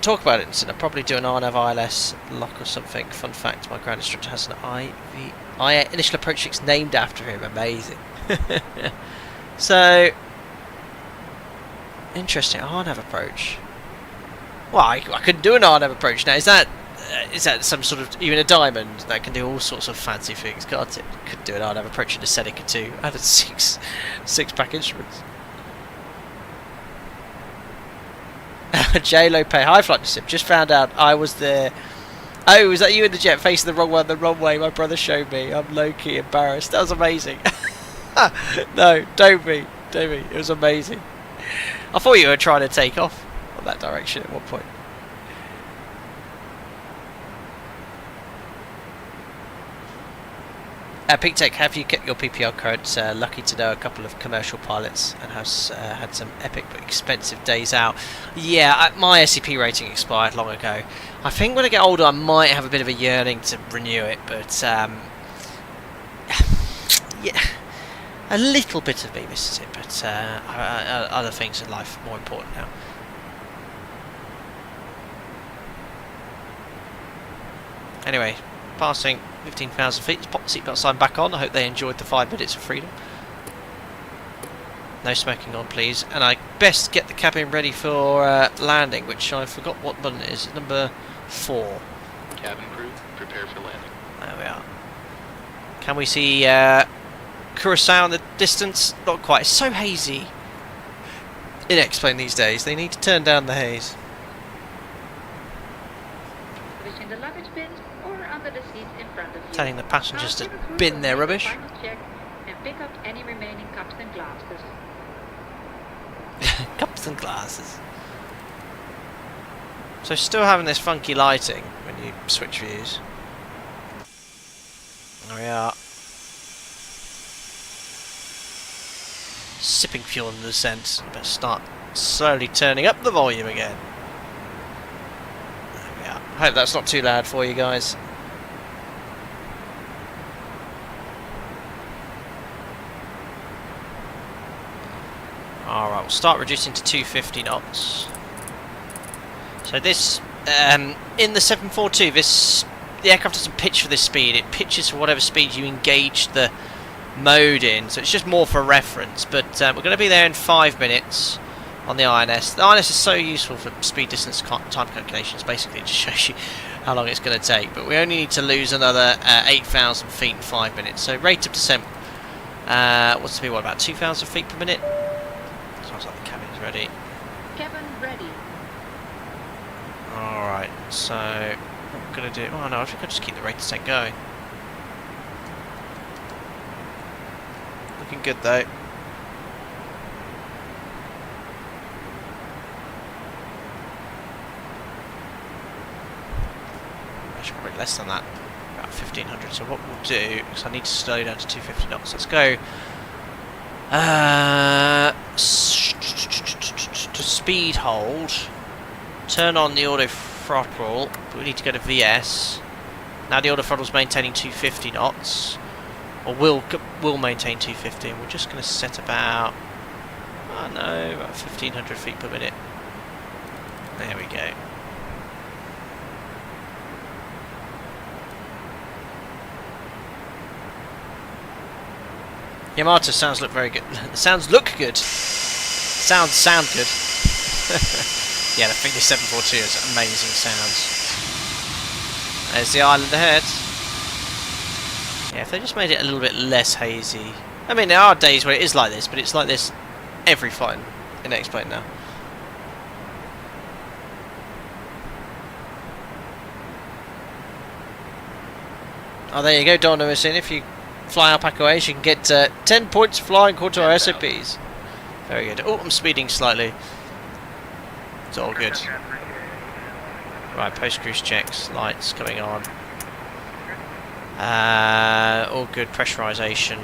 talk about it. I'll probably do an RNAV ILS lock or something. Fun fact, my ground instructor has an initial approach 6 named after him. Amazing. So, interesting. RNAV approach. Well, I couldn't do an RNAV approach now. Is that some sort of, even a diamond that can do all sorts of fancy things, can't it? Could do an RNAV approach in a Seneca 2 and a 6-pack instruments. J Lope, hi Flight Sim. Just found out I was there. Oh, was that you in the jet facing the wrong one, the wrong way? My brother showed me. I'm low-key embarrassed. That was amazing. No, don't be. Davey, it was amazing. I thought you were trying to take off on that direction at one point. Peak Tech, have you kept your PPL codes? Lucky to know a couple of commercial pilots and have had some epic but expensive days out. Yeah, my SCP rating expired long ago. I think when I get older I might have a bit of a yearning to renew it, but yeah, a little bit of me misses it, but other things in life are more important now. Anyway, passing 15,000 feet. Let's pop the seatbelt sign back on. I hope they enjoyed the 5 minutes of freedom. No smoking on, please. And I best get the cabin ready for landing, which I forgot what button it is. It's number 4. Cabin crew, prepare for landing. There we are. Can we see Curaçao in the distance? Not quite. It's so hazy. In X-Plane these days, they need to turn down the haze. Pushing the luggage bins or under the seats in front of you. Telling the passengers to bin their rubbish. Final check and pick up any remaining cups and glasses. Cups and glasses. So still having this funky lighting when you switch views. There we are. Sipping fuel in the descent. Better start slowly turning up the volume again. There we are. I hope that's not too loud for you guys. Alright, we'll start reducing to 250 knots. So this, in the 742, the aircraft doesn't pitch for this speed, it pitches for whatever speed you engage the mode in, so it's just more for reference, but we're going to be there in 5 minutes on the INS. The INS is so useful for speed distance time calculations, basically it just shows you how long it's going to take, but we only need to lose another 8,000 feet in 5 minutes, so rate of descent, what's to be, what, about 2,000 feet per minute? Sounds like the cabin's ready. Cabin ready. Alright, so what we're going to do, oh no, I think I'll just keep the rate of descent going. Looking good though. Actually probably less than that, about 1500. So what we'll do, because I need to slow down to 250 knots, let's go to speed hold, turn on the auto throttle, but we need to go to VS. Now the auto throttle's maintaining 250 knots. Or will maintain 250, and we're just going to set about, I don't know, about 1,500 feet per minute. There we go. Yamato sounds look very good. Sounds look good. Sound good. Yeah, the Felis 742 has amazing sounds. There's the island ahead. Yeah, if they just made it a little bit less hazy. I mean, there are days where it is like this, but it's like this every flight in X-Plane now. Oh, there you go, Don Emerson. If you fly Alpaca Ways, you can get 10 points flying according to our SOPs. Very good. Oh, I'm speeding slightly. It's all good. Right, post-cruise checks, lights coming on. All good, pressurisation.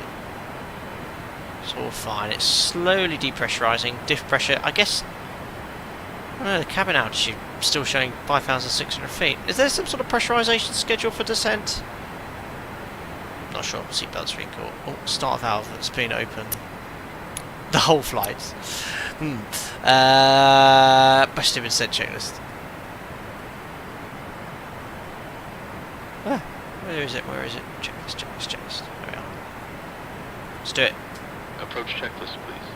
It's all fine. It's slowly depressurising. Diff pressure, I guess. I don't know, the cabin altitude still showing 5,600 feet. Is there some sort of pressurisation schedule for descent? Not sure. Seatbelt's really cool. Oh, start valve that's been open. The whole flight. Best even said checklist. Where is it? Where is it? Checklist, checklist, checklist. There we are. Let's do it. Approach checklist, please.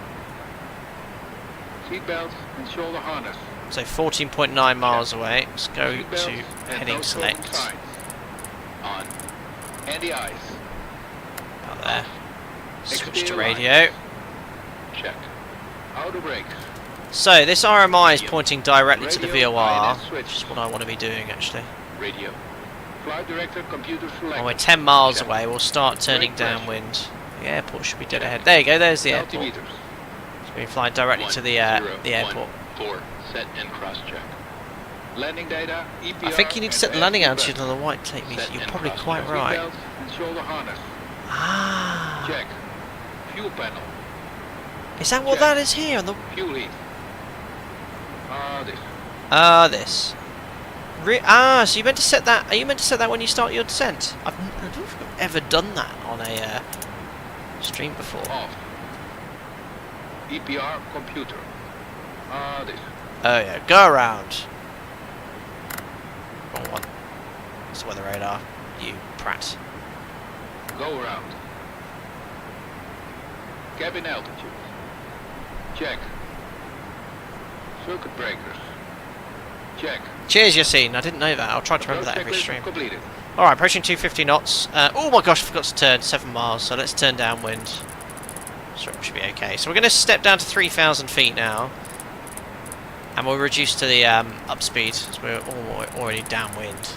Seatbelts and shoulder harness. So 14.9 miles away. Let's go to heading select. On. Anti-ice. About there. Switch to radio. Check. Outer brakes. So this RMI is pointing directly to the VOR, which is what I want to be doing actually. Radio. Flight director computer select. When we're 10 miles away, we'll start turning downwind. The airport should be dead ahead. There you go, there's the airport. Altimeters. We fly directly to the airport. 4, set and cross check. Landing data, EPR, I think you need to set the landing altitude on the white tape meter. You're probably quite right. Shoulder harness. Ah. Check. Fuel panel. Is that what that is here on the? Fuel heat. This. So you meant to set that? Are you meant to set that when you start your descent? I don't think I've ever done that on a stream before. Off. EPR computer. Oh yeah, go around. Wrong one. That's the weather radar. You prat. Go around. Cabin altitude. Check. Circuit breakers. Check. Cheers, Yassine. I didn't know that. I'll try to remember that every stream. Completed. Alright, approaching 250 knots. Oh my gosh, I forgot to turn 7 miles, so let's turn downwind. So it should be okay. So we're going to step down to 3,000 feet now. And we'll reduce to the upspeed, as we're already downwind.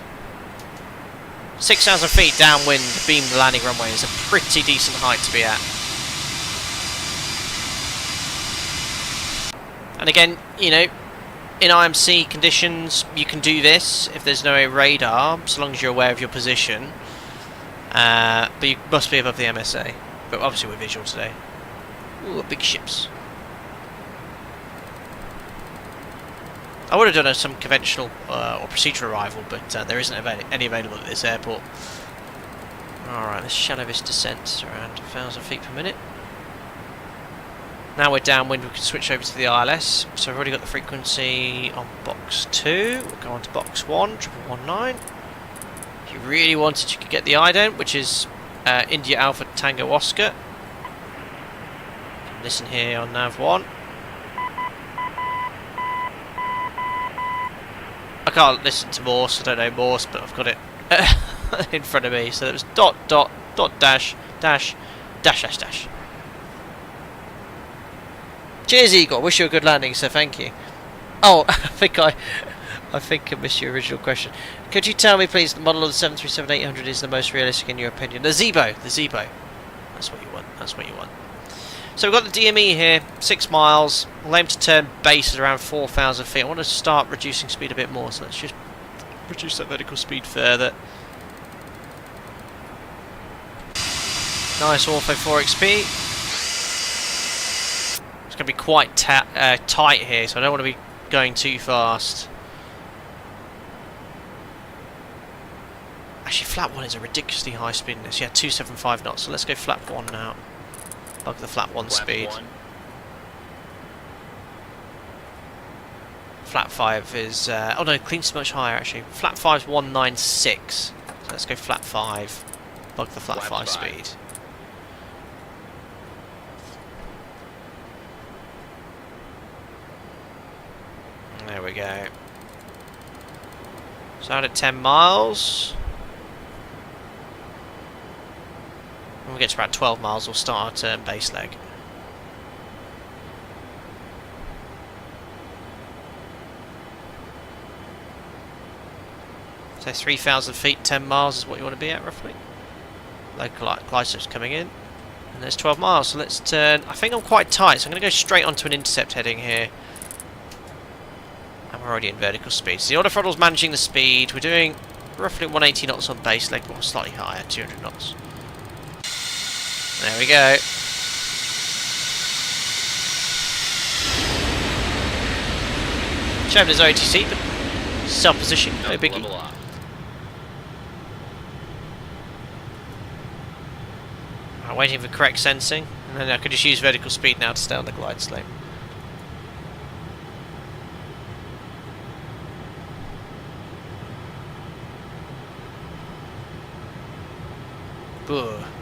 6,000 feet downwind, beam the landing runway is a pretty decent height to be at. And again, you know, in IMC conditions, you can do this if there's no radar, so long as you're aware of your position. But you must be above the MSA. But obviously we're visual today. Ooh, big ships. I would have done some conventional or procedural arrival, but there isn't any available at this airport. Alright, let's shadow this descent around 1,000 feet per minute. Now we're downwind, we can switch over to the ILS. So we've already got the frequency on box 2. We'll go on to box 1, 1119. If you really wanted, you could get the addon, which is India Alpha Tango Oscar. Listen here on nav 1. I can't listen to Morse, I don't know Morse, but I've got it in front of me. So it was dot, dash, dash, dash, dash, dash. Cheers, Igor. Wish you a good landing, sir. Thank you. Oh, I think I missed your original question. Could you tell me, please, the model of the 737-800 is the most realistic in your opinion? The Zebo. The Zebo. That's what you want. That's what you want. So we've got the DME here, 6 miles. We'll aim to turn base at around 4,000 feet. I want to start reducing speed a bit more, so let's just reduce that vertical speed further. Nice Ortho 4XP. It's going to be quite tight here, so I don't want to be going too fast. Actually, flap 1 is a ridiculously high speed in this. Yeah, 275 knots, so let's go flap 1 now. Bug the flap 1 speed. Flap 5 is... oh no, clean's much higher actually. Flap 5 is 196. So let's go flap 5. Bug the flap 5 speed. There we go. So out at 10 miles. When we get to about 12 miles, we'll start our turn base leg. So 3,000 feet, 10 miles is what you want to be at, roughly. Local gliders coming in. And there's 12 miles, so let's turn... I think I'm quite tight, so I'm going to go straight onto an intercept heading here. And we're already in vertical speed. So the autothrottle's managing the speed. We're doing roughly 180 knots on base leg, or slightly higher, 200 knots. There we go. Showing his OTC, but self-position, no biggie. I'm waiting for correct sensing, and then I could just use vertical speed now to stay on the glide slope.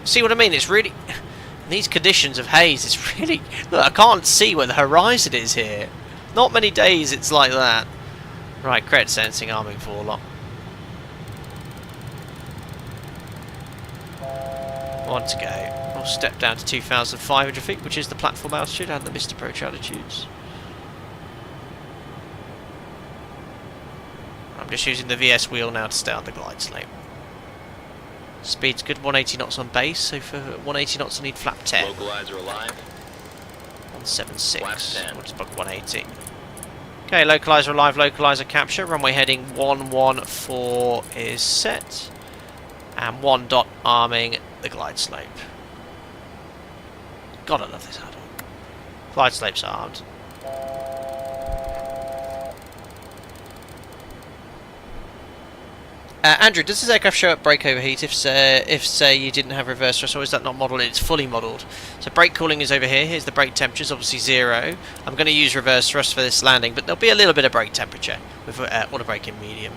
See what I mean? It's really... in these conditions of haze, it's really... Look, I can't see where the horizon is here. Not many days it's like that. Right, correct sensing, arming forelock. 1 to go. We'll step down to 2,500 feet, which is the platform altitude and the missed approach altitudes. I'm just using the VS wheel now to stay on the glide slope. Speed's good, 180 knots on base, so for 180 knots I need flap 10. Localizer alive. 176. We'll just book 180. Okay, localizer live, localizer capture. Runway heading 114 is set. And 1 dot arming the glide slope. God, I love this add-on. Glide slope's armed. Andrew, does this aircraft show up brake overheat if say you didn't have reverse thrust, or is that not modelled? It's fully modelled. So brake cooling is over here. Here's the brake temperatures, obviously 0. I'm going to use reverse thrust for this landing, but there'll be a little bit of brake temperature with auto brake in medium.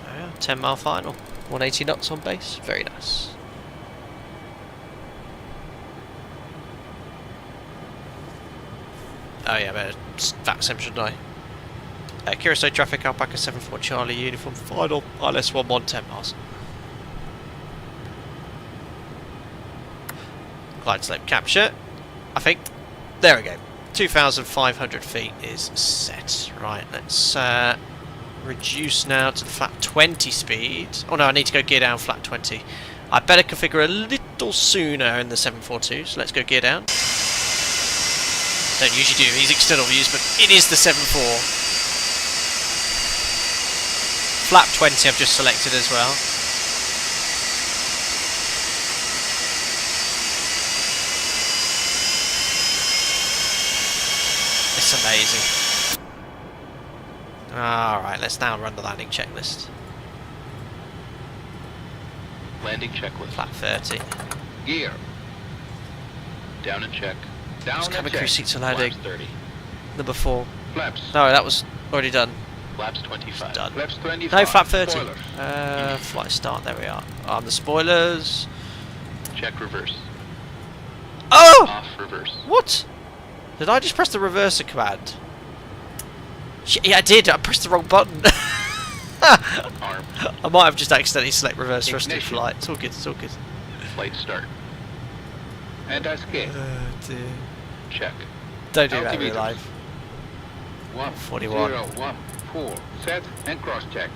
Oh yeah, 10-mile final, 180 knots on base. Very nice. Oh yeah, better fax him, shouldn't I? Curaçao traffic, Alpaca 74 Charlie, uniform final, ILS 11, 10 miles. Glide slope capture, I think. There we go. 2,500 feet is set. Right, let's reduce now to the flat 20 speed. Oh no, I need to go gear down flat 20. I better configure a little sooner in the 742, so let's go gear down. Don't usually do these external views, but it is the 7.4. Flap 20 I've just selected as well. It's amazing. Alright, let's now run the landing checklist. Landing checklist. Flap 30. Gear. Down and check. Just cabin crew seats are landing. Flaps 30. Number 4. Flaps. No, that was already done. Flaps 25. Done. Flaps 25. No, flap 30. Spoilers. Flight start, there we are. Arm the spoilers. Check reverse. Oh! Off reverse. What? Did I just press the reverser command? Yeah, I did. I pressed the wrong button. Arm. I might have just accidentally selected reverse thrust in Ignition. flight. It's all good, it's all good. Flight start. Anti-skid. Dear. Check. Don't do that in real Altimeter. life. 41. 114. Set and cross-check.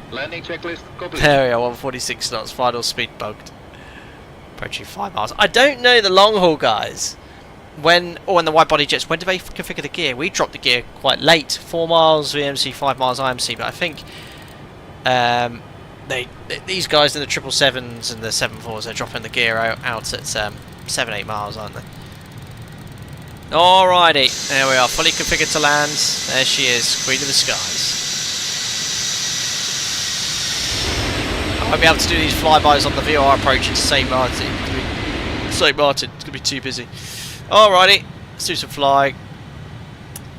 Landing checklist complete. There we are, 146 knots, final speed bugged. Approaching 5 miles. I don't know the long haul guys. When the wide body jets, when do they configure the gear? We dropped the gear quite late. 4 miles VMC, 5 miles IMC, but I think these guys in the 777s and the 74s are dropping the gear out at 7-8 miles, aren't they? Alrighty, there we are, fully configured to land. There she is, Queen of the Skies. I won't be able to do these flybys on the VOR approach to St. Martin. It's going to be too busy. Alrighty, let's do some flying.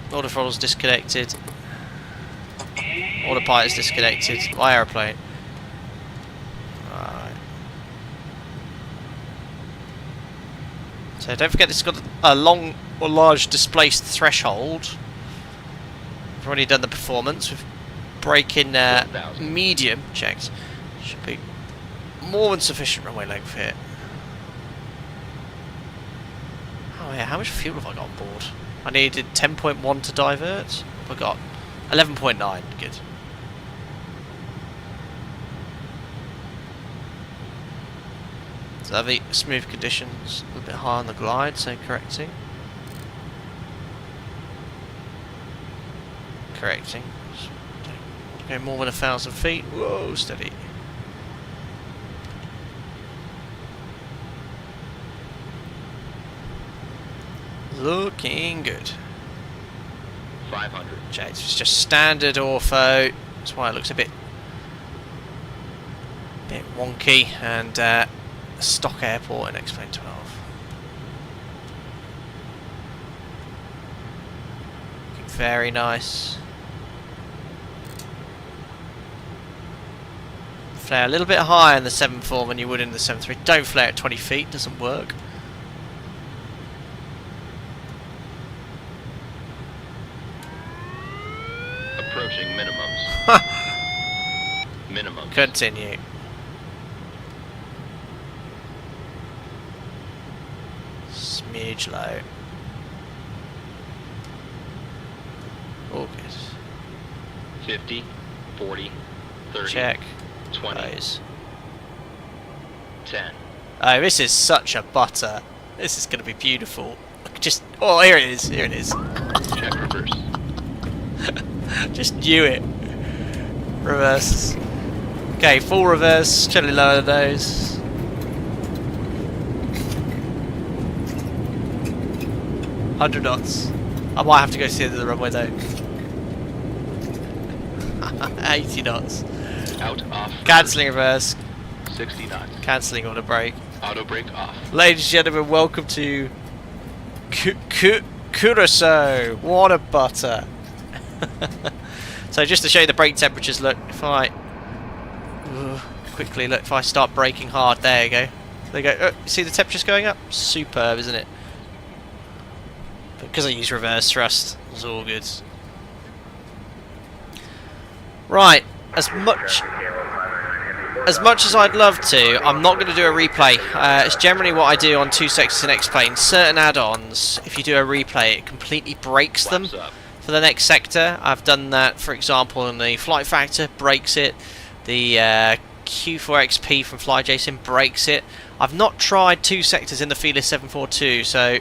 Autothrottle's disconnected. Autopilot's disconnected. My aeroplane. Alright. So don't forget this has got a long or large displaced threshold. We've already done the performance. We've braking medium checked. Should be more than sufficient runway length here. Oh yeah, how much fuel have I got on board? I needed 10.1 to divert. I got 11.9. Good. So the smooth conditions, a little bit high on the glide, so correcting. Correcting. Don't go more than 1,000 feet. Whoa, steady. Looking good. 500. It's just standard ortho. That's why it looks a bit wonky. And stock airport and X-Plane 12. Looking very nice. Flare a little bit higher in the 7.4 than you would in the 7.3. Don't flare at 20 feet, doesn't work. Approaching minimums. Minimums. Continue. Smidge low. All good. 50, 40, 30, Check. 20. Close. 10. Oh, this is such a butter. This is going to be beautiful. Just, oh, here it is. Here it is. Check reverse. Just knew it. Reverse. Okay, full reverse. Gently lower the nose. $100 knots. I might have to go see the runway though. 80 knots. Out, off. Cancelling reverse. 60 knots. Cancelling on a brake. Auto brake off. Ladies and gentlemen, welcome to Curaçao. What a butter. So just to show you the brake temperatures, look, if I quickly look, if I start braking hard, there you go. There you go. See the temperatures going up? Superb, isn't it? But because I use reverse thrust, it's all good. Right, as much as I'd love to, I'm not going to do a replay. It's generally what I do on 2 sectors in X-Plane. Certain add-ons, if you do a replay, it completely breaks them for the next sector. I've done that, for example, in the Flight Factor, breaks it. The Q4XP from FlyJSim breaks it. I've not tried 2 sectors in the Felis 742, so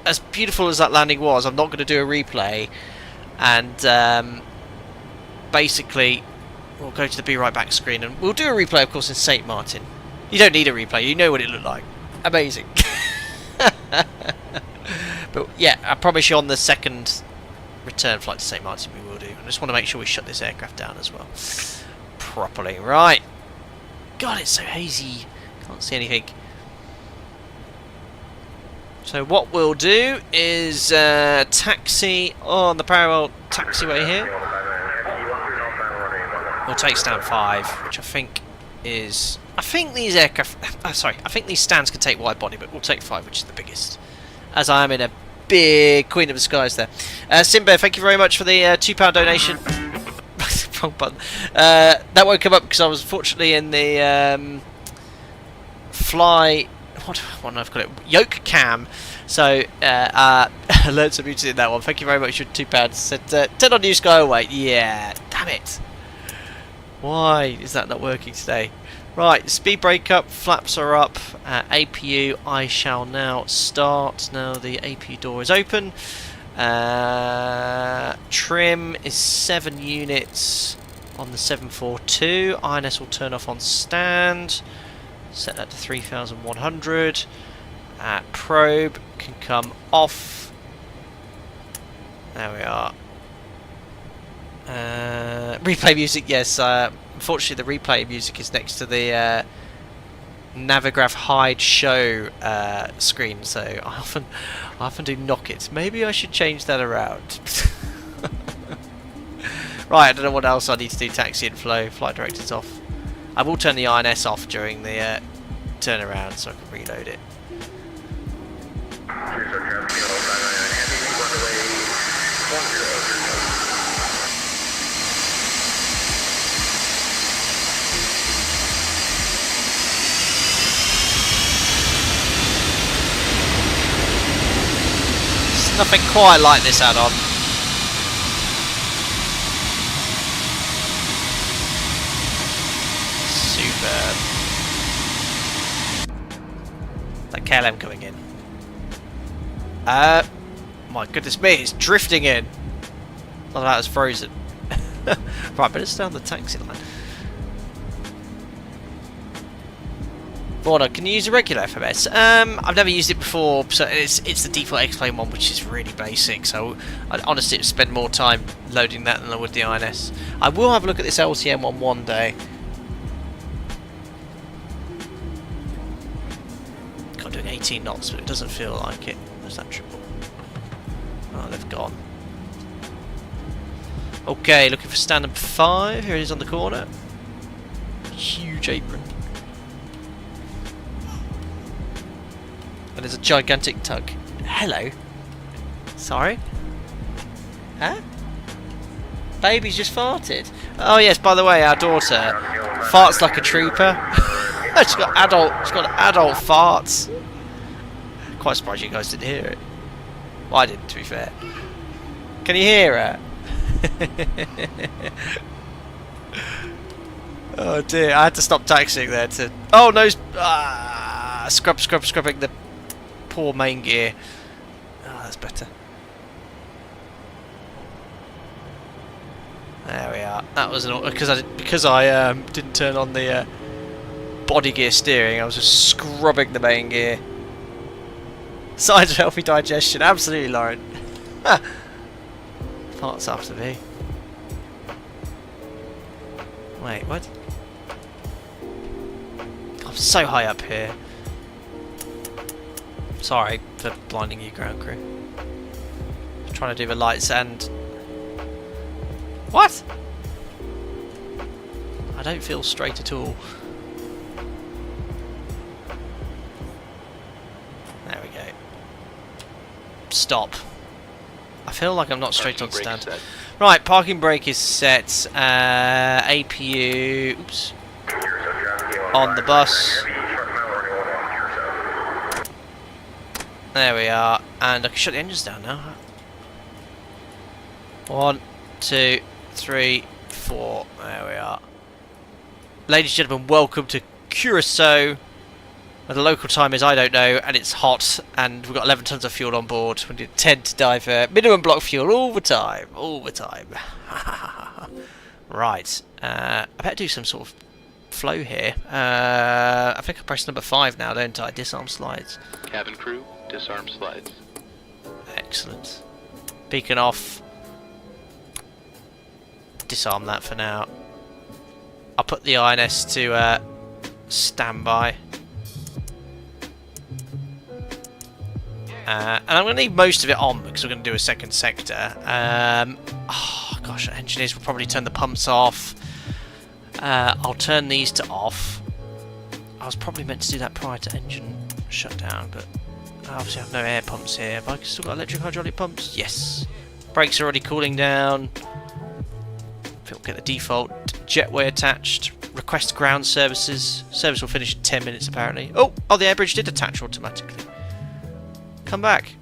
as beautiful as that landing was, I'm not going to do a replay. And basically, we'll go to the Be Right Back screen and we'll do a replay, of course, in St. Martin. You don't need a replay, you know what it looked like. Amazing. But yeah, I promise you on the second return flight to St. Martin we will do. I just want to make sure we shut this aircraft down as well properly. Right. God, it's so hazy. Can't see anything. So what we'll do is taxi on the parallel taxiway here. We'll take stand 5, which I think is... I think these aircraft... sorry, I think these stands can take wide body, but we'll take 5, which is the biggest. As I am in a big Queen of the Skies there. Simba, thank you very much for the £2 donation. Wrong button. That won't come up because I was fortunately in the fly... What I've got it? Yoke cam. So, I learned some music in that one. Thank you very much for £2. Said, turn on New Sky Away. Yeah, damn it. Why is that not working today? Right, speed brake up, flaps are up, APU, I shall now start. Now the APU door is open. Trim is 7 units on the 742. INS will turn off on stand. Set that to 3,100. Probe can come off. There we are. Replay music, yes. Unfortunately, the replay music is next to the Navigraph Hide Show screen, so I often do knock it. Maybe I should change that around. Right, I don't know what else I need to do. Taxi and flow. Flight director's off. I will turn the INS off during the turnaround so I can reload it. It's nothing quite like this add-on. Superb. That KLM coming in. My goodness me, it's drifting in. Oh, that was frozen. Right, but it's down the taxi line. Border, can you use a regular FMS? I've never used it before, so it's the default X-Plane one, which is really basic. So I'd honestly spend more time loading that than I would the INS. I will have a look at this LTM one day. God, doing 18 knots, but it doesn't feel like it. Where's that triple? Oh, they've gone. Okay, looking for stand number 5. Here it is on the corner. Huge apron. And there's a gigantic tug. Hello. Sorry? Huh? Baby's just farted. Oh yes, by the way, our daughter farts like a trooper. She's got adult farts. Quite surprised you guys didn't hear it. Well, I didn't, to be fair. Can you hear her? Oh dear, I had to stop taxiing there to... Oh no! Scrubbing the poor main gear. Oh, that's better. There we are. That was an... Because I didn't turn on the body gear steering, I was just scrubbing the main gear. Signs of healthy digestion, absolutely, Lauren. Parts after me. Wait, what? I'm so high up here. Sorry for blinding you, ground crew. I'm trying to do the lights and... What? I don't feel straight at all. There we go. Stop. I feel like I'm not straight on stand. Right, parking brake is set. APU... Oops. On the bus. There we are. And I can shut the engines down now. 1, 2, 3, 4. There we are. Ladies and gentlemen, welcome to Curaçao. Where the local time is, I don't know, and it's hot, and we've got 11 tons of fuel on board. We intend to divert minimum block fuel all the time. All the time. Right. I better do some sort of flow here. I think I press number 5 now, don't I? Disarm slides. Cabin crew, disarm slides. Excellent. Beacon off. Disarm that for now. I'll put the INS to standby. And I'm going to leave most of it on because we're going to do a second sector. Oh gosh, engineers will probably turn the pumps off. I'll turn these to off. I was probably meant to do that prior to engine shutdown, but I obviously have no air pumps here. But I still got electric hydraulic pumps. Yes. Brakes are already cooling down. We'll get the default jetway attached. Request ground services. Service will finish in 10 minutes apparently. Oh, the air bridge did attach automatically. Come back.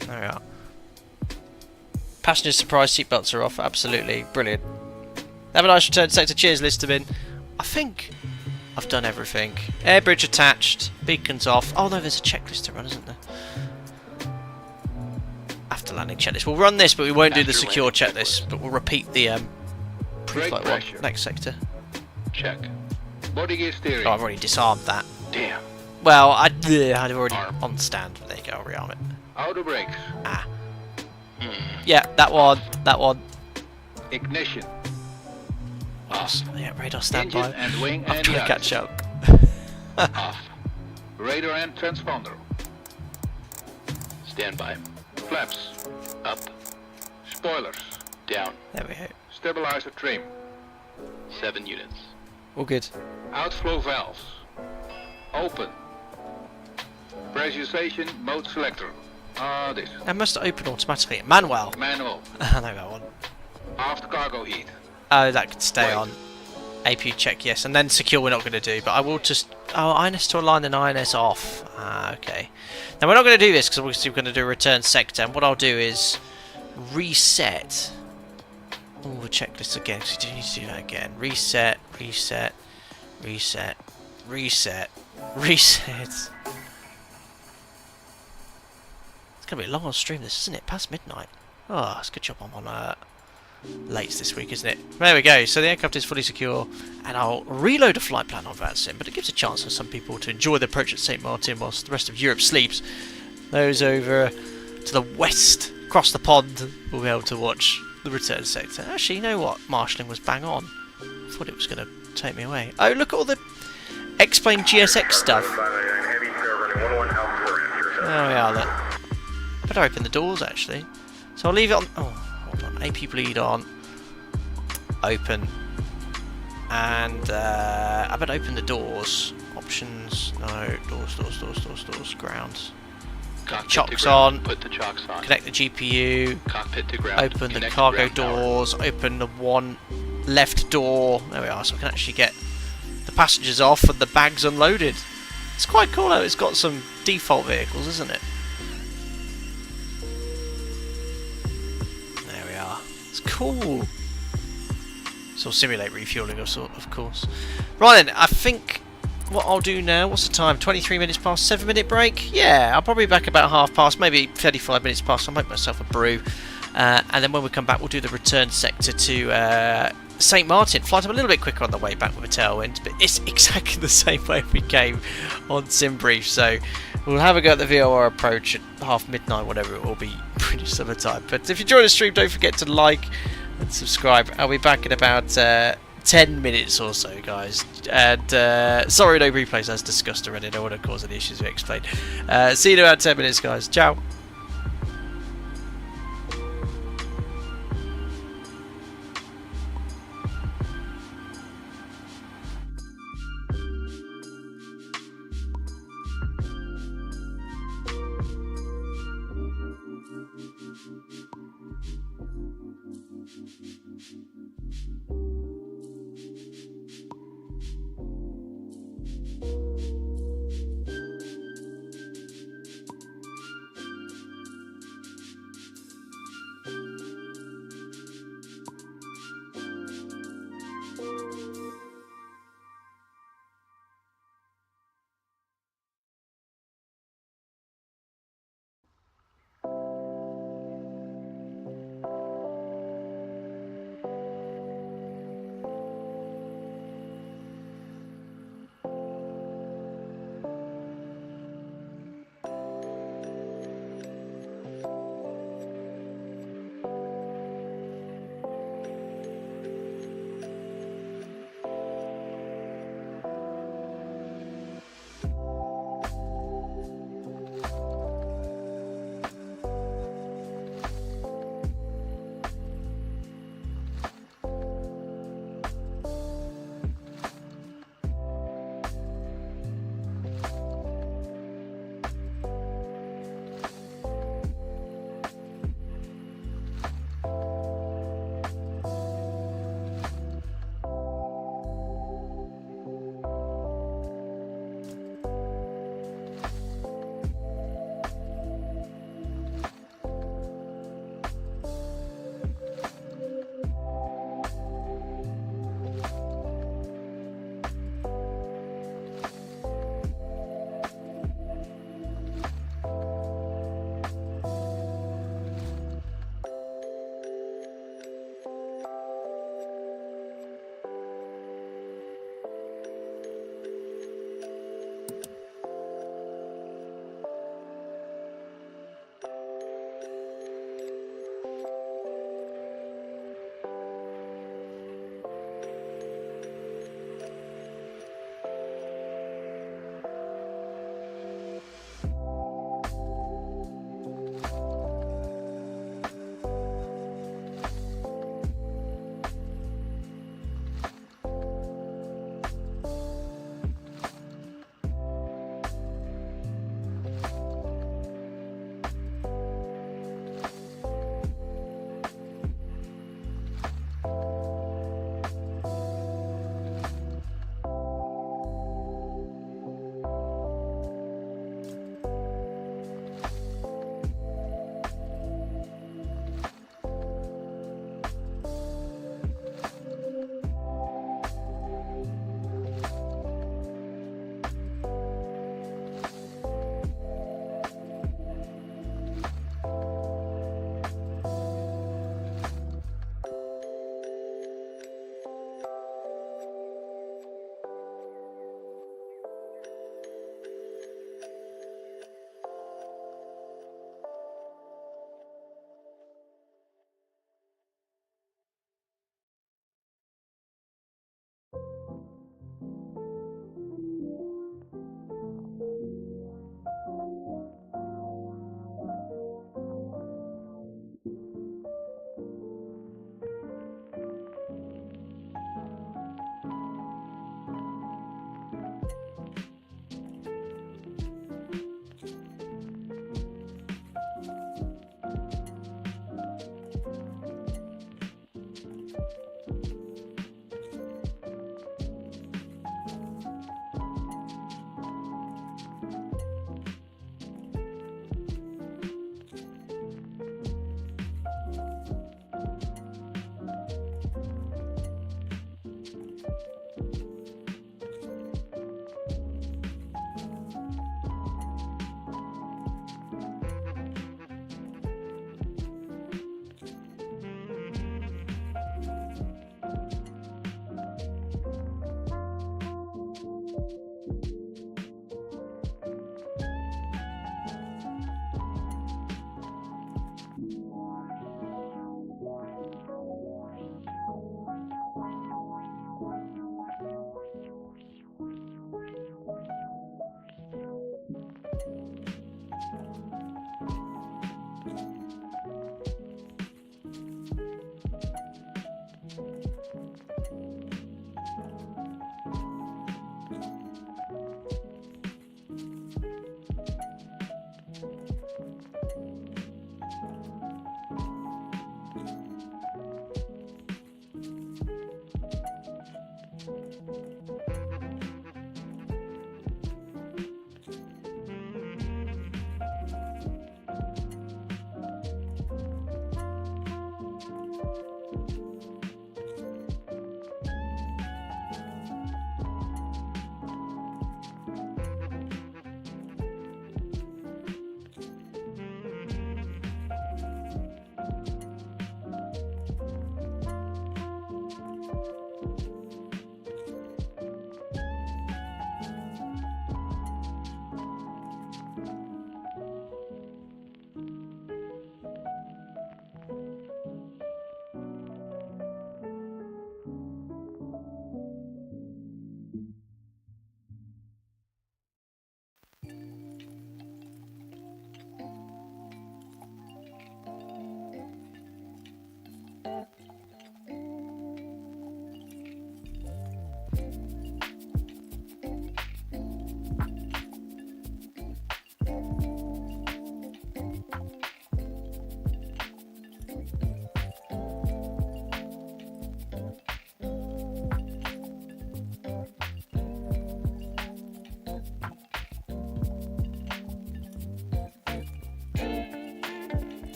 There we are. Passengers surprised seatbelts are off. Absolutely brilliant. Have a nice return to sector. Cheers, Listerman. I think I've done everything. Air bridge attached. Beacons off. Oh no, there's a checklist to run, isn't there? After landing checklist. We'll run this, but we won't do the secure checklist. But we'll repeat the pre-flight one. Next sector. Check. Body gear steering. Oh, I've already disarmed that. Damn. Well, I'd already on stand. There you go, I'll rearm it. Auto brakes. Ah. Yeah, that one. That one. Ignition. Awesome. Yeah, radar standby. Engine and wing I'm and trying to yard. catch up. Off. Radar and transponder. Standby. Flaps. Up. Spoilers. Down. There we go. Stabilizer trim. 7 units. All good. Outflow valves. Open. Pressurization mode selector. This. That must open automatically. Manual. Manual. No, that one. Aft cargo heat. Oh, that could stay on. APU check, yes. And then secure we're not going to do. But I will just... Oh, INS to align and INS off. Okay. Now we're not going to do this because we're going to do a return sector. And what I'll do is reset... Oh, the checklist again, because we do need to do that again. Reset, reset, reset, reset, reset. It's going to be a long stream this, isn't it? Past midnight. Oh, it's a good job I'm on lates this week, isn't it? There we go. So the aircraft is fully secure, and I'll reload a flight plan on that sim, but it gives a chance for some people to enjoy the approach at St. Martin whilst the rest of Europe sleeps. Those over to the west, across the pond, will be able to watch the return sector. Actually, you know what? Marshalling was bang on. I thought it was going to take me away. Oh, look at all the X-Plane GSX stuff. There we are, look. Better open the doors, actually. So I'll leave it on... Oh, hold on. AP bleed on. Open. And I better open the doors. Options. No. Doors. Ground. Cockpit Chocks to ground. on. Put the chocks on. Connect the GPU. Cockpit to ground. Open the Connect cargo ground power. doors. Open the one left door. There we are. So I can actually get the passengers off and the bags unloaded. It's quite cool how it's got some default vehicles, isn't it? There we are. It's cool. So simulate refueling of course. Right then, I think what I'll do now, what's the time? 23 minutes past, 7-minute break? Yeah, I'll probably be back about half past, maybe 35 minutes past. I'll make myself a brew. And then when we come back, we'll do the return sector to St. Martin. Fly time a little bit quicker on the way back with a tailwind, but it's exactly the same way we came on SimBrief. So we'll have a go at the VOR approach at half midnight, whatever it will be, British summertime. But if you enjoyed the stream, don't forget to like and subscribe. I'll be back in about 10 minutes or so, guys. And sorry, no replays as discussed already. I don't want to cause any issues we explained. See you in about 10 minutes, guys. Ciao.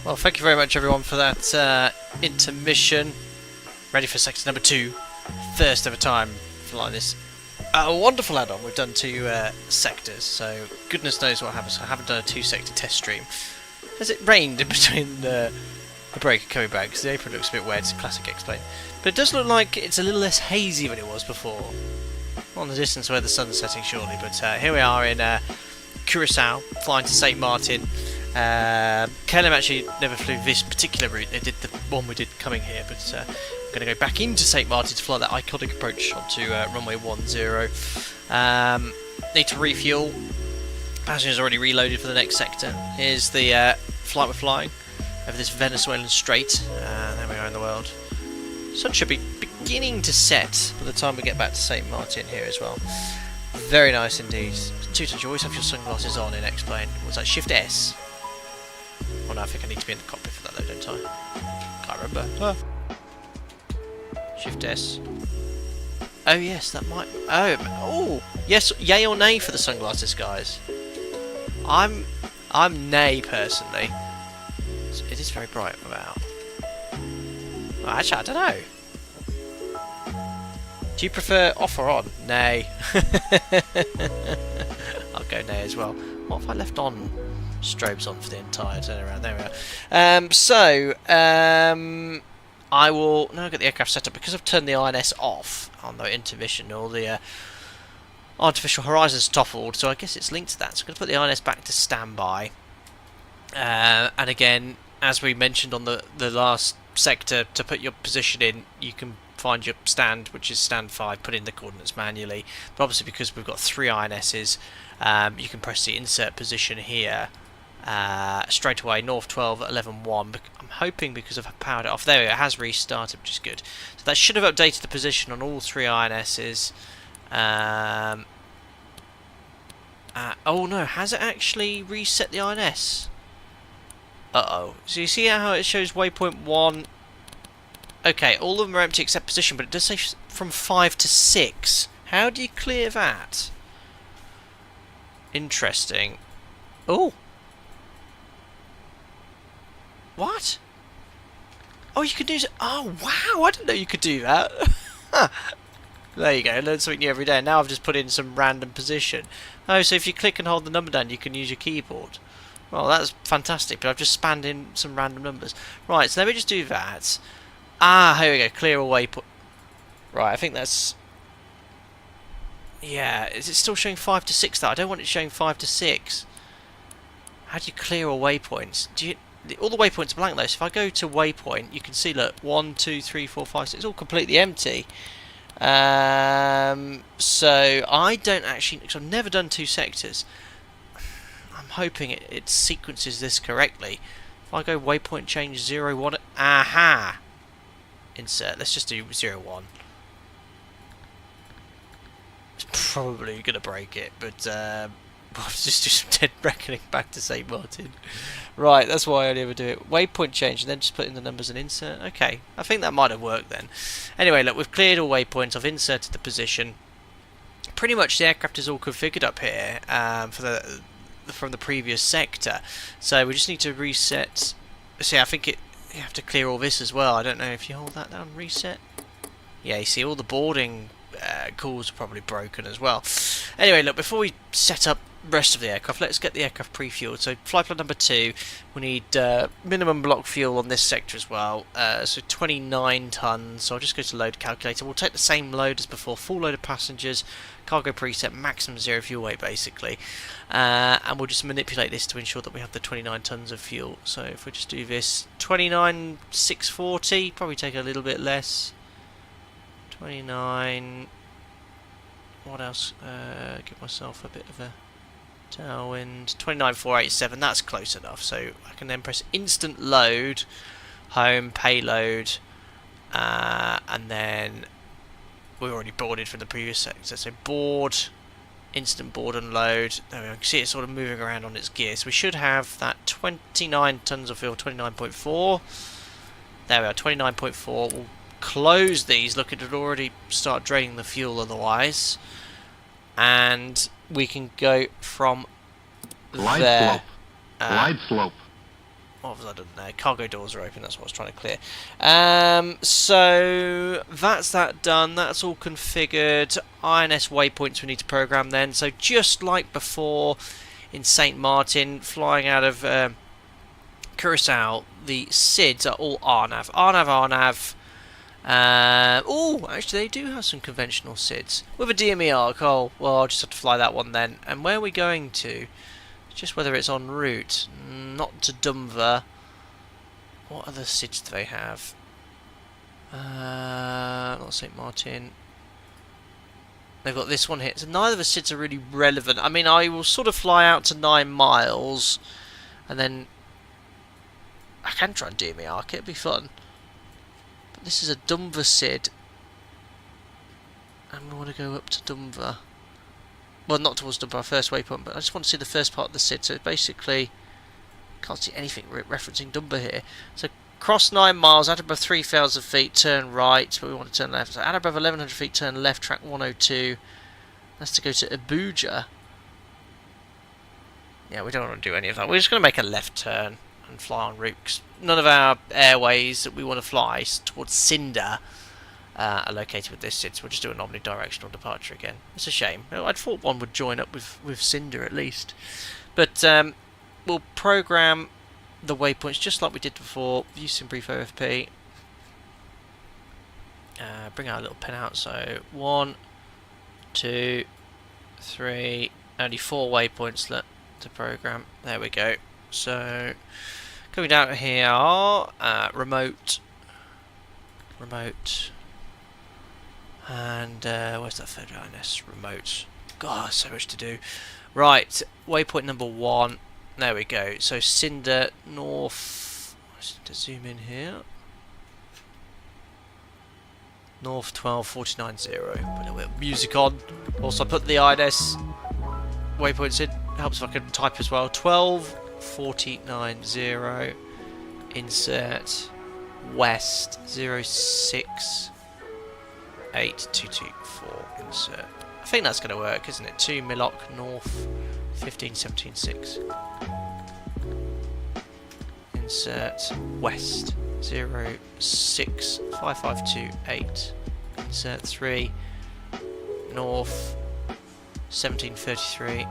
Well, thank you very much everyone for that intermission. Ready for sector number 2. First ever time flying this wonderful add-on. We've done 2 sectors, so goodness knows what happens. I haven't done a 2-sector test stream. Has it rained in between the break and coming back? Because the apron looks a bit weird. It's a classic X-plane. But it does look like it's a little less hazy than it was before. On the distance where the sun's setting shortly, but here we are in Curaçao, flying to St. Martin. KLM actually never flew this particular route. They did the one we did coming here, but I'm going to go back into St. Martin to fly that iconic approach onto runway 10. Need to refuel. Passengers already reloaded for the next sector. Here's the flight we're flying over this Venezuelan strait. There we are in the world. Sun should be beginning to set by the time we get back to St. Martin here as well. Very nice indeed. Tutor, you always have your sunglasses on in X-plane. Was that Shift S? Oh no, I think I need to be in the cockpit for that though, don't I? Can't remember. Shift S. Oh yes, that might... Oh! Yes, yay or nay for the sunglasses, guys? I'm nay, personally. It is very bright about. Well, actually, I don't know. Do you prefer off or on? Nay. I'll go nay as well. What if I left on strobes on for the entire turnaround? There we are. I will now get the aircraft set up because I've turned the INS off on the intermission. All the artificial horizons toppled, so I guess it's linked to that. So I'm going to put the INS back to standby. And again, as we mentioned on the last sector, to put your position in, you can find your stand, which is stand 5, put in the coordinates manually. But obviously, because we've got 3 INSs, you can press the insert position here straight away. North 12 at 11.1. I'm hoping because I've powered it off. There, it has restarted, which is good. So that should have updated the position on all 3 INSs. Oh no, has it actually reset the INS? Uh-oh. So you see how it shows waypoint 1? Okay, all of them are empty except position, but it does say from 5 to 6. How do you clear that? Interesting. Oh! What? Oh, you can do... Oh, wow! I didn't know you could do that. There you go, learn something new every day. Now I've just put in some random position. Oh, so if you click and hold the number down, you can use your keyboard. Well, that's fantastic, but I've just spanned in some random numbers. Right, so let me just do that. Ah, here we go, clear a waypoint. Right, I think that's... Yeah, is it still showing 5 to 6 though? I don't want it showing 5 to 6. How do you clear a waypoint? All the waypoints are blank though, so if I go to waypoint, you can see, look, 1, 2, 3, 4, 5, 6, it's all completely empty. So I don't actually, because I've never done 2 sectors. I'm hoping it sequences this correctly. If I go waypoint change 0, 1, aha! Insert. Let's just do 0, 1. It's probably going to break it, but I'll just do some dead reckoning back to St. Martin. Right, that's why I only ever do it. Waypoint change and then just put in the numbers and insert. Okay, I think that might have worked then. Anyway, look, we've cleared all waypoints. I've inserted the position. Pretty much the aircraft is all configured up here from the previous sector. So we just need to reset. See, I think you have to clear all this as well. I don't know if you hold that down, reset. Yeah, you see all the boarding calls are probably broken as well. Anyway, look, before we set up the rest of the aircraft, let's get the aircraft pre-fueled. So flight plan number 2, we need minimum block fuel on this sector as well. So 29 tons. So I'll just go to load calculator. We'll take the same load as before, full load of passengers, cargo preset, maximum 0 fuel weight basically. And we'll just manipulate this to ensure that we have the 29 tons of fuel. So if we just do this, 29,640, probably take a little bit less. 29, what else? Give myself a bit of a tailwind. 29,487, that's close enough. So I can then press instant load, home, payload, and then we're already boarded from the previous sector. So board, instant board and load. There we go. You can see it sort of moving around on its gear. So we should have that 29 tons of fuel, 29.4. There we are, 29.4. We'll close these. Look, it would already start draining the fuel otherwise. And we can go from there. Glide slope. What was I done there? Cargo doors are open, that's what I was trying to clear. So that's that done, that's all configured. INS waypoints we need to program then. So just like before in St. Martin, flying out of Curaçao, the SIDs are all RNAV. RNAV. Oh, actually they do have some conventional SIDs with a DME well, I'll just have to fly that one then. And where are we going to? Just whether it's en route, not to Denver. What other SIDs do they have? Not St. Martin. They've got this one here. So neither of the SIDs are really relevant. I mean, I will sort of fly out to 9 miles and then I can try and DME arc, it'd be fun. This is a Denver SID, and we want to go up to Denver. Well, not towards Denver, our first waypoint, but I just want to see the first part of the SID. So basically, can't see anything referencing Denver here. So cross 9 miles, at above 3,000 feet, turn right, but we want to turn left. So at above 1,100 feet, turn left, track 102. That's to go to Abuja. Yeah, we don't want to do any of that. We're just going to make a left turn and fly en route, 'cause none of our airways that we want to fly towards Cinder are located with this SID, so we'll just do an omnidirectional departure again. It's a shame. I'd thought one would join up with Cinder at least. But we'll program the waypoints just like we did before. View sim brief OFP. Bring our little pen out. So 1, 2, 3, only 4 waypoints left to program. There we go. So coming down here, remote, and where's that third INS? Remote. God, so much to do. Right, waypoint number 1. There we go. So Cinder north. I just need to zoom in here. North 12490. Put a little bit of music on. Also, put the INS waypoints in. Helps if I can type as well. 12490. Insert west 0682224. Insert. I think that's going to work, isn't it? 2 Millock North 15176. Insert west 06558. Insert 3 North 1733.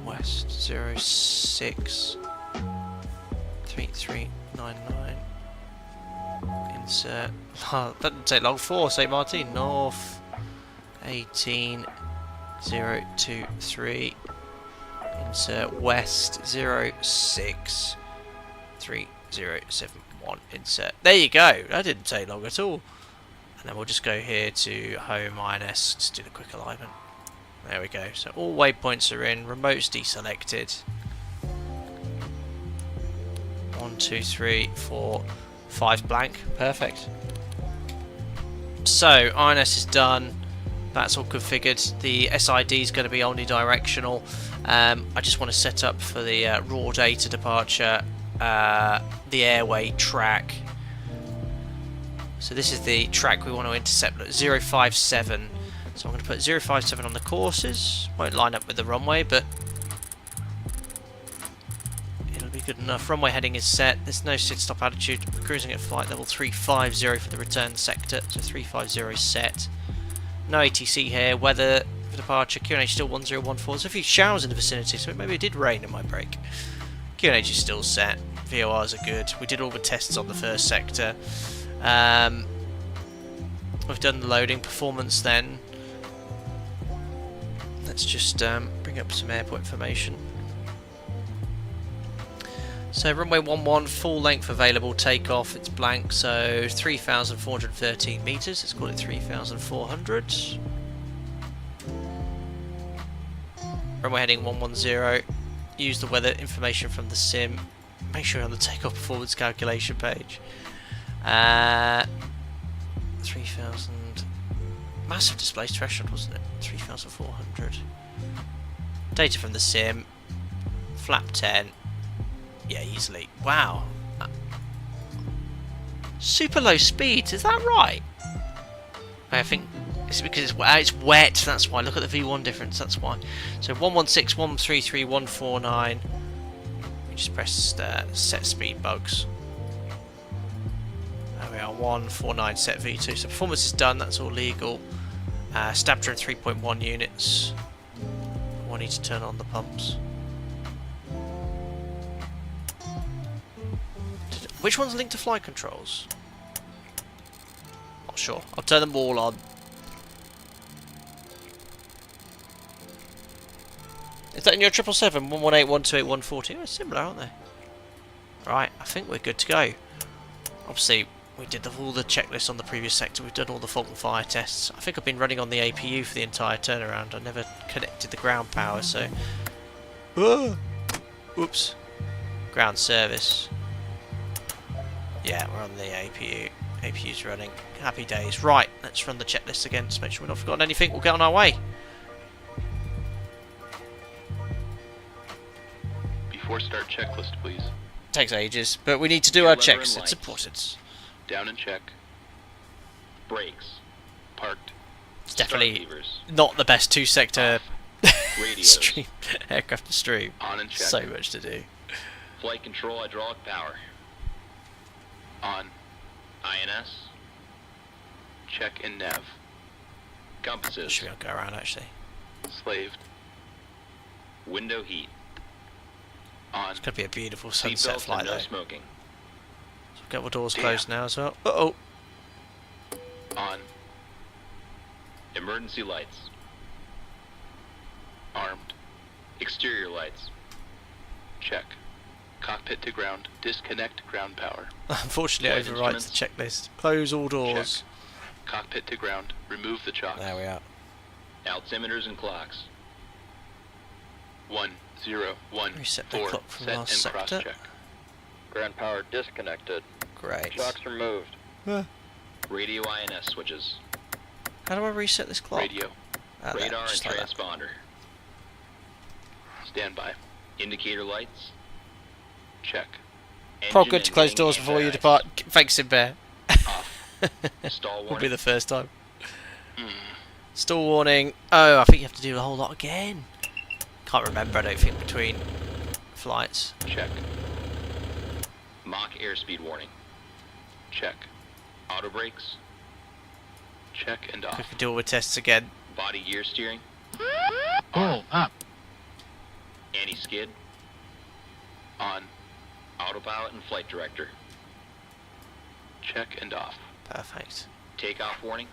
West 063399. Insert. Oh, that didn't take long. 4 St. Martin. North 18023. Insert west 0633071. Insert. There you go. That didn't take long at all. And then we'll just go here to home INS. Just do the quick alignment. There we go. So all waypoints are in. Remotes deselected. 1, 2, 3, 4, 5 blank. Perfect. So INS is done. That's all configured. The SID is going to be omnidirectional. I just want to set up for the raw data departure the airway track. So this is the track we want to intercept at 057. So I'm going to put 057 on the courses. Won't line up with the runway, but it'll be good enough. Runway heading is set. There's no sit-stop attitude. We're cruising at flight level 350 for the return sector. So 350 is set. No ATC here. Weather for departure. QNH still 1014. There's a few showers in the vicinity, so maybe it did rain in my break. QNH is still set. VORs are good. We did all the tests on the first sector. We've done the loading performance then. Let's just bring up some airport information. So runway 11, full length available, takeoff, it's blank, so 3,413 metres, let's call it 3,400. Runway heading 110, use the weather information from the sim, make sure you're on the takeoff performance calculation page. 3,000, massive display threshold, wasn't it? 3,400. Data from the sim, flap 10. Yeah, easily. Wow. Super low speeds, is that right? I think it's because it's wet, that's why. Look at the V1 difference, that's why. So 116, 133, 149. We just press set speed bugs. There we are, 149 set V2. So performance is done, that's all legal. Stab trim 3.1 units. I need to turn on the pumps. Which one's linked to flight controls? Not sure. I'll turn them all on. Is that in your 777? 118, 128, 140? Oh, similar, aren't they? Right, I think we're good to go. Obviously, we did all the checklists on the previous sector. We've done all the fault and fire tests. I think I've been running on the APU for the entire turnaround. I never connected the ground power, so... Oops. Ground service. Yeah, we're on the APU. APU's running. Happy days. Right, let's run the checklist again. Just make sure we've not forgotten anything. We'll get on our way. Before start checklist, please. Takes ages, but we need to do our checks. It's important. Down and check. Brakes. Parked. It's definitely not the best two-sector stream aircraft to stream. On and check. So much to do. Flight control, hydraulic power. On. INS. Check and nav. Compasses. Should we go around actually? Slaved. Window heat. On. It's going to be a beautiful sunset flight no though. Smoking. So we've got the doors closed now as well. Uh-oh. On. Emergency lights. Armed. Exterior lights. Check. Cockpit to ground. Disconnect ground power. Unfortunately, Flight overwrites the checklist. Close all doors. Check. Cockpit to ground. Remove the chocks. There we are. Altimeters and clocks. 1, 0, 1, Reset the 4. clock from Set last and sector. cross check. Ground power disconnected. Great. Shocks removed. Radio INS switches. How do I reset this clock? Radio. Radar and just like that. transponder. Stand by. Indicator lights. Check. Probably Engine good to and close wing doors before you anti-ice. depart. Thanks, Simbear. Stall Will warning. be the first time. Mm. Stall warning. Oh, I think you have to do the whole lot again. Can't remember, I don't think, between flights. Check. Mach airspeed warning. Check. Auto brakes. Check and We off. can do all the tests again. Body gear steering. Pull up. Anti-skid. On. Autopilot and flight director. Check and off. Perfect. Takeoff warning.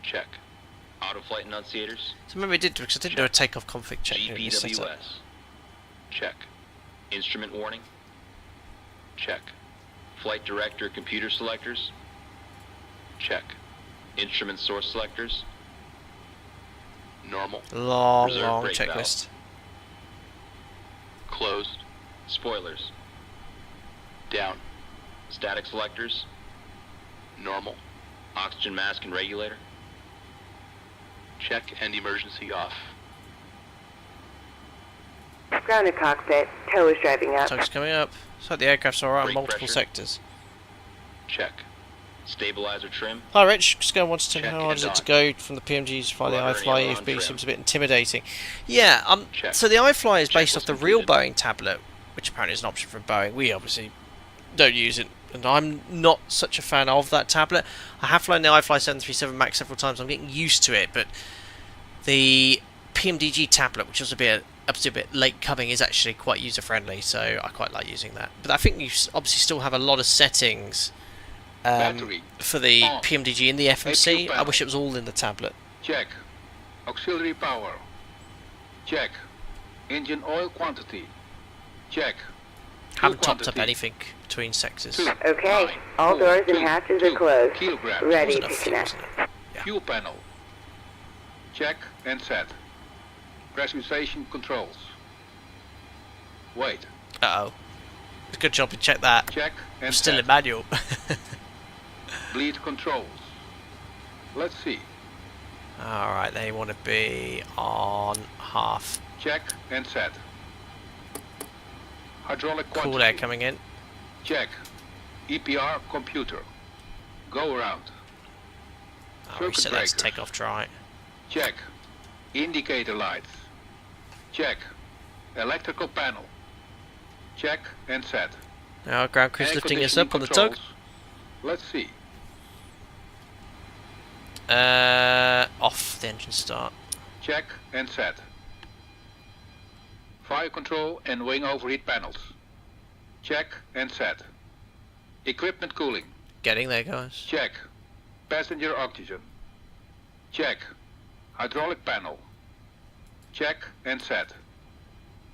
Check. Auto flight enunciators. So remember we did, because I didn't do a takeoff config check during this setup. GPWS. Check. Instrument warning. Check. Flight director computer selectors. Check. Instrument source selectors. Normal. Long, Reserve long brake valve. checklist. Closed. Spoilers. Down. Static selectors. Normal. Oxygen mask and regulator. Check and emergency off. Grounded cockpit. Tow is driving up. Tug's coming up. So the aircraft's alright in Brake multiple pressure. sectors. Check. Stabilizer trim. Hi Rich, just going 1 to 10. Check How hard and is it to dock. go from the PMGs to fly the Rudder and iFly aileron EFB? trim. Seems a bit intimidating. Yeah, Check. so the iFly is based Checklist off the real completed. Boeing tablet, which apparently is an option from Boeing. We obviously don't use it, and I'm not such a fan of that tablet. I have flown the iFly 737 MAX several times. I'm getting used to it, but the PMDG tablet, which was a bit late coming, is actually quite user friendly, so I quite like using that. But I think you obviously still have a lot of settings Battery. for the On. PMDG in the FMC. AQ I panel. wish it was all in the tablet. Check. Auxiliary power. Check. Engine oil quantity. Check. Haven't Fuel topped up quantity. anything between sectors. 2, Okay, 9, all 4, doors and 2, hatches are 2 closed. kilograms. Ready Wasn't to enough fuel, connect. wasn't it? Yeah. Fuel panel. Check and set. Pressurization controls. Wait. Uh-oh. It's a good job to check that. Check I'm and still set. in manual. Bleed controls. Let's see. Alright, they want to be on half. Check and set. Hydraulic quantity. Cool air coming in. Check. EPR computer. Go around. Oh, we Circuit set that to breakers. take off dry. Check. Indicator lights. Check. Electrical panel. Check and set. Now ground crew's Air lifting us conditioning up on the tug. controls. Let's see. Off the engine start. Check and set. Fire control and wing overheat panels. Check and set. Equipment cooling. Getting there, guys. Check. Passenger oxygen. Check. Hydraulic panel. Check and set.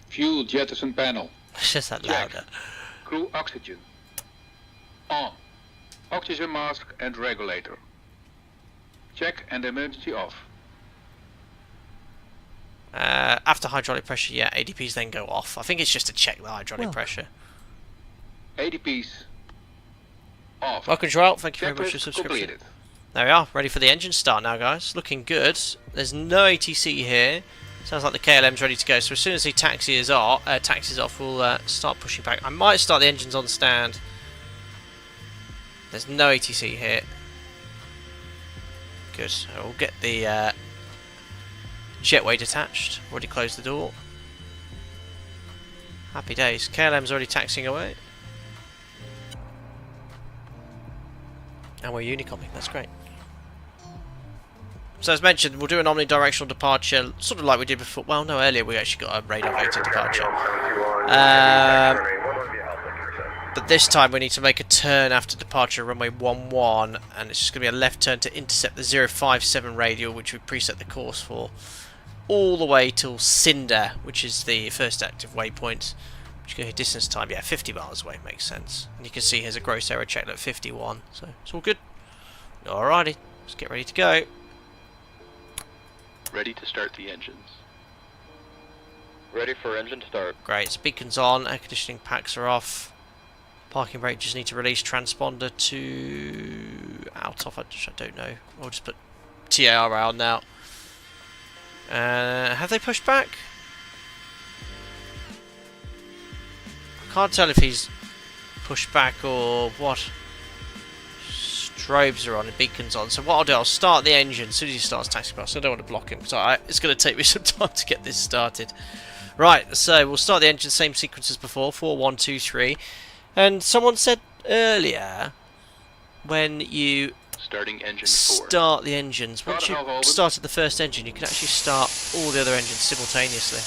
Fuel jettison panel. It's just that Check. louder. Crew oxygen. On. Oxygen mask and regulator. Check and emergency off. After hydraulic pressure, yeah, ADPs then go off. I think it's just to check the hydraulic pressure. ADPs off. Welcome, Joel. Thank you very much for your Checklist subscription. completed. There we are, ready for the engine start now, guys. Looking good. There's no ATC here. Sounds like the KLM's ready to go. So as soon as the taxis off, we'll start pushing back. I might start the engines on stand. There's no ATC here. Good. So we'll get the jetway detached. Already closed the door. Happy days. KLM's already taxiing away. And we're unicomming. That's great. So as mentioned, we'll do an omnidirectional departure, sort of like we did before. Well, no, earlier we actually got a radar vector departure. But this time we need to make a turn after departure, runway 11, and it's just going to be a left turn to intercept the 057 radial, which we preset the course for, all the way till Cinder, which is the first active waypoint. Which go distance time, yeah, 50 miles away, makes sense. And you can see here's a gross error check at 51, so it's all good. Alrighty, let's get ready to go. Ready to start the engines. Ready for engine start. Great, so beacon's on, air conditioning packs are off. Parking brake, just need to release transponder to out of, I don't know. We'll just put TAR out now. Have they pushed back? I can't tell if he's pushed back or what. Strobes are on and beacon's on. So what I'll do, I'll start the engine as soon as he starts taxi past. I don't want to block him, so it's going to take me some time to get this started. Right, so we'll start the engine, same sequence as before, 4, 1, 2, 3. And someone said earlier, when you Starting engine 4. start the engines, once you started the first engine, you can actually start all the other engines simultaneously.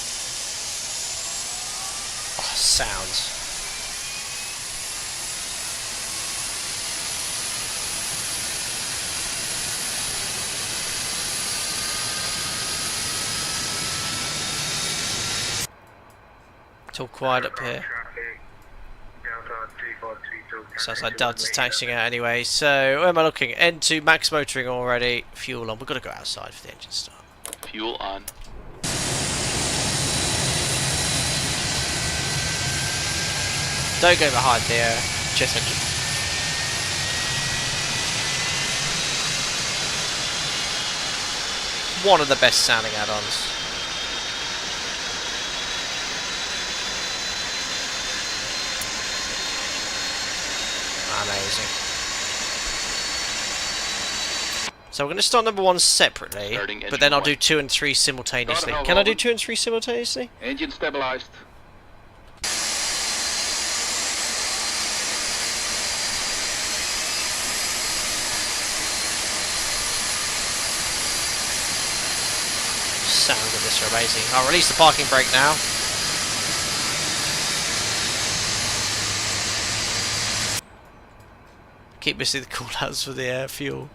Oh, sounds. It's all quiet up here. Sounds like Delta's taxiing out anyway. So, where am I looking? N2 max motoring already. Fuel on. We've got to go outside for the engine start. Fuel on. Don't go behind the jet engine. One of the best sounding add-ons. Amazing. So we're going to start number 1 separately, but then I'll do 2 and 3 simultaneously. Can I do 2 and 3 simultaneously? Engine stabilized. Sounds of this are amazing. I'll release the parking brake now. Keep missing the cooldowns for the fuel.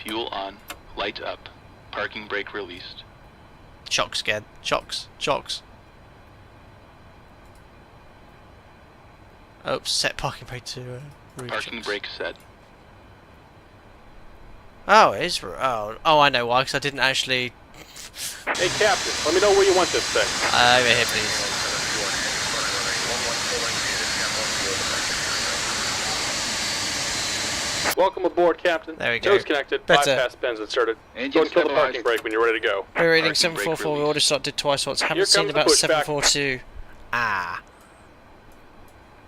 Fuel on. Light up. Parking brake released. Chocks again. Chocks. Chocks. Oops, set parking brake to parking brake set. Oh, it is. Oh, I know why, because I didn't actually. Hey, Captain, let me know where you want this thing. Over here, please. Welcome aboard, Captain. There we go. Nose connected. Better. Bypass pins inserted. Engine Go and kill the stabilized. parking brake when you're ready to go. We're reading 744. We already started twice once. Haven't Here seen comes the about pushback. 742. Ah.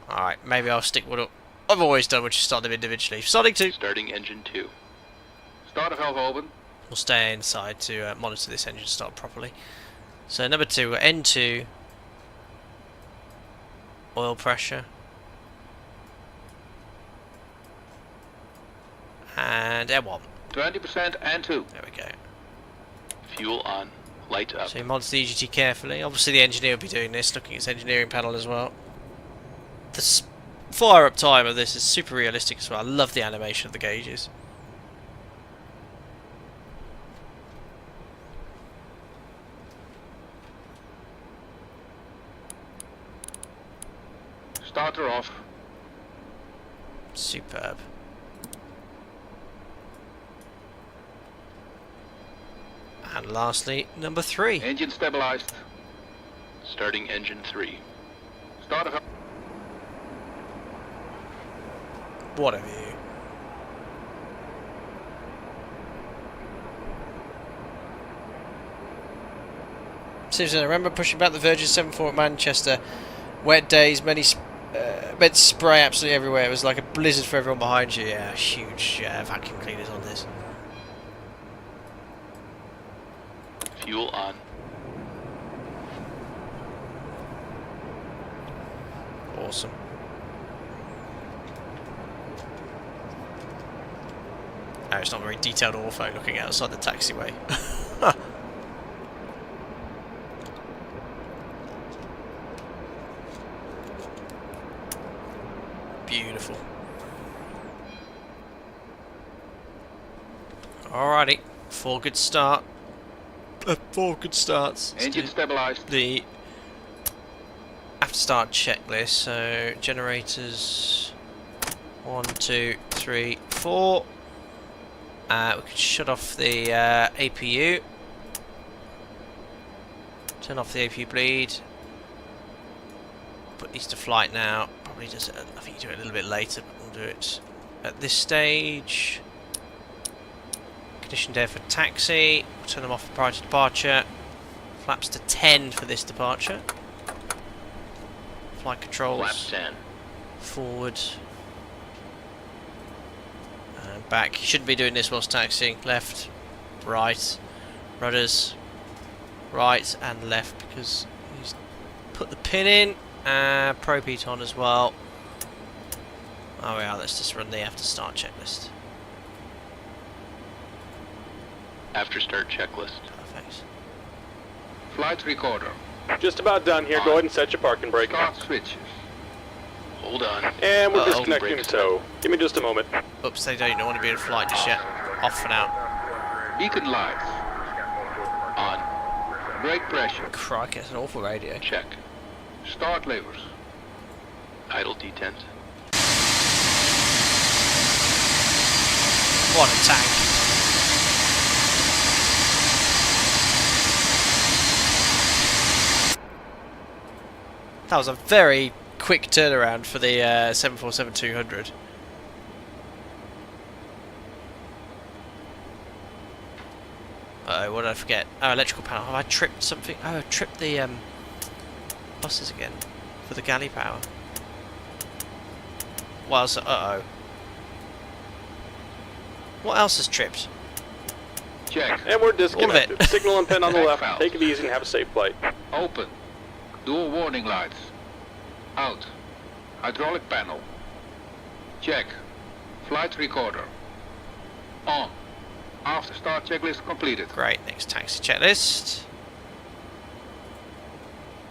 Alright, maybe I'll stick with what I've always done, which is start them individually. Starting 2. Starting engine 2. Starter valve open. We'll stay inside to monitor this engine start properly. So number 2, N2. Oil pressure. And N1. 20% and 2. There we go. Fuel on. Light up. So you monitor the EGT carefully. Obviously the engineer will be doing this, looking at his engineering panel as well. The fire up time of this is super realistic as well. I love the animation of the gauges. Starter off. Superb. And lastly, number 3. Engine stabilized. Starting engine 3. Starter valve. What a view. Seriously, I remember pushing back the Virgin 74 at Manchester. Wet days, many spray absolutely everywhere. It was like a blizzard for everyone behind you. Yeah, huge vacuum cleaners on this. Fuel on. Awesome. Oh, it's not very detailed ortho looking outside the taxiway. Beautiful. Alrighty, 4 good start. 4 good starts. Engine stabilized. The after start checklist. So generators 1, 2, 3, 4. We can shut off the APU. Turn off the APU bleed. Put these to flight now. Probably does it. I think you do it a little bit later, but we'll do it at this stage. Conditioned air for taxi. Turn them off prior to departure. Flaps to 10 for this departure. Flight controls. Flaps 10. Forward. And back. You shouldn't be doing this whilst taxiing. Left, right, rudders, right and left, because he's put the pin in. Probe heat on as well. Oh yeah, let's just run the after start checklist. After start checklist. Perfect. Flight recorder. Just about done here. Go ahead and set your parking brake. Start switches. Hold on. And we're Uh-oh. disconnecting Brakes tow. Give me just a moment. Oops, they don't want to be in flight just yet. Off for now. Beacon lights. On. Brake pressure. Crikey, that's an awful radio. Check. Start levers. Idle detent. What a tank. That was a very quick turnaround for the 747-200. Oh, what did I forget? Oh, electrical panel. Have I tripped something? Oh, I tripped the buses again for the galley power. Well, so, uh-oh. What else has tripped? Check. And we're disconnected. All of it. Signal and pin on the left. Valve. Take it easy and have a safe flight. Open. Dual warning lights. Out. Hydraulic panel. Check. Flight recorder. On. After start checklist completed. Great, next taxi checklist.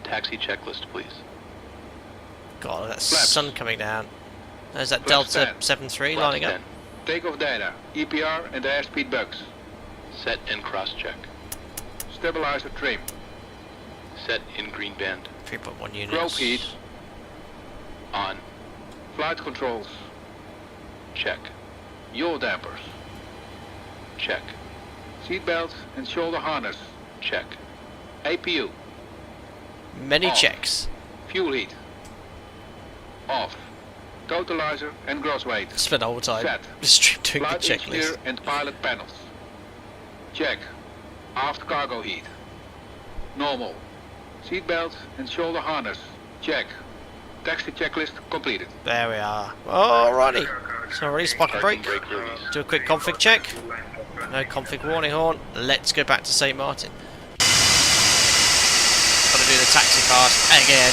Taxi checklist, please. God, that's Flaps. sun coming down. There's that Flaps Delta 10. 7-3 Flaps lining up. 10. Takeoff data. EPR and airspeed bugs. Set and cross-check. Stabilizer trim. Set in green band. 3.1 units. Probe heat. On. Flight controls. Check. Yaw dampers. Check. Seat belts and shoulder harness. Check. APU. Many Off. checks. Fuel heat. Off. Totalizer and gross weight. Spent the whole time Set. just doing the Flight engineer checklist. and pilot panels. Check. Aft cargo heat. Normal. Seat belts and shoulder harness. Check. Taxi checklist completed. There we are. Alrighty. So release parking brake. Brake release. Do a quick config check. No config warning horn. Let's go back to St. Martin. Gotta do the taxi pass again.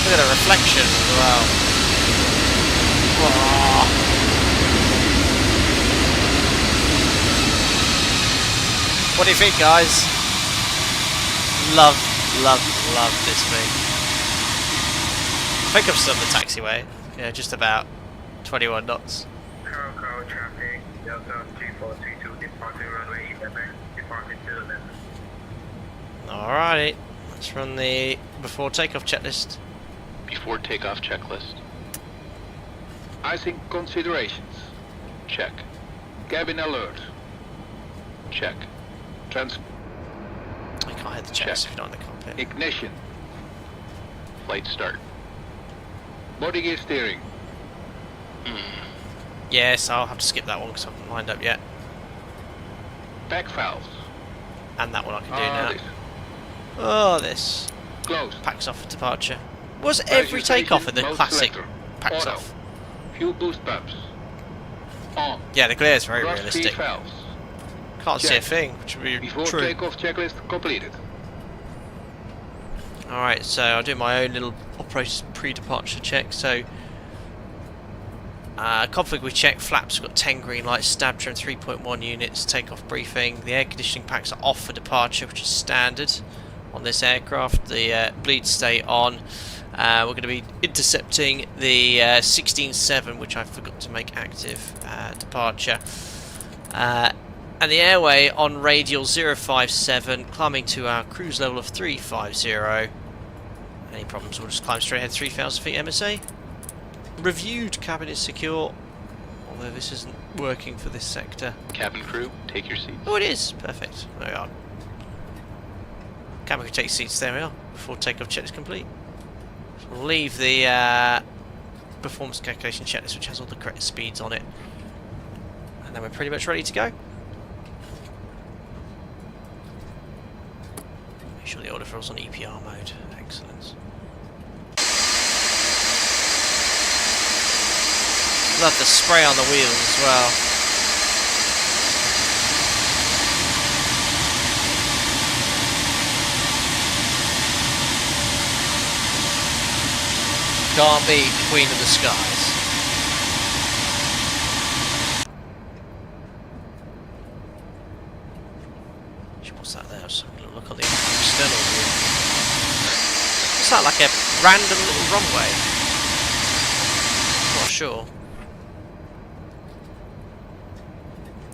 Look at the reflection as well. Whoa. What do you think, guys? Love this thing. I think I'm still on the taxiway. Yeah, just about 21 knots. Curacao traffic, Delta 3432, departing runway 11, departing to 11. Alrighty, let's run the before takeoff checklist. Before takeoff checklist. Icing considerations. Check. Cabin alert. Check. Trans I can't hit the checks if you're not in the cockpit. ignition. Flight start. Body gear steering. Yes, I'll have to skip that one because I haven't lined up yet. Pack valves. And that one I can do now. This. Oh, this. Closed. Packs off for departure. Was every takeoff in the Mode classic selector. packs Auto. off? Fuel boost pumps. On. Yeah, the glare is very Cross realistic. feed valves. Can't see a Check. thing, which would be Before true. takeoff checklist completed. Alright, so I'll do my own little operator's pre-departure check. So, config we check, flaps, we've got 10 green lights, stab trim 3.1 units, takeoff briefing. The air conditioning packs are off for departure, which is standard on this aircraft. The bleed stay on. We're going to be intercepting the 16.7, which I forgot to make active departure. And the airway on radial 057, climbing to our cruise level of 350. Any problems, we'll just climb straight ahead 3,000 feet MSA. Reviewed, cabin is secure, although this isn't working for this sector. Cabin crew, take your seats. Oh, it is, perfect. There we are. Cabin crew take seats, there we are, before takeoff check is complete. So we'll leave the performance calculation checklist, which has all the correct speeds on it. And then we're pretty much ready to go. Make sure the order fills on EPR mode. Excellent. Love the spray on the wheels as well. Can't beat Queen of the Skies. What's that there? Just having a look on the external view. Is that like a random little runway? Not sure.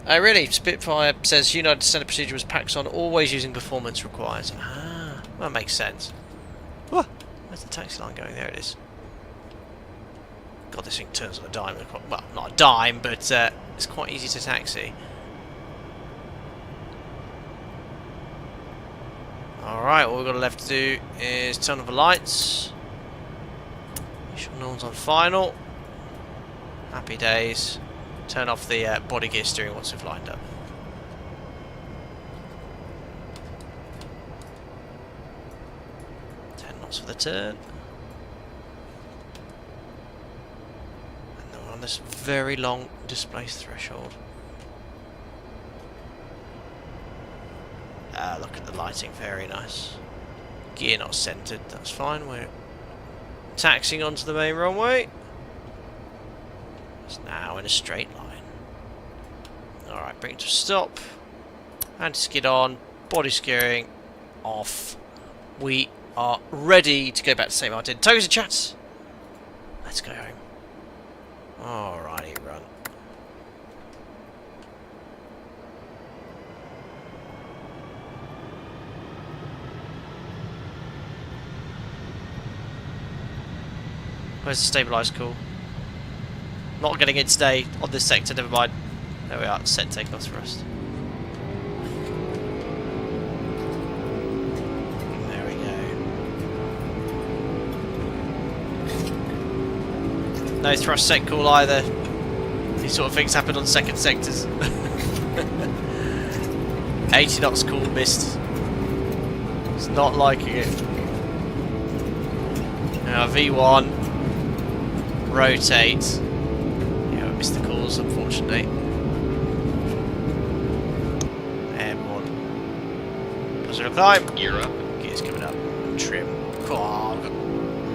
Really? Spitfire says United Standard procedure was packed on, always using performance requires. Ah, that makes sense. Whoa, where's the taxi line going? There it is. God, this thing turns on a dime. Well, not a dime, but it's quite easy to taxi. Alright, all we've got left to do is turn on the lights. Make sure no one's on final. Happy days. Turn off the body gear steering once we've lined up. For the turn, and then we're on this very long displaced threshold. Look at the lighting, very nice. Gear not centered, that's fine. We're taxiing onto the main runway. It's now in a straight line. Alright, bring it to a stop. Anti-skid on, body steering off. We are ready to go back to St. Martin. Toes and chats. Let's go home. Alrighty, run. Where's the stabilised call? Not getting it today on this sector, never mind. There we are, set takeoff thrust. No thrust set call either. These sort of things happen on second sectors. 80 knots call missed. It's not liking it. Now V1. Rotate. Yeah, we missed the calls unfortunately. M1. Positive climb. Gear up. Gears coming up. Trim. Oh, I've got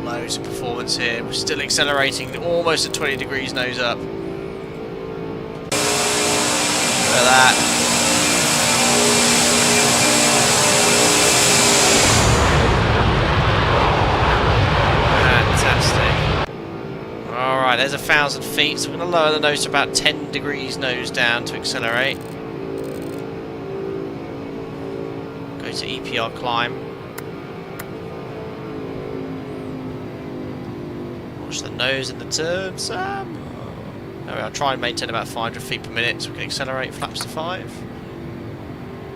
loads of performance here. We're still accelerating almost at 20 degrees nose up. Look at that. Fantastic. Alright, there's 1,000 feet, so we're going to lower the nose to about 10 degrees nose down to accelerate. Go to EPR climb. The nose and the turn, Sam. There we are. Try and maintain about 500 feet per minute so we can accelerate. Flaps to 5.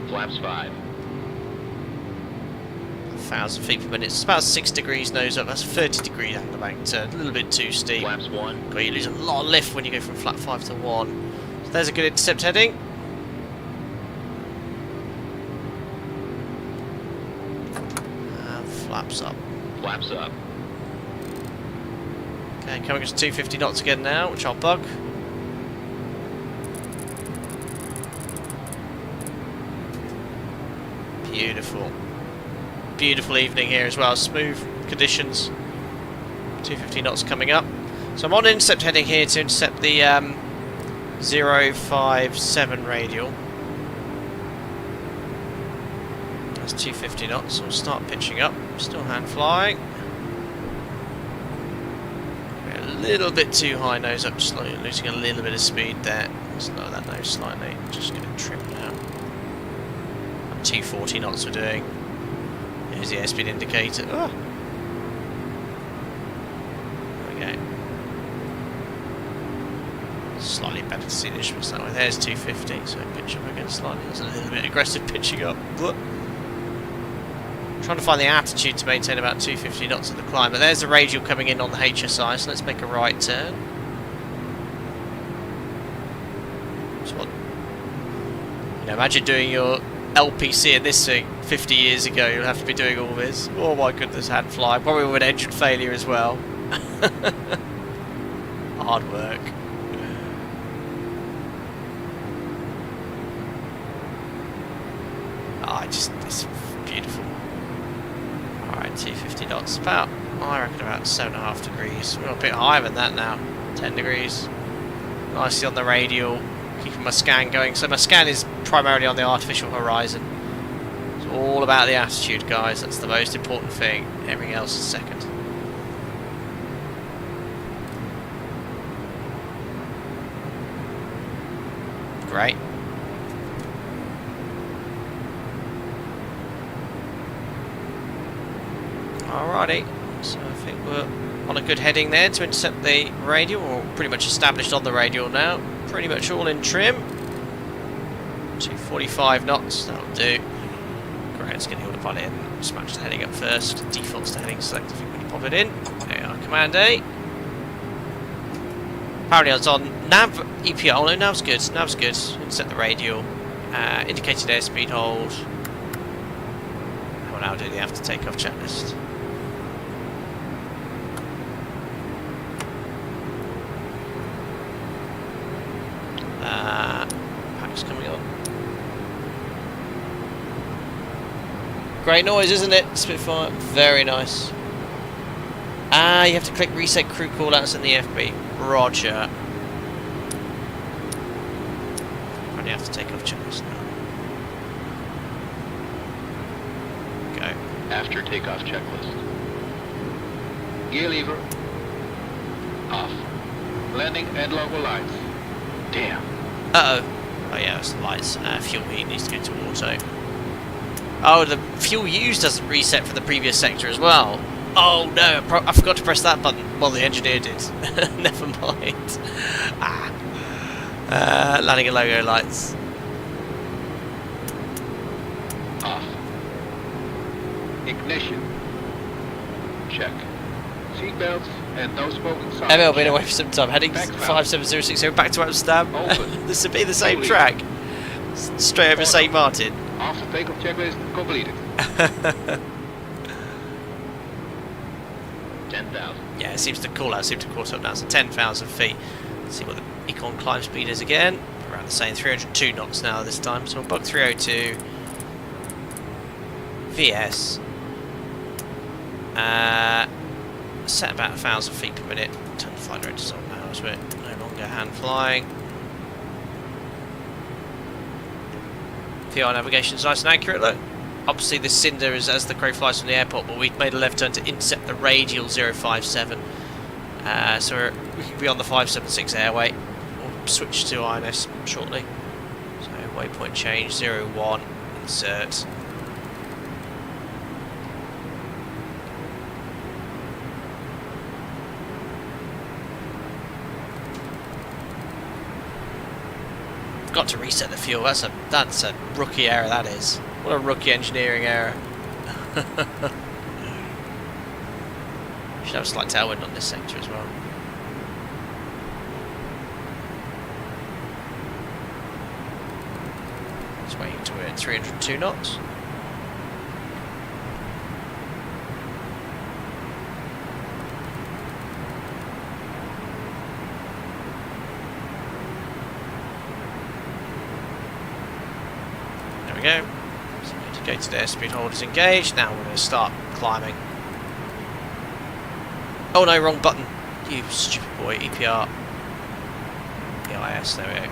Flaps 5. 1,000 feet per minute. It's about 6 degrees nose up. That's 30 degree angle bank turn. A little bit too steep. Flaps 1. God, you lose a lot of lift when you go from flap 5 to 1. So there's a good intercept heading. And flaps up. Flaps up. Okay, coming to 250 knots again now, which I'll bug. Beautiful. Beautiful evening here as well, smooth conditions. 250 knots coming up. So I'm on intercept heading here to intercept the 057 radial. That's 250 knots, so we'll start pitching up. Still hand flying. A little bit too high nose up, just losing a little bit of speed there. Let's lower that nose slightly, just get it trimmed out. 240 knots we're doing. Here's the airspeed indicator. Oh. There we go. Slightly better to see the instruments that way. There's 250, so pitch up again slightly. There's a little bit aggressive pitching up. Whoop. Trying to find the altitude to maintain about 250 knots of the climb, but there's the radial coming in on the HSI, so let's make a right turn. So what, you know, imagine doing your LPC in this thing 50 years ago. You'll have to be doing all this. Oh my goodness, hand fly. Probably with an engine failure as well. Hard work. It's beautiful. Alright, 250 knots. About, I reckon about 7.5 degrees. We're a bit higher than that now. 10 degrees. Nicely on the radial. Keeping my scan going. So my scan is primarily on the artificial horizon. It's all about the attitude, guys. That's the most important thing. Everything else is second. Great. Alrighty, so I think we're on a good heading there to intercept the radial, or pretty much established on the radial now. Pretty much all in trim. 245 knots, that'll do. Great, let's get the autopilot in. Just match the heading up first. Defaults to heading select if you want to pop it in. There we are, Command A. Apparently I was on nav EPR. Oh no, nav's good. Nav's good. Set the radial. Indicated airspeed hold. We'll now do the after takeoff checklist. Pack's coming up. Great noise, isn't it? Spitfire. Very nice. Ah, you have to click reset crew callouts in the FB. Roger. Only have to take off checklist now. Go. After takeoff checklist. Gear lever. Off. Landing and logo lights. Damn. Uh-oh. Oh yeah, it's the lights. Fuel heat needs to go to auto. Oh, the fuel used doesn't reset for the previous sector as well. Oh no, I forgot to press that button. Well, the engineer did. Never mind. Landing and logo lights. Off. Ignition. Check. Seatbelts and no smoking signs. ML been away for some time. Heading 57060 back to Amsterdam. This would be the same track. Straight over St. Martin. After takeoff checklist completed. 10,000. Yeah, it seems to call out, seem to caught up now. So 10,000 feet. Let's see what the Econ climb speed is again. Around the same, 302 knots now this time. So we'll bug 302. VS. Set about 1,000 feet per minute. Turn the flight directors on now, so we're no longer hand flying. VR navigation's nice and accurate, look. Obviously this cinder is as the crow flies from the airport, but we've made a left turn to intercept the radial 057. So we can be on the 576 airway. We'll switch to INS shortly. So waypoint change, 01, insert. Got to reset the fuel. That's a rookie error. That is. What a rookie engineering error. Should have a slight tailwind on this sector as well. Just waiting to hit 302 knots. There we go. So indicated airspeed hold is engaged. Now we're going to start climbing. Oh no, wrong button. You stupid boy. EPR. EIS, there we go.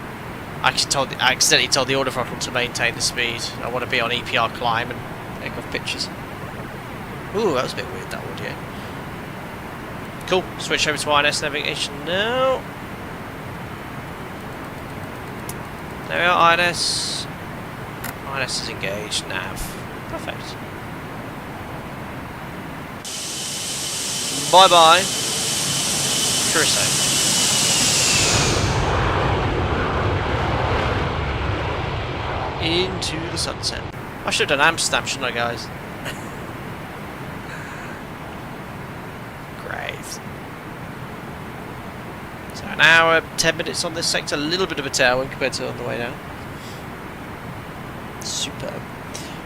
I accidentally told the auto throttle to maintain the speed. I want to be on EPR climb and take off pictures. Ooh, that was a bit weird, that audio. Cool. Switch over to INS navigation now. There we are, INS. INS is engaged. Nav. Perfect. Bye bye. Curaçao. Into the sunset. I should have done Amsterdam, shouldn't I, guys? Great. So an hour, 10 minutes on this sector. A little bit of a tailwind compared to on the way down. Superb.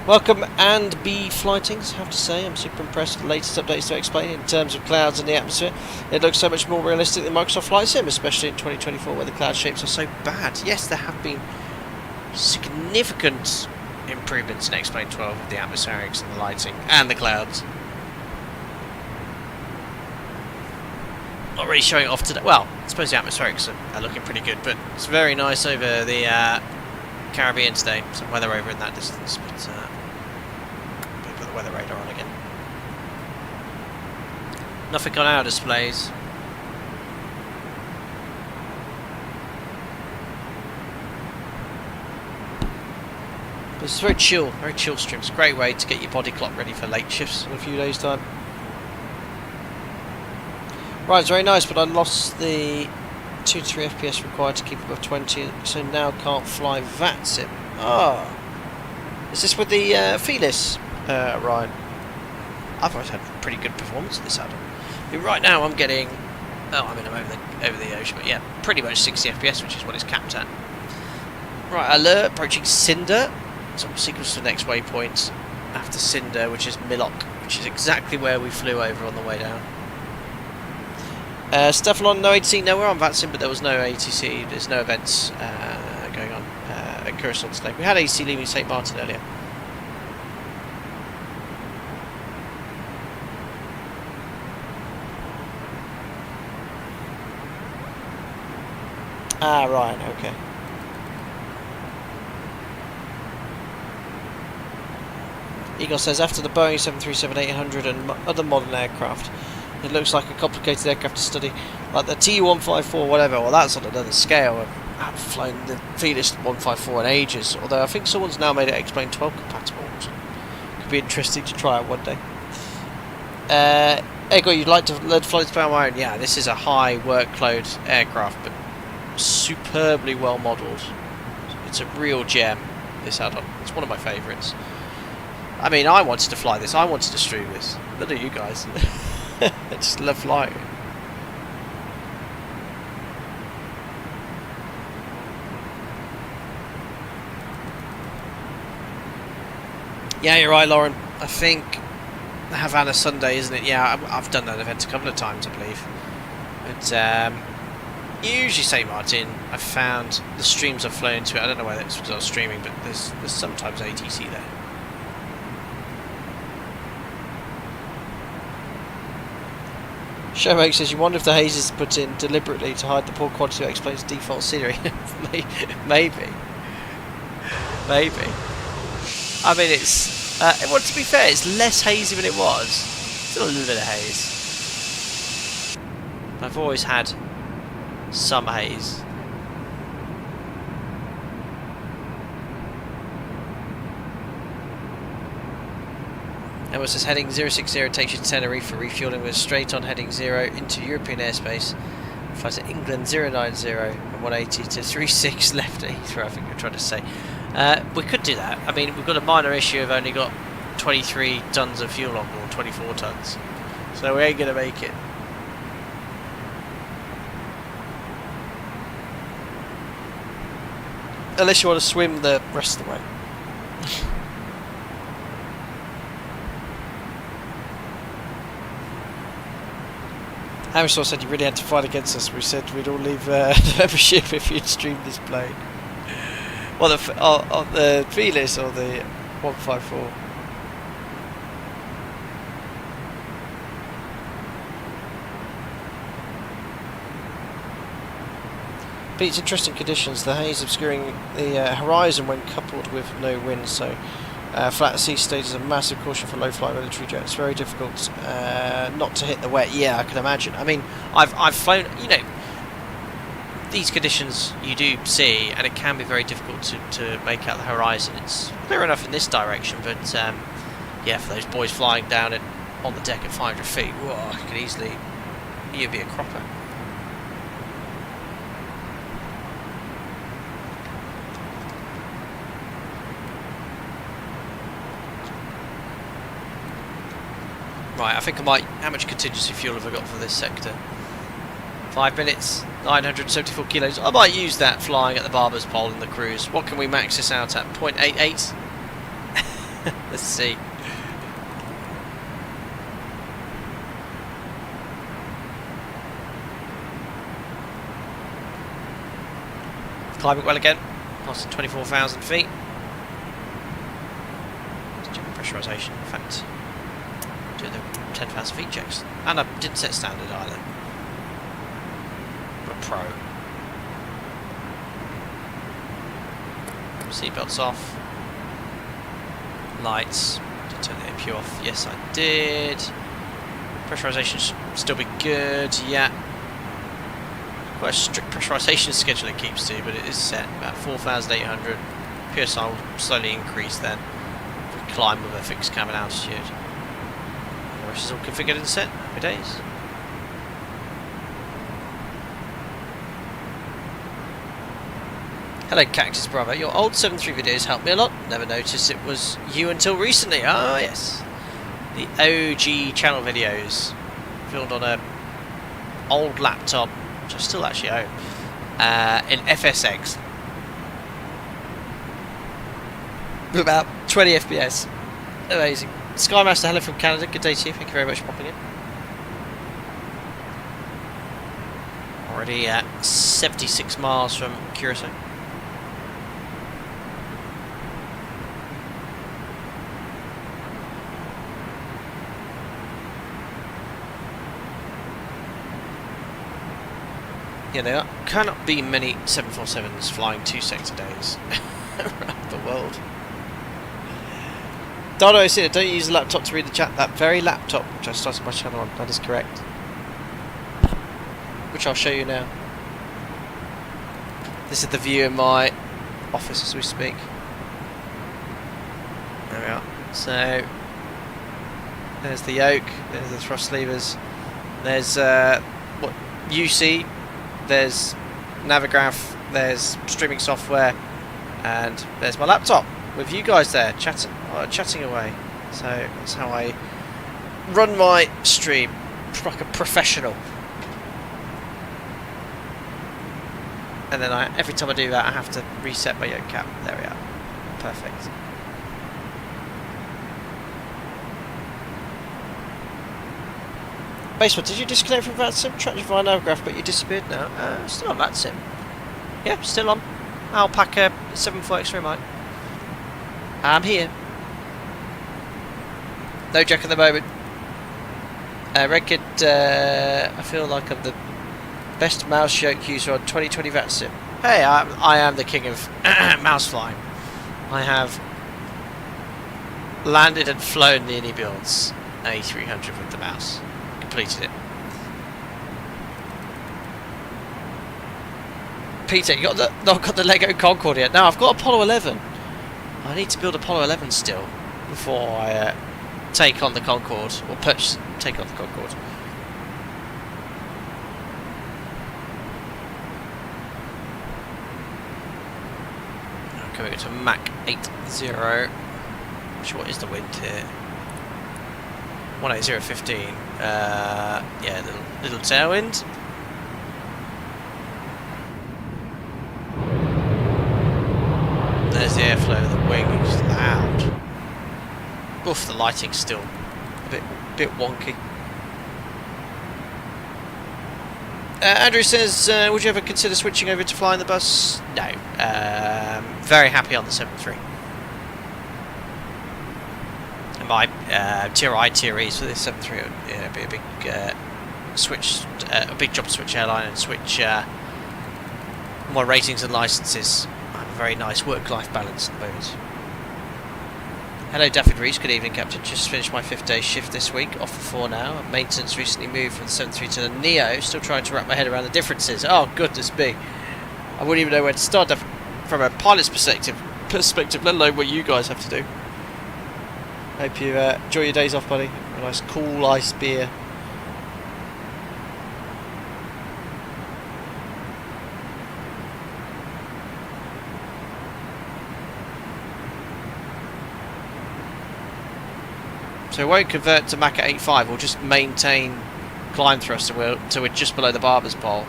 Welcome and be flightings, I have to say. I'm super impressed with the latest updates to explain in terms of clouds and the atmosphere. It looks so much more realistic than Microsoft Flight Sim, especially in 2024 where the cloud shapes are so bad. Yes, there have been significant improvements in X-Plane 12 with the atmospherics and the lighting and the clouds. Not really showing it off today. Well, I suppose the atmospherics are looking pretty good, but it's very nice over the Caribbean today. Some weather over in that distance, but put the weather radar on again. Nothing on our displays. But it's very chill stream. It's a great way to get your body clock ready for late shifts in a few days' time. Right, it's very nice, but I lost the 2 to 3 FPS required to keep above 20, so now can't fly VATSIM. Ah. Is this with the Felis, Ryan? I've always had pretty good performance of this add-on. I mean, right now I'm getting... Oh, I mean, I'm over the ocean, but yeah, pretty much 60 FPS, which is what it's capped at. Right, alert, approaching Cinder. Some sequence to the next waypoint after Cinder, which is Milok, which is exactly where we flew over on the way down. Stephalon, no ATC. No, we're on VATSIM, but there was no ATC. There's no events going on at Curaçao today. We had ATC leaving St. Martin earlier. Ah, Ryan, okay. Eagle says, after the Boeing 737-800 and other modern aircraft, it looks like a complicated aircraft to study, like the Tu-154, whatever. Well, that's on another scale. I haven't flown the Felis 154 in ages, although I think someone's now made it X-Plane 12 compatible. Could be interesting to try out one day. Ego, you'd like to learn to fly this on my own? Yeah, this is a high workload aircraft, but superbly well modelled. It's a real gem, this add-on. It's one of my favourites. I mean, I wanted to fly this. I wanted to stream this. None of you guys. I just love flying. Yeah, you're right, Lauren. I think Havana Sunday, isn't it? Yeah, I've done that event a couple of times, I believe. But usually St. Martin, I've found the streams I've flown into it. I don't know whether it's because I was streaming, but there's sometimes ATC there. Showmake says, you wonder if the haze is put in deliberately to hide the poor quality of X-Plane's default scenery. Maybe. I mean, it's... well, to be fair, it's less hazy than it was. Still a little bit of haze. I've always had some haze. Emma says heading 060 takes you to Tenerife for refueling with straight on heading 0 into European airspace. Flight to England 090 and 180 to 36 left at Heathrow, I think you're trying to say. We could do that. I mean, we've got a minor issue of only got 23 tons of fuel on board, 24 tons. So we ain't going to make it. Unless you want to swim the rest of the way. Hammersaw said you really had to fight against us. We said we'd all leave the membership if you'd streamed this plane. Well, the Felis or the 154. Beats interesting conditions. The haze obscuring the horizon when coupled with no wind, so flat sea state is a massive caution for low-flying military jets. Very difficult not to hit the wet. Yeah, I can imagine. I mean, I've flown. You know, these conditions you do see, and it can be very difficult to make out the horizon. It's clear enough in this direction, but yeah, for those boys flying down on the deck at 500 feet, whoa, you could easily you'd be a cropper. Right, I think I might... How much contingency fuel have I got for this sector? 5 minutes, 974 kilos. I might use that flying at the barber's pole in the cruise. What can we max this out at? 0.88? Let's see. Climbing well again. Past 24,000 feet. Let's check the pressurisation. In fact... do the 10,000 feet checks. And I didn't set standard either. I'm a pro. Seatbelts off. Lights. Did turn the APU off? Yes, I did. Pressurisation should still be good. Yeah. Quite a strict pressurisation schedule it keeps to, but it is set about 4,800. PSI will slowly increase then. If we climb with a fixed cabin altitude. The rest is all configured and set. Happy days. Hello Cactus Brother, your old 7.3 videos helped me a lot. Never noticed it was you until recently. Ah yes. The OG channel videos. Filmed on a old laptop, which I still actually own, in FSX. With about 20 FPS. Amazing. Skymaster, hello from Canada. Good day to you. Thank you very much for popping in. Already at 76 miles from Curaçao. Yeah, there cannot be many 747s flying 2 sector days around the world. Dono, I said, don't use a laptop to read the chat. That very laptop which I started my channel on, that is correct. Which I'll show you now. This is the view in my office as we speak. There we are. So, there's the yoke, there's the thrust levers, there's what you see, there's Navigraph, there's streaming software, and there's my laptop with you guys there chatting away. So that's how I run my stream, like a professional. And then every time I do that, I have to reset my yoke cap. There we are. Perfect. Basement, did you disconnect from VATSIM? Tracked you via Navigraph, but you disappeared now. Still on VATSIM. Yeah, still on. Alpaca 74X remote. I'm here. No jack at the moment. Red, I feel like I'm the best mouse yoke user on 2020 VATSIM. Hey, I am the king of mouse flying. I have landed and flown the AnyBuilds A300 with the mouse. Completed it. Peter, you not got the Lego Concorde yet? No, I've got Apollo 11. I need to build Apollo 11 still before I take on the Concorde, or take on the Concorde. I'm coming to Mach 80. What is the wind here? 180.15. Yeah, little tailwind. There's the airflow of the wing. It's loud. Oof, the lighting's still a bit wonky. Andrew says, would you ever consider switching over to flying the bus? No. Very happy on the 7.3. My tier I, tier E's for this 7.3 would be a big switch, a big job to switch airline and switch more ratings and licenses. I have a very nice work-life balance at the moment. Hello David Reese, good evening Captain. Just finished my 5th day shift this week, off for 4 now. Maintenance recently moved from the 7.3 to the Neo, still trying to wrap my head around the differences. Oh goodness me. I wouldn't even know where to start from a pilot's perspective, let alone what you guys have to do. Hope you enjoy your days off, buddy. A nice cool ice beer. So it won't convert to Mach 85, we'll just maintain climb thrust until we're just below the barber's pole.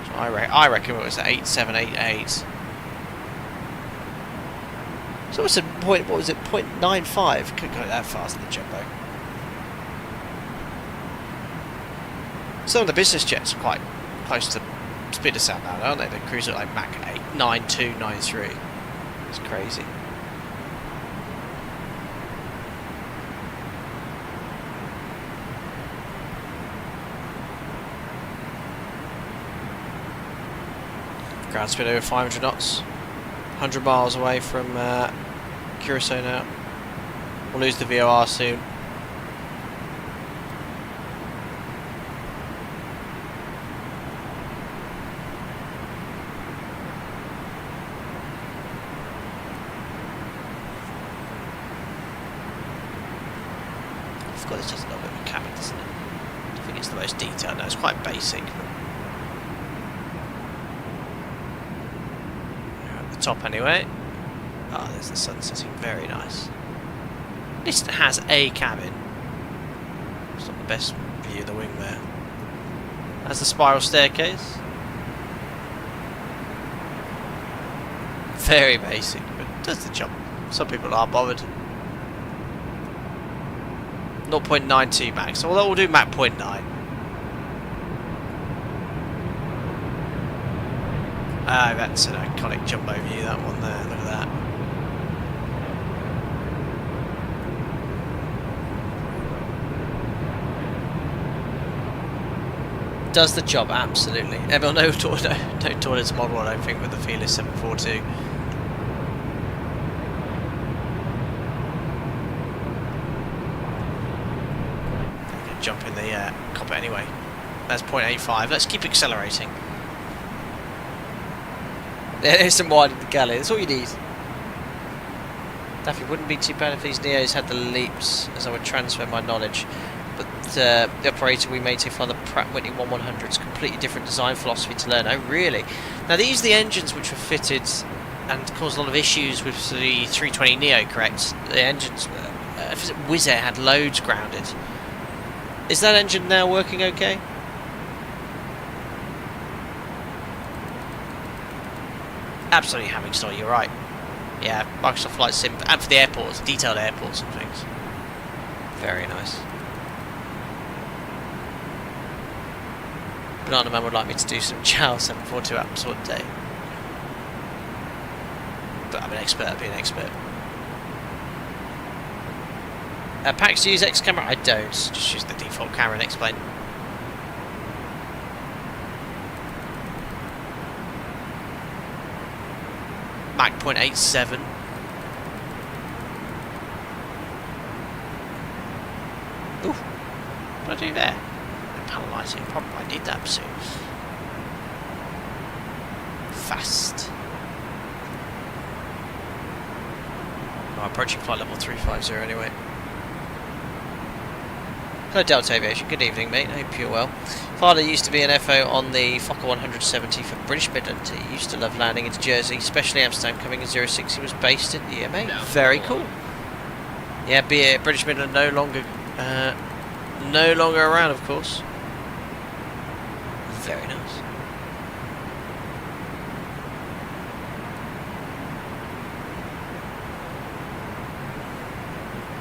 So I reckon it was at 8788. So what's the point? What was it? 0.95. Couldn't go that fast in the jumbo. Some of the business jets are quite close to speed of sound now, aren't they? They cruise at like Mach 8, 92, 93. It's crazy. Ground speed over 500 knots. 100 miles away from Curaçao now. We'll lose the VOR soon. I forgot this has a little bit of a cabin, doesn't it? I think it's the most detailed. No, it's quite basic. But top anyway. Oh, there's the sun setting. Very nice. At least it has a cabin. It's not the best view of the wing there. That's the spiral staircase. Very basic, but does the job. Some people are bothered. 0.92 max, although we'll do Mach 0.9. Ah, that's an iconic jumbo view, that one there, look at that. Does the job, absolutely. Well, no toilets model, I don't think, with the Felis 742. Jump in the cockpit anyway. That's 0.85. Let's keep accelerating. There's some wide in the galley. That's all you need. Definitely wouldn't be too bad if these Neos had the leaps, as I would transfer my knowledge. But the operator we made so far, the Pratt & Whitney 1100, completely different design philosophy to learn. Oh, really? Now these are the engines which were fitted and caused a lot of issues with the 320 Neo. Correct? The engines, Wizz Air had loads grounded. Is that engine now working okay? Absolutely having stall, you're right. Yeah, Microsoft Flight Sim, and for the airports, detailed airports and things. Very nice. Banana Man would like me to do some Chow 742 apps one day. But I'm an expert, I'll be an expert. Packs to use X camera? I don't. Just use the default camera and explain. Mach 0.87. Ooh. What did I do there? Penalising. Probably need that soon. Fast. Oh, approaching flight level 350 anyway. Hello Delta Aviation, good evening mate, I hope you're well. Father used to be an FO on the Fokker 170 for British Midland. He used to love landing into Jersey, especially Amsterdam, coming in 06. He was based in the EMA. Very cool. Yeah, British Midland no longer around, of course. Very nice.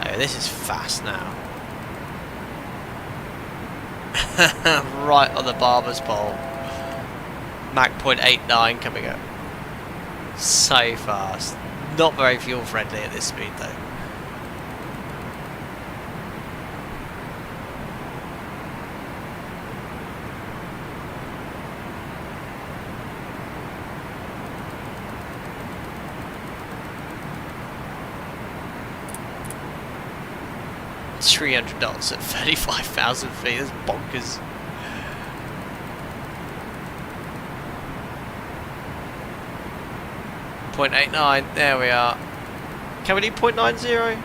Oh, this is fast now. Right on the barber's pole. Mach 0.89 coming up. So fast. Not very fuel friendly at this speed though. It's 300 knots at 35,000 feet. That's bonkers. .89. There we are. Can we do 0.90?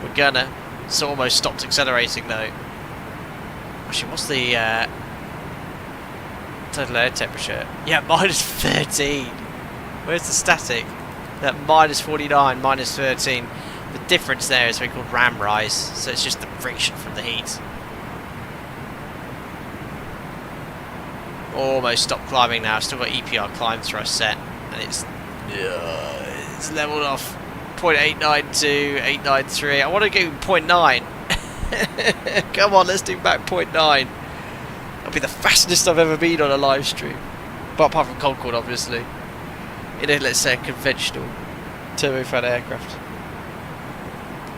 We're gonna. It's almost stopped accelerating though. Actually, what's the total air temperature? Yeah, minus 13. Where's the static? That minus 49, minus 13. The difference there is something called ram rise, so it's just the friction from the heat. Almost stopped climbing now. Still got EPR climb thrust set, and it's leveled off. 0.892, 893. I want to go 0.9. Come on, let's do back 0.9. That'll be the fastest I've ever been on a live stream, but apart from Concorde, obviously. In a, let's say, a conventional turbofan aircraft.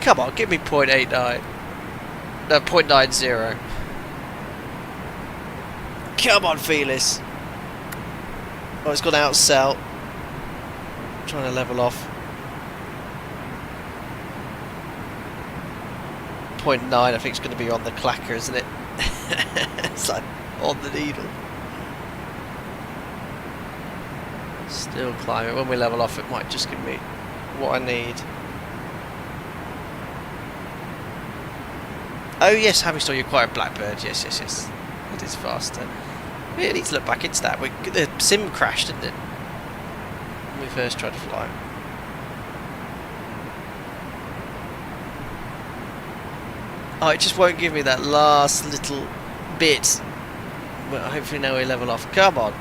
Come on, give me 0.89. No, 0.90. Come on, Felis. Oh, it's gone out south. Trying to level off. 0.9, I think it's going to be on the clacker, isn't it? It's like on the needle. Still climbing. When we level off, it might just give me what I need. Oh yes, having still you're quite a blackbird. Yes, yes, yes. It is faster. We need to look back into that. The sim crashed, didn't it? When we first tried to fly. Oh, it just won't give me that last little bit. Well, hopefully now we level off. Come on.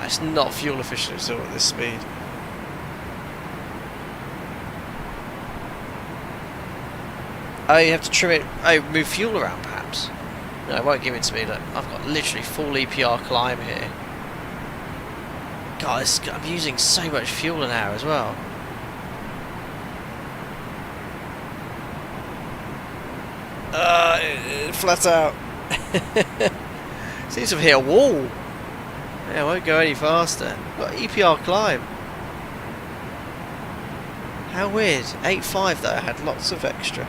It's not fuel efficient at all at this speed. Oh, you have to trim it. Oh, move fuel around perhaps. No, it won't give it to me. Look, I've got literally full EPR climb here. God, I'm using so much fuel an hour as well. Flat out. Seems to have hit a wall. Yeah, it won't go any faster. Got EPR climb. How weird. 8.5 though, I had lots of extra.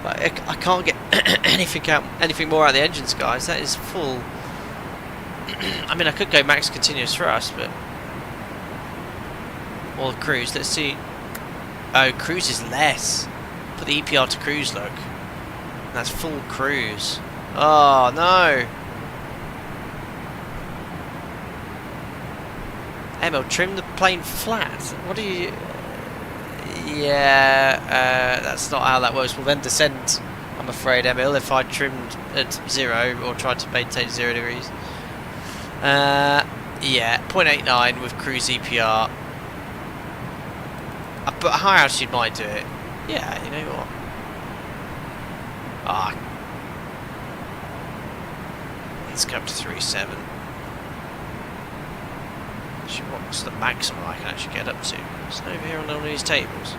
Like, I can't get anything more out of the engines, guys. That is full. I mean, I could go max continuous thrust, but or cruise. Let's see. Oh, cruise is less. Put the EPR to cruise. Look, that's full cruise. Oh no. Emil, trim the plane flat. What do you? Yeah, that's not how that works. We'll then descend, I'm afraid, Emil, if I trimmed at 0 or tried to maintain 0 degrees. Yeah, 0.89 with cruise EPR. But a high altitude might do it. Yeah, you know what? Ah. Let's go up to 3.7. What's the maximum I can actually get up to? It's over here on all these tables.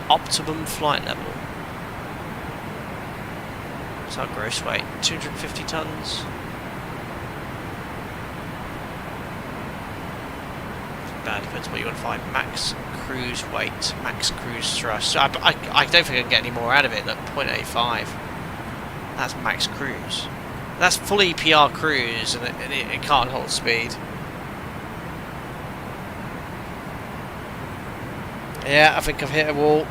Optimum flight level. What's our gross weight? 250 tons. Bad, depends what you want to find. Max cruise weight, max cruise thrust. I don't think I can get any more out of it. Look, 0.85. That's max cruise. That's full EPR cruise, and it can't hold speed. Yeah, I think I've hit a wall.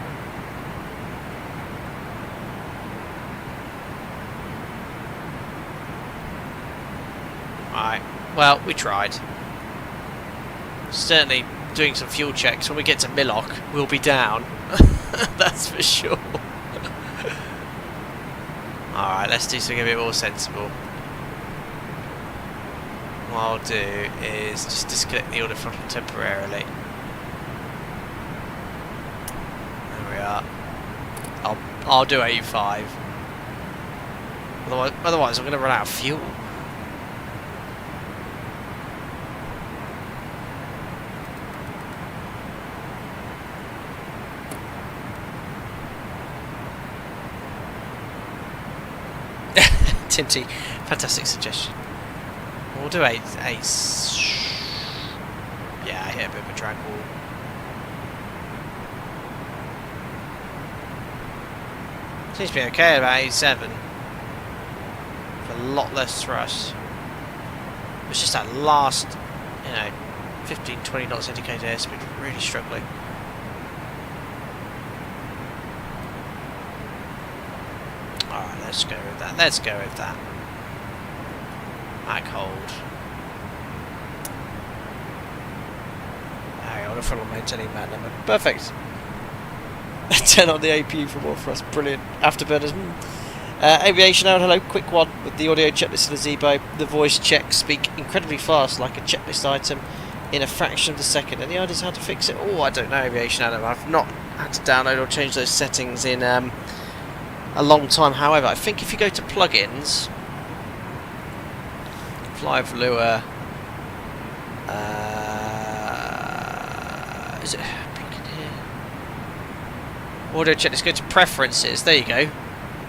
Alright, well, we tried. Certainly doing some fuel checks. When we get to Millock, we'll be down. That's for sure. Alright, let's do something a bit more sensible. What I'll do is just disconnect the auto throttle temporarily. I'll do 85. Otherwise I'm going to run out of fuel. Tinty, fantastic suggestion. We'll do a yeah, I hit a bit of a drag wall. Seems to be okay at about 87. With a lot less thrust. It's just that last, 15-20 knots indicated airspeed, really struggling. Alright, let's go with that. Let's go with that. Back hold. Hang on, if I'm maintaining that number. Perfect. 10 on the APU for more thrust. Brilliant. Afterburners. Aviation out. Hello. Quick one with the audio checklist of the Zebo. The voice checks speak incredibly fast, like a checklist item, in a fraction of the second. Any ideas how to fix it? Oh, I don't know, Aviation Adam. I've not had to download or change those settings in a long time. However, I think if you go to plugins, Fly with Lua, is it plugin here? Audio checklist. Go to preferences. There you go.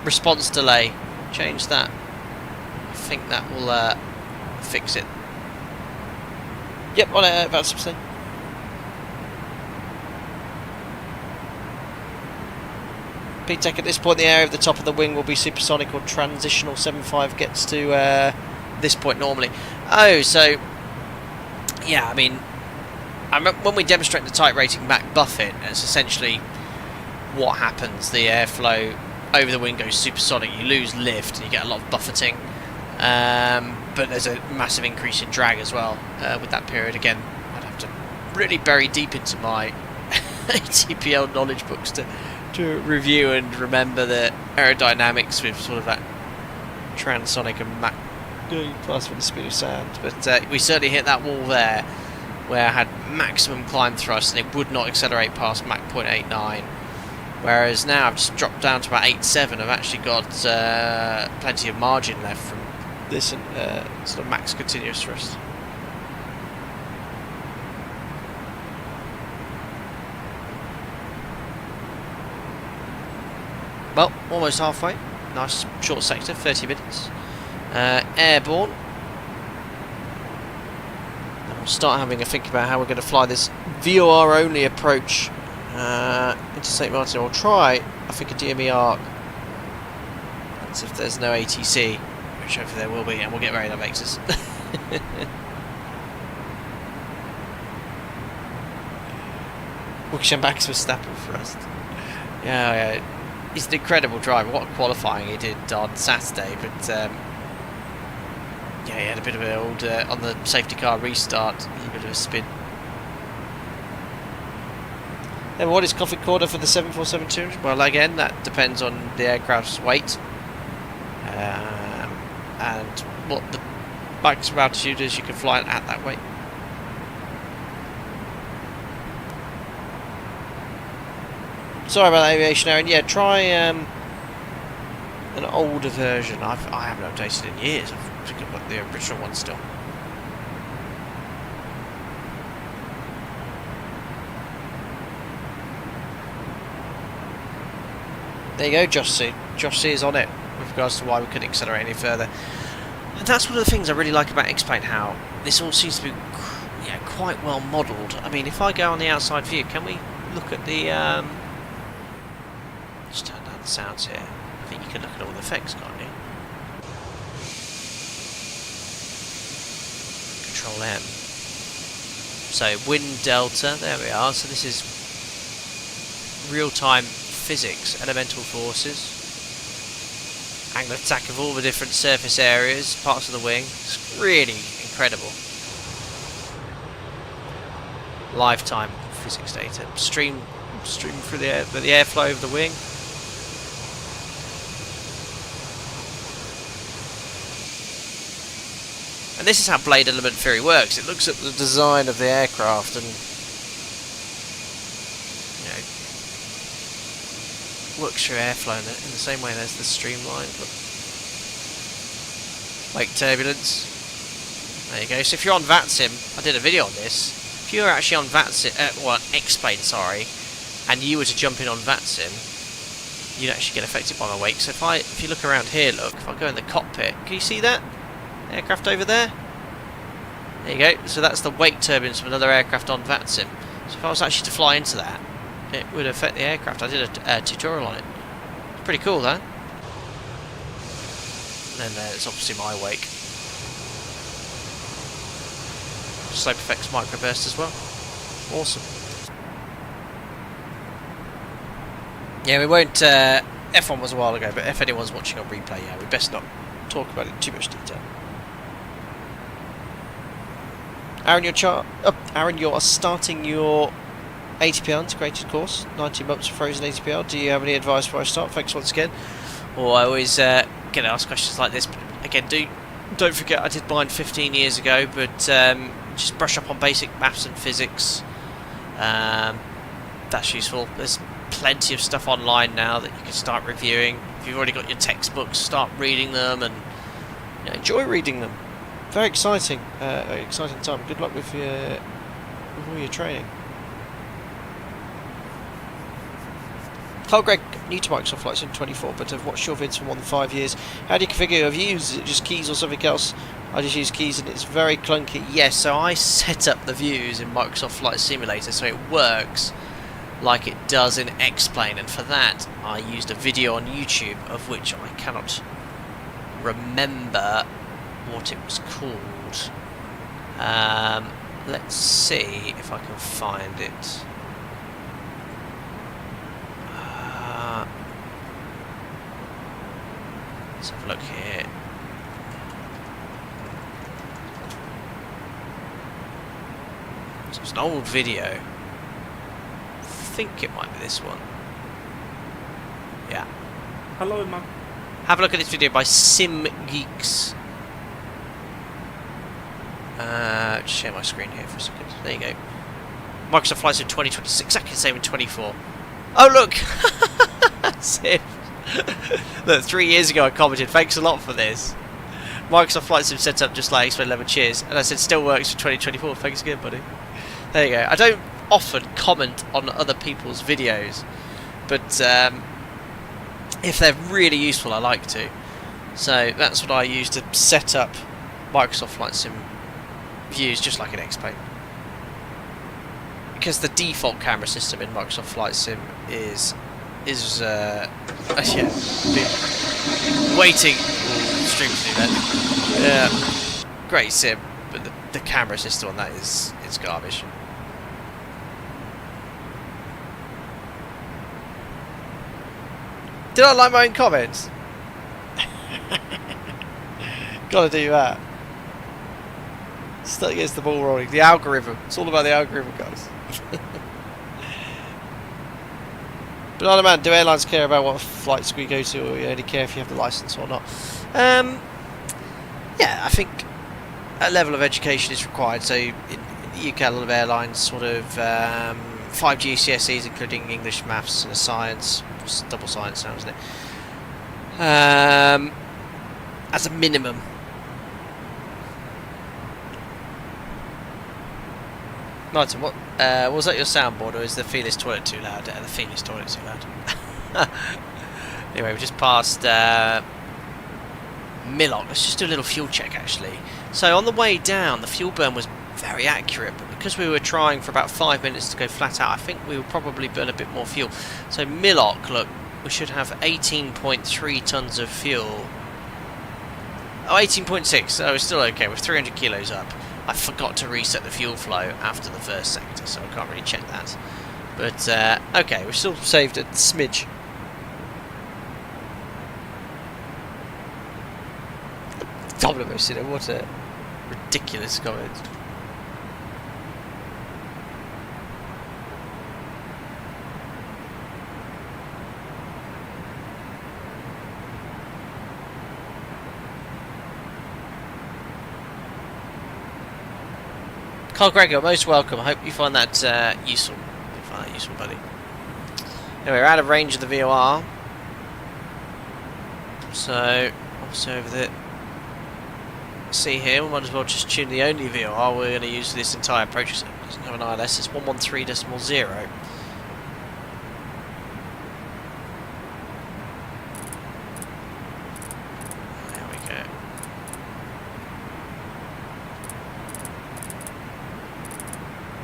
Response delay. Change that. I think that will fix it. Yep, on it about 6%. P-Tech at this point, the area of the top of the wing will be supersonic or transitional. 7.5 gets to this point normally. Oh, so yeah, I mean, when we demonstrate the type rating Mach Buffet, it's essentially what happens. The airflow over the wing goes supersonic, you lose lift and you get a lot of buffeting, but there's a massive increase in drag as well with that period. Again, I'd have to really bury deep into my ATPL knowledge books to review and remember the aerodynamics with sort of that transonic and going past with the speed of sound. But we certainly hit that wall there where I had maximum climb thrust and it would not accelerate past Mach 0.89, whereas now I've just dropped down to about 8.7. I've actually got plenty of margin left from this and sort of max continuous thrust. Well, almost halfway. Nice short sector, 30 minutes. Airborne. And we'll start having a think about how we're going to fly this VOR only approach into St. Martin. We'll try, I think, a DME arc. That's if there's no ATC, which hopefully there will be, and we'll get where that makes us. Wish him back to Verstappen first. Yeah. He's an incredible driver. What a qualifying he did on Saturday, but yeah, he had a bit of an old on the safety car restart, a bit of a spin. Then what is coffee quarter for the 747-200? Well, again, that depends on the aircraft's weight and what the maximum altitude is you can fly at that weight. Sorry about that, aviation Aaron. Yeah, try an older version. I haven't updated in years. I think I've got the original one still. There you go, Josh C. Josh C is on it with regards to why we couldn't accelerate any further. And that's one of the things I really like about X-Plane, how this all seems to be quite well modelled. I mean, if I go on the outside view, can we look at the... Just turn down the sounds here. I think you can look at all the effects, can't you? Control M. So wind delta, there we are. So this is real-time physics, elemental forces, angle of attack of all the different surface areas, parts of the wing. It's really incredible. Lifetime physics data. Stream through the airflow of the wing. And this is how blade element theory works. It looks at the design of the aircraft and works through airflow in the same way. There's the streamline. Wake turbulence. There you go. So if you're on VATSIM, I did a video on this. If you were actually on VATSIM, X-Plane, sorry, and you were to jump in on VATSIM, you'd actually get affected by my wake. So if you look around here, look, if I go in the cockpit, can you see that? Aircraft over there? There you go. So that's the wake turbulence of another aircraft on VATSIM. So if I was actually to fly into that, it would affect the aircraft. I did a tutorial on it. It's pretty cool, though. And then there's obviously my wake. Slope effects microburst as well. Awesome. Yeah, we won't... F1 was a while ago, but if anyone's watching on replay, yeah, we best not talk about it in too much detail. Aaron, you are starting your ATPL integrated course, 19 months of frozen ATPL. Do you have any advice before I start? Thanks once again. Or I always get asked questions like this, but again, don't forget I did mine 15 years ago, but just brush up on basic maths and physics. That's useful. There's plenty of stuff online now that you can start reviewing. If you've already got your textbooks, start reading them and enjoy reading them. Very exciting, exciting time. Good luck with all your training. Carl Greg, new to Microsoft Flight Sim 24, but I've watched your vids for more than 5 years. How do you configure your views? Is it just keys or something else? I just use keys and it's very clunky. Yes, so I set up the views in Microsoft Flight Simulator so it works like it does in X-Plane, and for that I used a video on YouTube of which I cannot remember what it was called. Let's see if I can find it. Let's have a look here. So it's an old video. I think it might be this one. Yeah. Hello, man. Have a look at this video by Sim Geeks. Just share my screen here for a second. There you go. Microsoft Flight Sim 2026, exactly the same in 24. Oh look! Sim. Look, 3 years ago I commented, thanks a lot for this. Microsoft Flight Sim set up just like Expo 11 cheers, and I said still works for 2024, thanks again buddy. There you go. I don't often comment on other people's videos, but if they're really useful I like to. So that's what I use to set up Microsoft Flight Sim views just like an X-Plane. Because the default camera system in Microsoft Flight Sim is yeah, been waiting. Stream to do that. Yeah, great sim, but the camera system on that is garbage. Did I like my own comments? Gotta do that. Start against the ball rolling. The algorithm. It's all about the algorithm, guys. Banana Man, do airlines care about what flight school you go to, or you only care if you have the license or not? Yeah, I think a level of education is required. So in the UK, a lot of airlines sort of 5 GCSEs, including English, Maths, and a Science. It's double science now, isn't it? As a minimum. Martin, what was that your soundboard, or is the Felis toilet too loud? The Felis toilet too loud. Anyway, we just passed Millock. Let's just do a little fuel check actually. So on the way down, the fuel burn was very accurate, but because we were trying for about 5 minutes to go flat out, I think we will probably burn a bit more fuel. So Millock, look, we should have 18.3 tons of fuel. Oh, 18.6, so it's still okay, we're 300 kilos up. I forgot to reset the fuel flow after the first sector, so I can't really check that. But, okay, we've still saved a smidge. Domino City, what a ridiculous comment. Carl Gregor, you're most welcome. I hope you find that useful. You find that useful, buddy. Anyway, we're out of range of the VOR. So, also over the see here, we might as well just tune the only VOR we're going to use for this entire approach. It doesn't have an ILS, it's 113.0. There we go.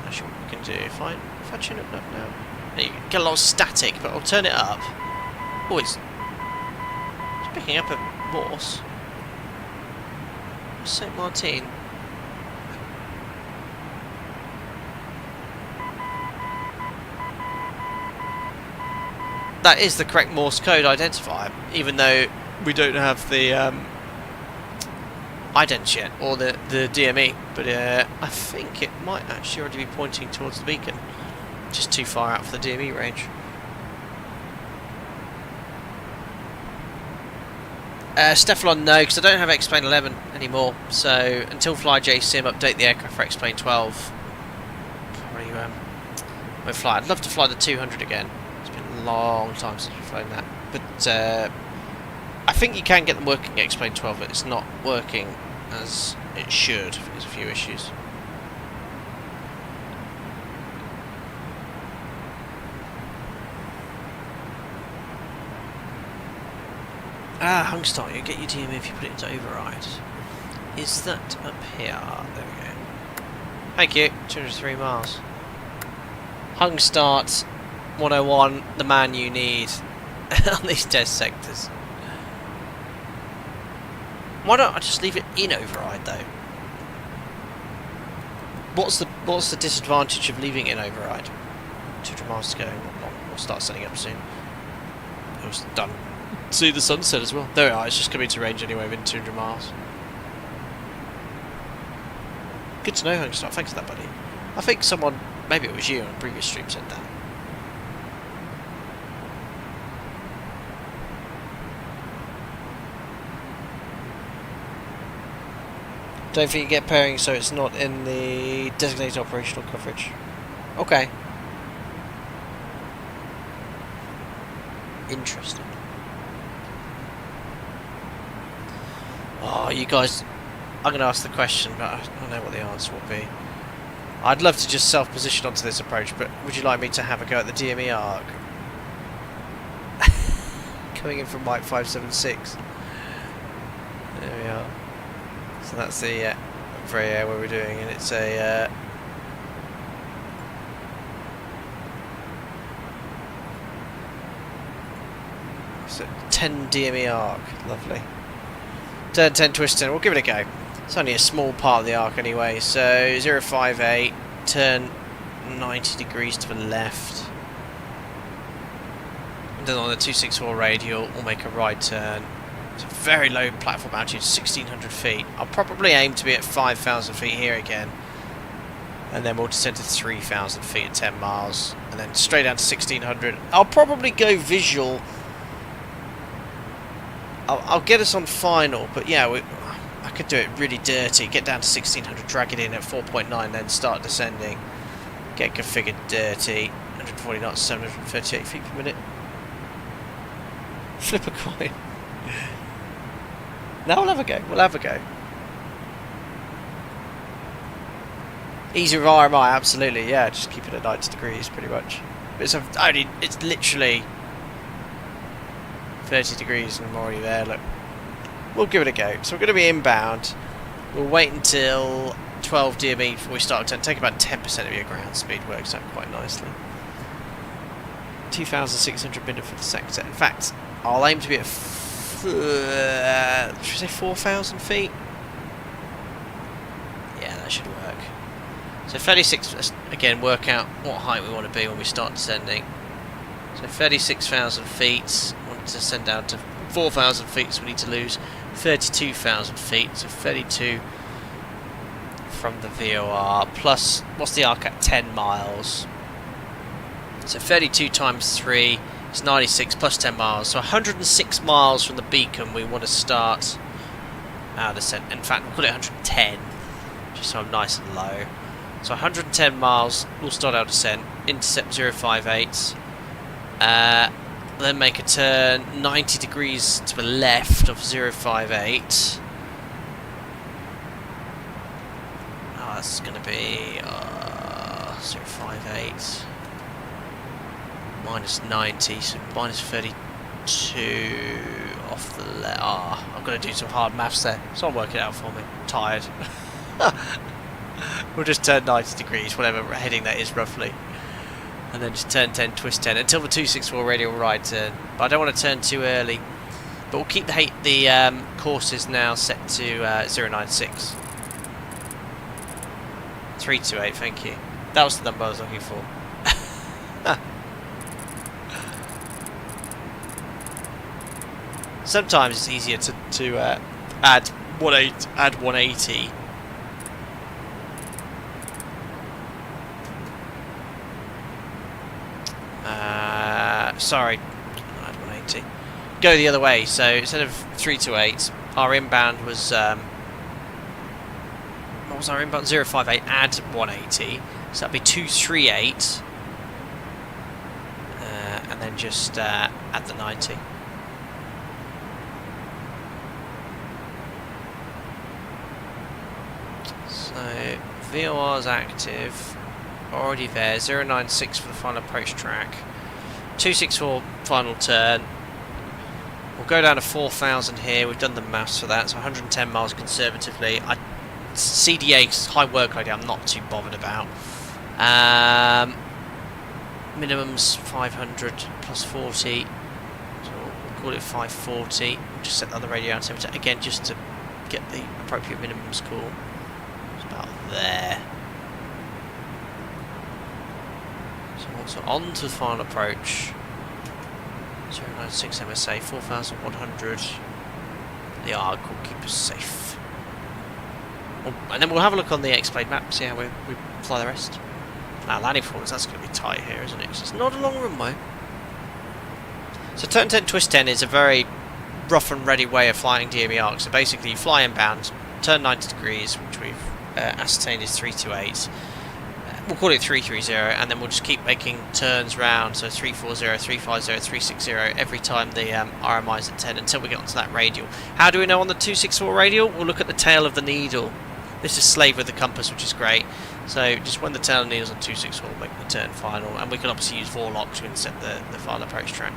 Actually, what we can do, if I tune it up now, you get a lot of static, but I'll turn it up. Oh, it's picking up a Morse. St. Martin. That is the correct Morse code identifier, even though we don't have the idents yet, or the DME, but I think it might actually already be pointing towards the beacon, just too far out for the DME range. Stephalon, no, because I don't have X-Plane 11 anymore, so until FlyJSim update the aircraft for X-Plane 12, probably won't fly. I'd love to fly the 200 again. It's been a long time since we've flown that, but I think you can get them working X-Plane 12, but it's not working as it should. There's a few issues. Ah, Hungstar, you get your DME if you put it into override. Is that up here? There we go. Thank you. 203 miles. Hungstart 101, the man you need on these test sectors. Why don't I just leave it in override though? What's the disadvantage of leaving it in override? 200 miles to go. We'll start setting up soon. It was done see the sunset as well. There we are, it's just coming to range anyway within 200 miles. Good to know, Hungstop. Thanks for that, buddy. I think someone, maybe it was you on a previous stream, said that. Don't think you get pairing, so it's not in the designated operational coverage. Okay. Interesting. Oh, you guys, I'm going to ask the question, but I don't know what the answer will be. I'd love to just self-position onto this approach, but would you like me to have a go at the DME arc? Coming in from Mike 576. There we are. So that's the very air where we're doing, and it's a so 10 DME arc, lovely. Turn 10, twist 10. We'll give it a go. It's only a small part of the arc anyway. So 058, turn 90 degrees to the left. And then on the 264 radial, we'll make a right turn. It's a very low platform altitude, 1,600 feet. I'll probably aim to be at 5,000 feet here again. And then we'll descend to 3,000 feet at 10 miles. And then straight down to 1,600. I'll probably go visual. I'll get us on final, but yeah, I could do it really dirty. Get down to 1,600, drag it in at 4.9, then start descending. Get configured dirty. 140 knots, 738 feet per minute. Flip a coin. No, we'll have a go. We'll have a go. Easy with RMI, absolutely. Yeah, just keep it at 90 degrees, pretty much. But it's literally 30 degrees and I'm already there. Look, we'll give it a go. So we're going to be inbound. We'll wait until 12 DME before we start to take about 10% of your ground speed. Works out quite nicely. 2,600 minute for the sector. In fact, I'll aim to be at should we say 4,000 feet? Yeah, that should work. So 36, again, work out what height we want to be when we start descending. So 36,000 feet, we want to descend down to 4,000 feet, so we need to lose 32,000 feet. So 32 from the VOR, plus, what's the arc at 10 miles? So 32 times 3 is 96 plus 10 miles. So 106 miles from the beacon we want to start our descent. In fact, we'll call it 110, just so I'm nice and low. So 110 miles, we'll start our descent, intercept 058, then make a turn 90 degrees to the left of 058. Oh, that's going to be 058 minus 90, so minus 32 off the left. Ah, I've got to do some hard maths there. Someone work it out for me. I'm tired. We'll just turn 90 degrees, whatever heading that is roughly. And then just turn 10, twist 10, until the 264 radial right turn. But I don't want to turn too early. But we'll keep the courses now set to 096. 328, thank you. That was the number I was looking for. Sometimes it's easier to add 180. Sorry, add 180. Go the other way. So instead of 328, our inbound was what was our inbound? 058. Add 180. So that'd be 238, and then just add the 90. So VOR's active, already there. 096 for the final approach track. 264 final turn. We'll go down to 4,000 here. We've done the maths for that. So 110 miles conservatively. CDA high workload. I'm not too bothered about. Minimum's 500 plus 40. So we'll call it 540. We'll just set the other radio altimeter again, just to get the appropriate minimums call. It's about there. So on to the final approach. 096 MSA, 4100. The ARG will keep us safe. And then we'll have a look on the X-Plane map, see how we fly the rest. Now, landing performance, that's going to be tight here, isn't it? 'Cause it's not a long runway. So turn 10, twist 10 is a very rough and ready way of flying DME arc. So basically you fly inbound, turn 90 degrees, which we've ascertained is 328. We'll call it 330, and then we'll just keep making turns round, so 340, 350, 360 every time the RMI is at 10 until we get onto that radial. How do we know on the 264 radial? We'll look at the tail of the needle. This is slave with the compass, which is great. So just when the tail of the needle's on 264, we'll make the turn final, and we can obviously use Vorlock to intercept the final approach track.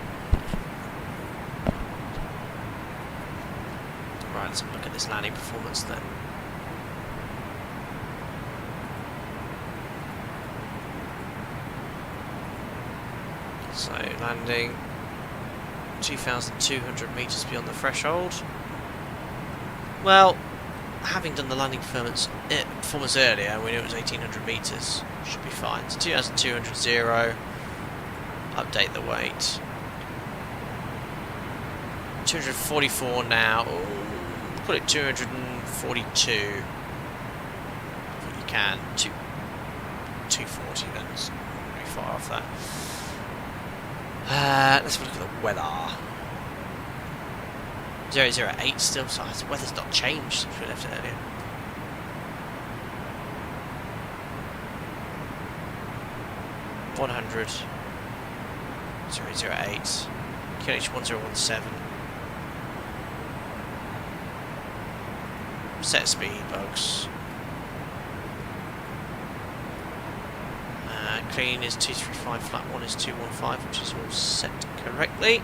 Right, let's have a look at this landing performance then. So landing 2,200 metres beyond the threshold. Well, having done the landing performance earlier, we knew it was 1,800 metres. Should be fine. So 2,200 0. Update the weight. 244 now. Ooh, put it 242. If you can. 240 then. It's not very far off that. Let's have a look at the weather. 008 still, so the weather's not changed since we left it earlier. .100 008 QNH 1017. Set speed bugs. Clean is 235, flat 1 is 215, which is all set correctly.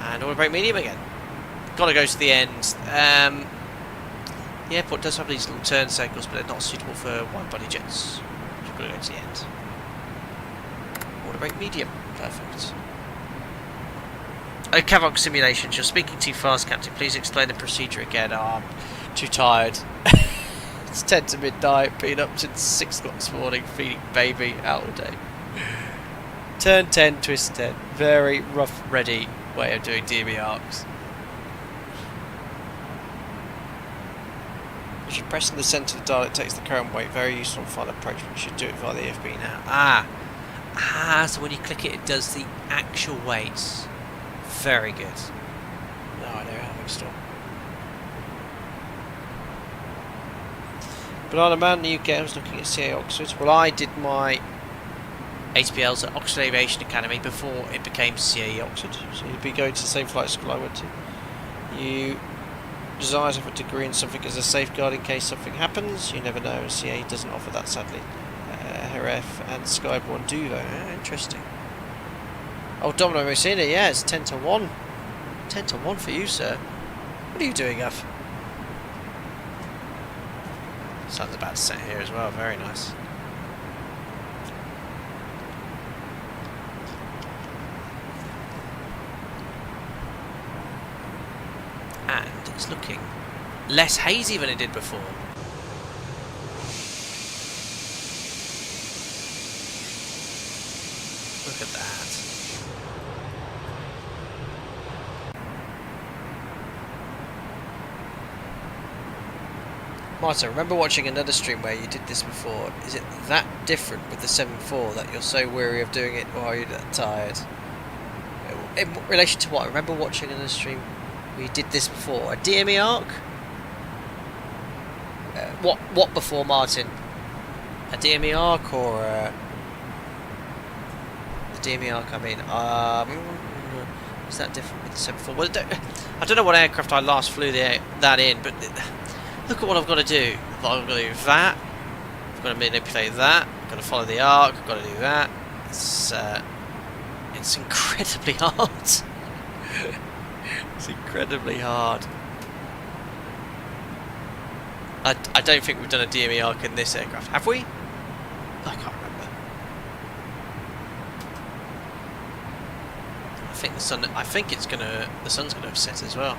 And auto brake medium again. Gotta go to the end. The airport does have these little turn circles, but they're not suitable for wide body jets. You've got to go to the end. Auto brake medium. Perfect. Cavoc simulations. You're speaking too fast, Captain. Please explain the procedure again. Oh, I'm too tired. It's 10 to midnight, been up since 6 o'clock this morning, feeding baby out all day. Turn 10, twist 10. Very rough, ready way of doing DME arcs. If you press in the centre of the dial, it takes the current weight. Very useful on final approach, but you should do it via the FB now. So when you click it, it does the actual weights. Very good. No, I know how to install. Banana Man, the UK, I was looking at CA Oxford. Well, I did my ATPLs at Oxford Aviation Academy before it became CAE Oxford. So you'd be going to the same flight school I went to. You desire to have a degree in something as a safeguard in case something happens. You never know, and CAE doesn't offer that, sadly. Heref and Skyborn do though. Interesting. Oh, Domino Messina, yeah, it's 10 to 1. 10 to 1 for you, sir. What are you doing, Uff? Sun's about to set here as well, very nice. And it's looking less hazy than it did before. Look at that. Martin, I remember watching another stream where you did this before. Is it that different with the 7.4 that you're so weary of doing it, or are you that tired? In relation to what? I remember watching another stream where you did this before. A DME arc? What before, Martin? A DME arc or a DME arc? I mean, is that different with the 7.4? Well, I don't know what aircraft I last flew that in, but look at what I've got to do. I've got to do that. I've got to manipulate that. I've got to follow the arc. I've got to do that. It's incredibly hard. It's incredibly hard. I don't think we've done a DME arc in this aircraft, have we? I can't remember. I think the sun. I think it's gonna. The sun's gonna have set as well.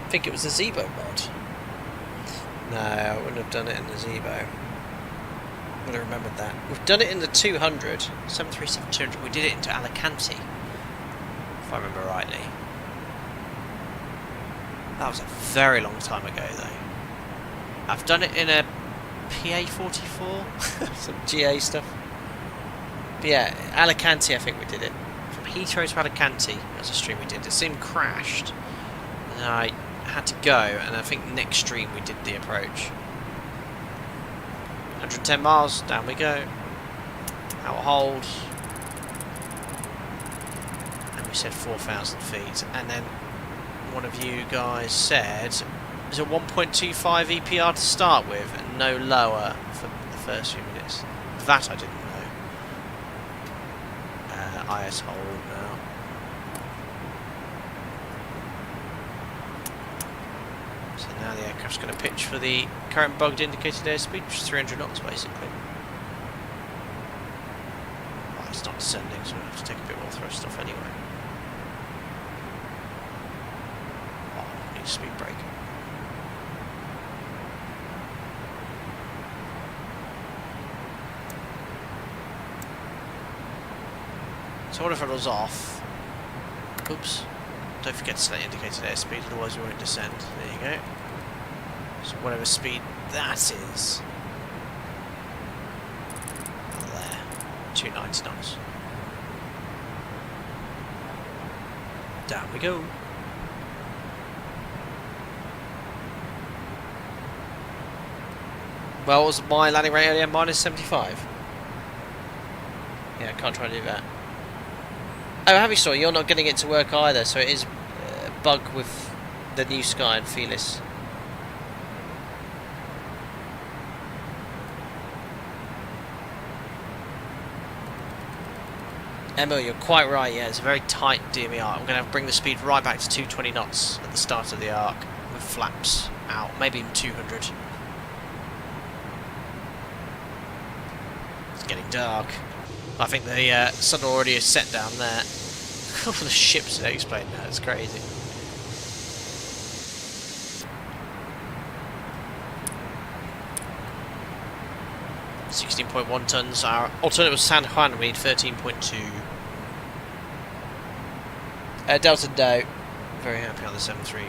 I think it was the Zebo mod. No, I wouldn't have done it in the Zebo. I'm going to remember that. We've done it in the 200, 737-200. We did it into Alicante, if I remember rightly. That was a very long time ago, though. I've done it in a PA-44, some GA stuff. But yeah, Alicante, I think we did it. From Heathrow to Alicante, that's a stream we did. The sim crashed, and I had to go, and I think next stream we did the approach. 110 miles, down we go. Out hold. And we said 4,000 feet. And then one of you guys said there's a 1.25 EPR to start with and no lower for the first few minutes. That I didn't know. IS hold now. So now the aircraft's going to pitch for the current bugged indicated airspeed, which is 300 knots basically. Well, it's not descending, so we'll have to take a bit more thrust off anyway. Oh, need a speed brake. So what if it was off? Oops. Don't forget to select indicated airspeed, otherwise we won't descend. There you go. So whatever speed that is. Oh, there. 290 knots. Down we go. Well, was my landing rate earlier minus 75? Yeah, I can't try to do that. Oh, have you saw? You're not getting it to work either, so it is a bug with the new Sky and Felis. Emma, you're quite right, yeah, it's a very tight DME arc. I'm going to have to bring the speed right back to 220 knots at the start of the arc, with flaps out, maybe even 200. It's getting dark. I think the sun already is set down there. All the ships that explain that, it's crazy. .1 tons. Our alternate was San Juan, we need 13.2. Delta no. Very happy on the 7.3.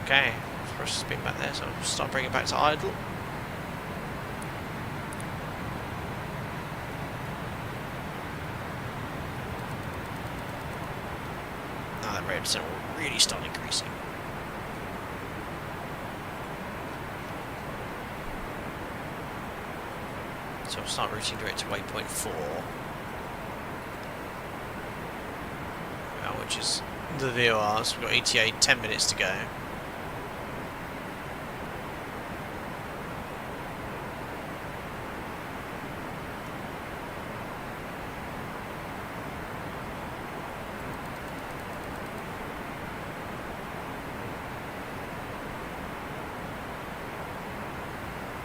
Okay, first spin back there, so I'll start bringing it back to idle. Now that rate of descent will really start increasing. So we'll start routing direct to waypoint 4. Which is the VOR, so we've got ETA 10 minutes to go.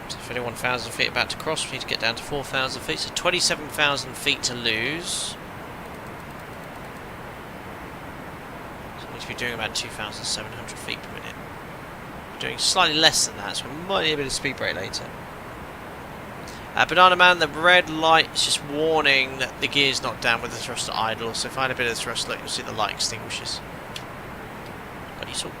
So 21,000 feet about to cross, we need to get down to 4,000 feet, so 27,000 feet to lose. We're doing about 2,700 feet per minute. We're doing slightly less than that, so we might need a bit of speed brake later. Banana Man, the red light is just warning that the gear's not down with the thruster idle, so if I had a bit of thrust, look, you'll see the light extinguishes. Got you saw.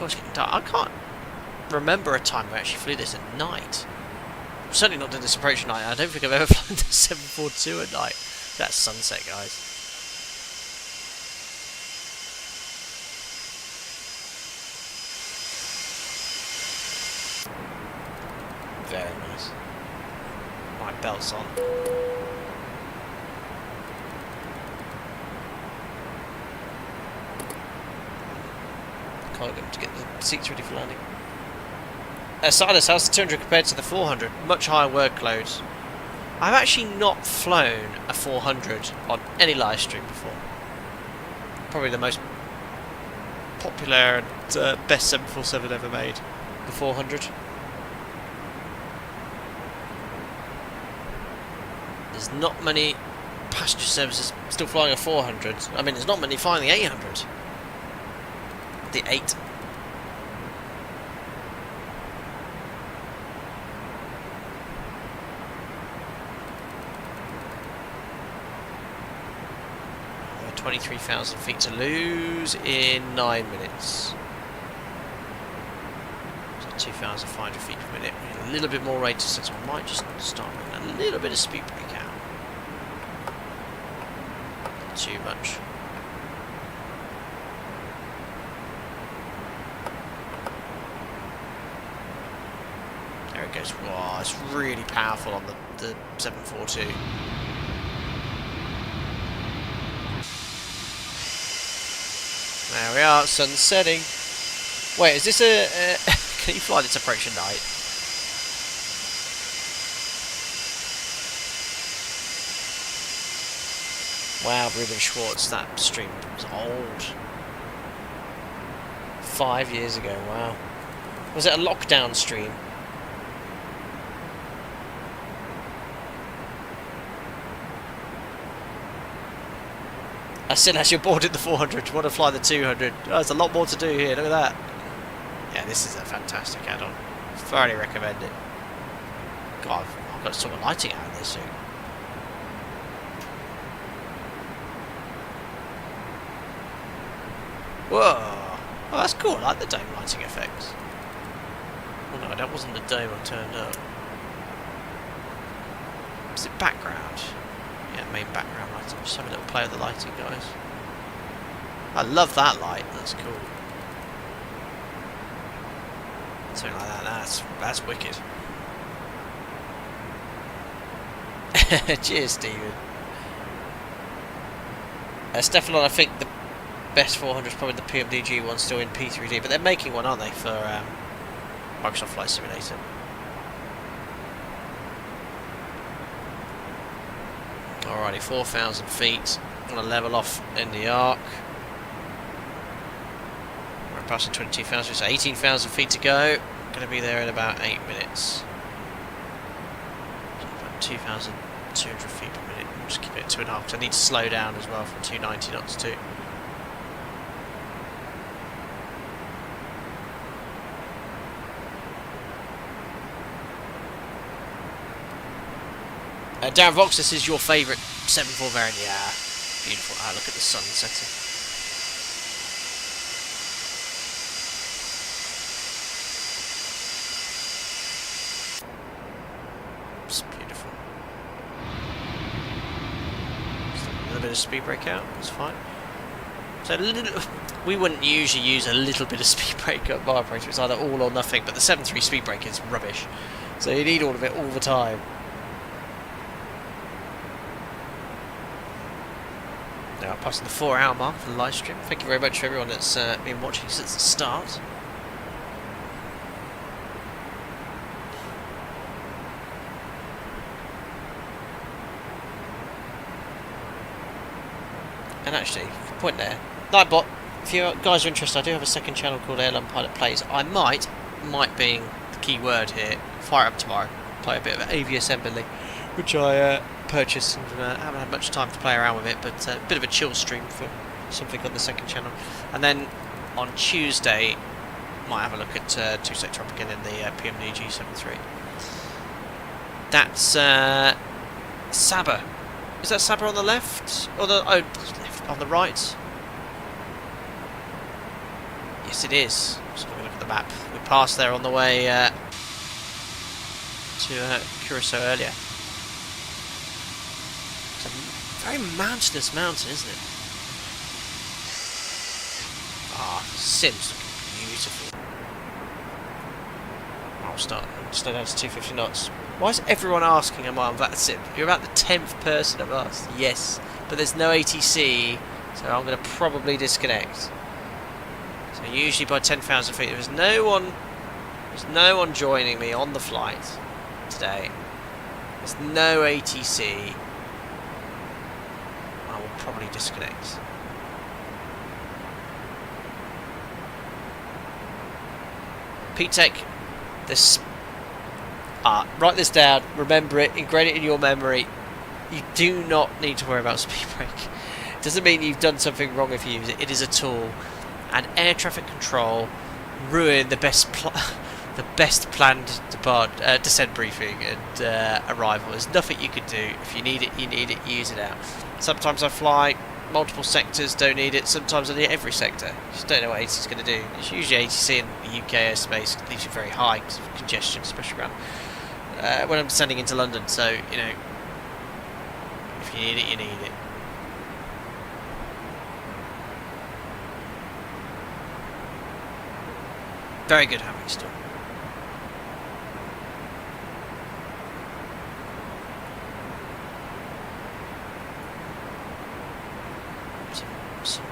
It's getting dark. I can't remember a time we actually flew this at night. I've certainly not done this approach at night. I don't think I've ever flown the 742 at night. That's sunset, guys. Very nice. My belt's on. To get the seats ready for landing. Silas, how's the 200 compared to the 400? Much higher workload. I've actually not flown a 400 on any live stream before. Probably the most popular and best 747 ever made, the 400. There's not many passenger services still flying a 400. I mean, there's not many flying the 800. The 8. There are 23,000 feet to lose in 9 minutes. So 2,500 feet per minute. A little bit more rate to set, so I might just start with a little bit of speed brake out. Not too much. There it goes. Wow, it's really powerful on the 742. There we are, sun setting. Wait, is this a... can you fly this approach at night? Wow, Ruben Schwartz, that stream was old. 5 years ago, wow. Was it a lockdown stream? I still as you're bored at the 400, you want to fly the 200. Oh, there's a lot more to do here, look at that. Yeah, this is a fantastic add-on. Thoroughly recommend it. God, I've got some lighting out of this soon. Whoa! Oh, that's cool, I like the dome lighting effects. Oh no, that wasn't the dome I turned up. Is it background? Yeah, main background lighting. Just have a little play with the lighting, guys. I love that light, that's cool. Something like that, that's wicked. Cheers, Stephen. Stefan, I think the best 400 is probably the PMDG one, still in P3D, but they're making one, aren't they, for Microsoft Flight Simulator? Alrighty, 4,000 feet. I'm going to level off in the arc. We're passing 22,000, so 18,000 feet to go. Going to be there in about 8 minutes. So about 2,200 feet per minute. I'll just keep it at 2.5 because I need to slow down as well from 290 knots to. Darren Vox, this is your favourite 7.4 variant. Yeah, beautiful. Ah, look at the sun setting. It's beautiful. Just a little bit of speed brake out, that's fine. So we wouldn't usually use a little bit of speed brake at my operator, it's either all or nothing, but the 7.3 speed brake is rubbish. So you need all of it all the time. Now passing the 4-hour mark for the live stream. Thank you very much for everyone that's been watching since the start. And actually, point there. Nightbot, if you guys are interested, I do have a second channel called Airline Pilot Plays. I might being the key word here, fire up tomorrow, play a bit of AV Assembly, which I purchased and haven't had much time to play around with it, but a bit of a chill stream for something on the second channel. And then on Tuesday, might have a look at two-sec Tropic again in the PMDG 7.3. That's Saba. Is that Saba on the left? Or the left, on the right? Yes, it is. Just having a look at the map. We passed there on the way to Curaçao earlier. It's a very mountainous mountain, isn't it? Ah, Sim's looking beautiful. I'll slow down to 250 knots. Why is everyone asking am I on that sim? You're about the 10th person I've asked. Yes, but there's no ATC, so I'm going to probably disconnect. So usually by 10,000 feet, there's no one joining me on the flight today. There's no ATC. I will probably disconnect. P-Tech, this... write this down, remember it, ingrain it in your memory. You do not need to worry about speed brake. It doesn't mean you've done something wrong if you use it. It is a tool. And air traffic control ruin the best planned descent briefing and arrival. There's nothing you can do. If you need it, you need it. Use it out. Sometimes I fly multiple sectors, don't need it. Sometimes I need every sector. Just don't know what ATC is going to do. It's usually ATC in the UK airspace leaves you very high because of congestion, especially around when I'm descending into London. So you know, if you need it, you need it. Very good having still. Some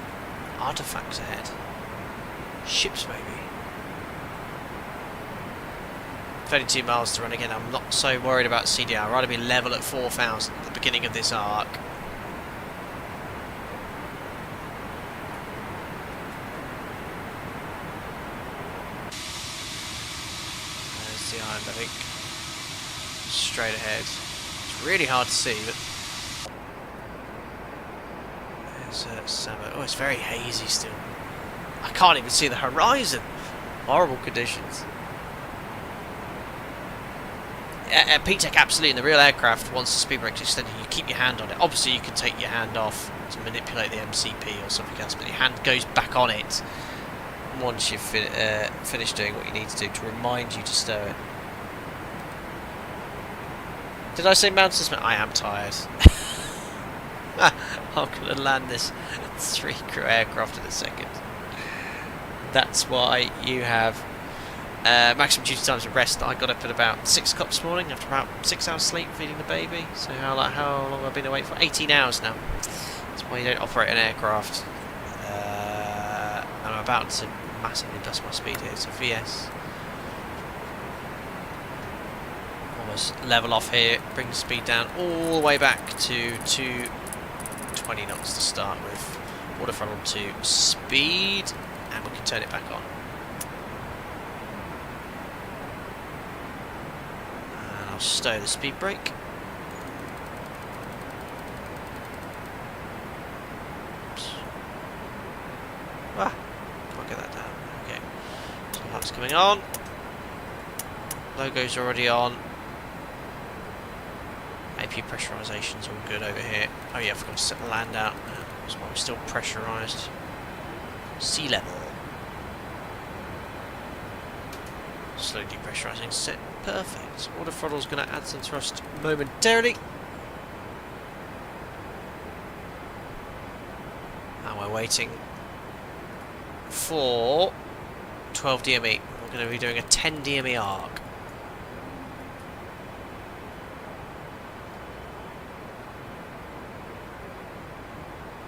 artifacts ahead. Ships maybe. 32 miles to run again. I'm not so worried about CDR. I'd rather be level at 4,000 at the beginning of this arc. There's the island, I think. Straight ahead. It's really hard to see, but oh, it's very hazy still. I can't even see the horizon. Horrible conditions. P-Tech absolutely in the real aircraft, once the speed brake's extended, you keep your hand on it. Obviously you can take your hand off to manipulate the MCP or something else, but your hand goes back on it once you've finished doing what you need to do to remind you to stow it. Did I say mountains? I am tired. I'm going to land this 3 crew aircraft in a second. That's why you have maximum duty times of rest. I got up at about 6 o'clock this morning after about 6 hours sleep feeding the baby. So how long have I been awake for? 18 hours now. That's why you don't operate an aircraft. I'm about to massively dust my speed here. So VS. Almost level off here. Bring the speed down all the way back to 220 knots to start with. Water throttle to speed. And we can turn it back on. And I'll stow the speed brake. Oops. Ah, can't get that down. Okay. So that's coming on. Logo's already on. AP pressurization's all good over here. Oh yeah, I forgot to set the land out. That's why we're still pressurized. Sea level. Slowly depressurizing, set perfect. Water throttle's going to add some thrust momentarily. And we're waiting for 12 DME. We're going to be doing a 10 DME arc.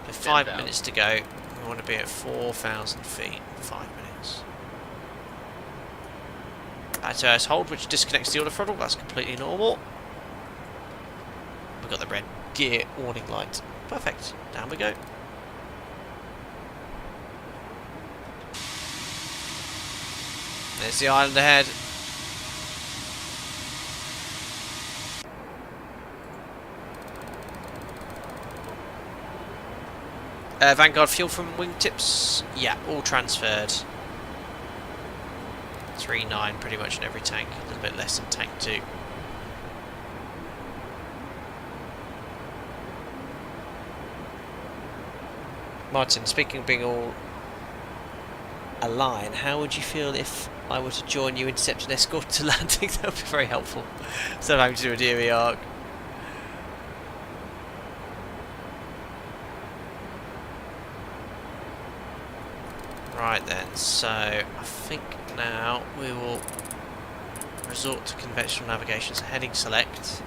With 5 minutes to go, we want to be at 4,000 feet in 5 minutes. That's hold, which disconnects the auto throttle. That's completely normal. We've got the red gear warning light. Perfect. Down we go. There's the island ahead. Vanguard fuel from wingtips. Yeah, all transferred. 3.9 pretty much in every tank, a little bit less in tank 2. Martin, speaking of being all a line, how would you feel if I were to join you, intercept and escort to landing? That would be very helpful. Instead of having to do a DME arc. Right then, so I think now we will resort to conventional navigation. So heading select.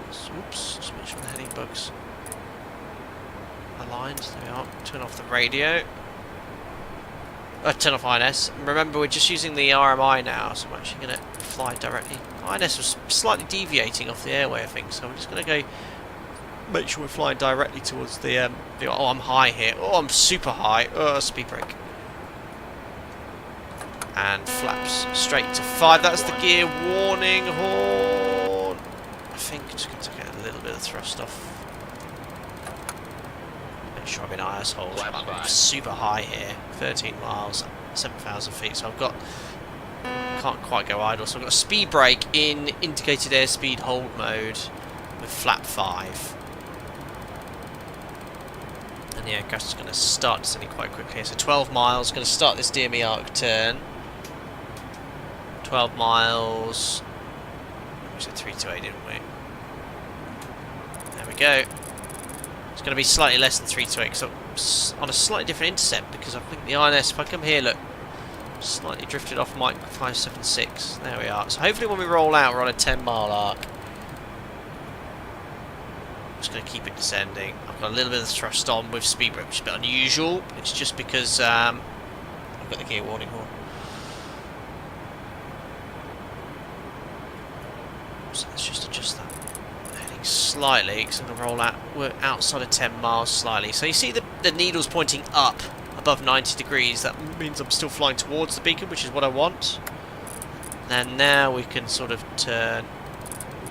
Oops, just make sure the heading bugs aligned. There we are. Turn off the radio. Turn off INS. Remember, we're just using the RMI now, so I'm actually going to fly directly. INS was slightly deviating off the airway, I think, so I'm just going to go make sure we're flying directly towards the oh, I'm high here. Oh, I'm super high. Oh, speed brake. And flaps straight to 5. That's the gear warning horn. I think just going to get a little bit of thrust off. Make sure I'm in IS holes. I'm super high here. 13 miles, 7,000 feet. So I've got... Can't quite go idle. So I've got a speed brake in indicated airspeed hold mode with flap 5. And yeah, gas is going to start descending quite quickly. So 12 miles. Going to start this DME arc turn. 12 miles. We said 328, didn't we? There we go. It's going to be slightly less than 328 because I'm on a slightly different intercept because I think the INS, if I come here, look, slightly drifted off Mike 576. There we are. So hopefully when we roll out, we're on a 10-mile arc. I'm just going to keep it descending. I've got a little bit of thrust on with speed brake, which is a bit unusual. It's just because I've got the gear warning horn. So let's just adjust that heading slightly because I'm going to roll out. We're outside of 10 miles slightly. So you see the needle's pointing up above 90 degrees. That means I'm still flying towards the beacon, which is what I want. And now we can sort of turn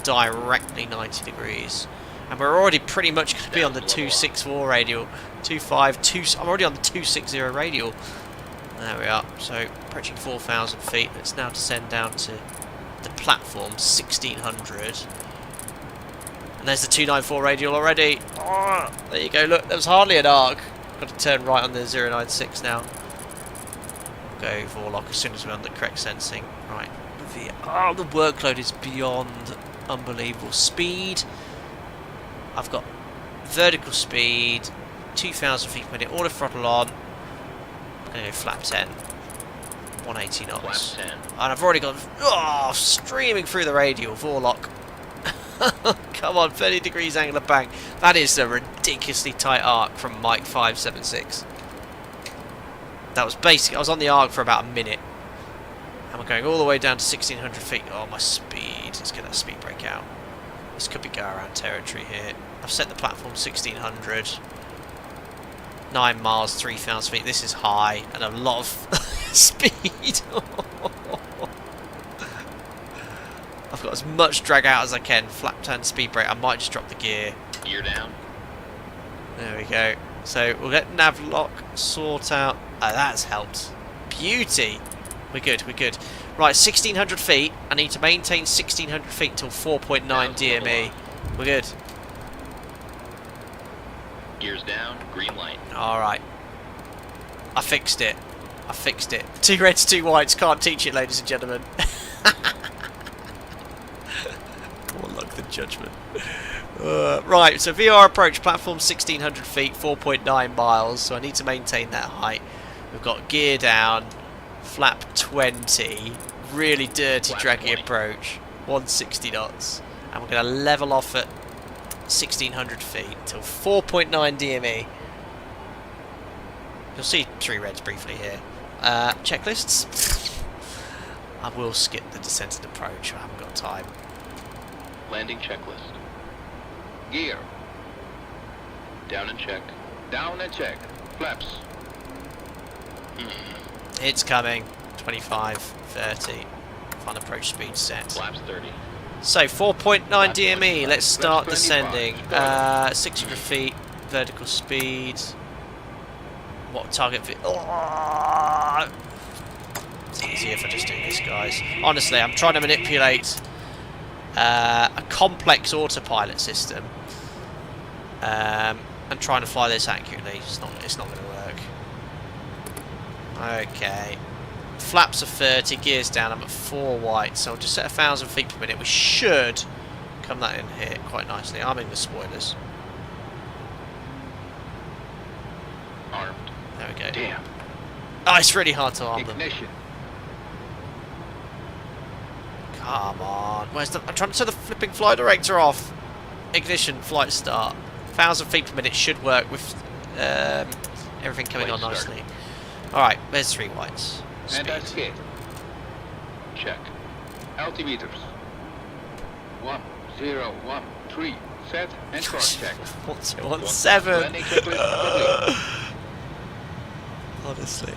directly 90 degrees. And we're already pretty much going to be on the 264 radial. 25, I'm already on the 260 radial. There we are. So approaching 4,000 feet. Let's now descend down to the platform 1600, and there's the 294 radial already. Oh, there you go. Look, there was hardly an arc. Got to turn right on the 096 now. Go Vorlock as soon as we're on the correct sensing. Right, the workload is beyond unbelievable. Speed, I've got vertical speed 2,000 feet per minute, auto throttle on. I'm gonna go flap 10. 180 knots. And I've already gone streaming through the radial, Vorlock. Come on, 30 degrees angle of bang. That is a ridiculously tight arc from Mike 576. That was basically, I was on the arc for about a minute. And we're going all the way down to 1,600 feet. Oh, my speed. Let's get that speed brake out. This could be go around territory here. I've set the platform 1,600. 9 miles, 3,000 feet. This is high and a lot of speed. I've got as much drag out as I can. Flap turn, speed brake. I might just drop the gear. Gear down. There we go. So we'll get nav lock sort out. Oh, that's helped. Beauty. We're good. We're good. Right, 1,600 feet. I need to maintain 1,600 feet until 4.9 DME. We're good. Gears down, green light. Alright. I fixed it. I fixed it. 2 reds, 2 whites. Can't teach it, ladies and gentlemen. More luck than judgment. Right, so VR approach. Platform 1,600 feet, 4.9 miles. So I need to maintain that height. We've got gear down. Flap 20. Really dirty, draggy approach. 160 knots. And we're going to level off at 1,600 feet until 4.9 DME. You'll see 3 reds briefly here. Checklists. I will skip the descent and approach. I haven't got time. Landing checklist. Gear. Down and check. Down and check. Flaps. It's coming. 25, 30. Final approach speed set. Flaps 30. So 4.9 DME. Let's start descending. 600 feet. Vertical speed. What target? It's easier if I just do this, guys. Honestly, I'm trying to manipulate a complex autopilot system and trying to fly this accurately. It's not going to work. Okay. Flaps are 30, gears down. I'm at 4 white, so I'll just set 1,000 feet per minute. We should come that in here quite nicely. I'm in the spoilers. Armed. There we go. Damn. Oh, it's really hard to arm them. Ignition. Come on. Where's the... I'm trying to turn the flipping flight director off. Ignition, flight start. 1,000 feet per minute should work with everything coming on nicely. Alright, there's 3 whites. Speed. And that's it. Check. Altimeters. 1013. Set and cross check. 1217. Landing checklist complete. Honestly.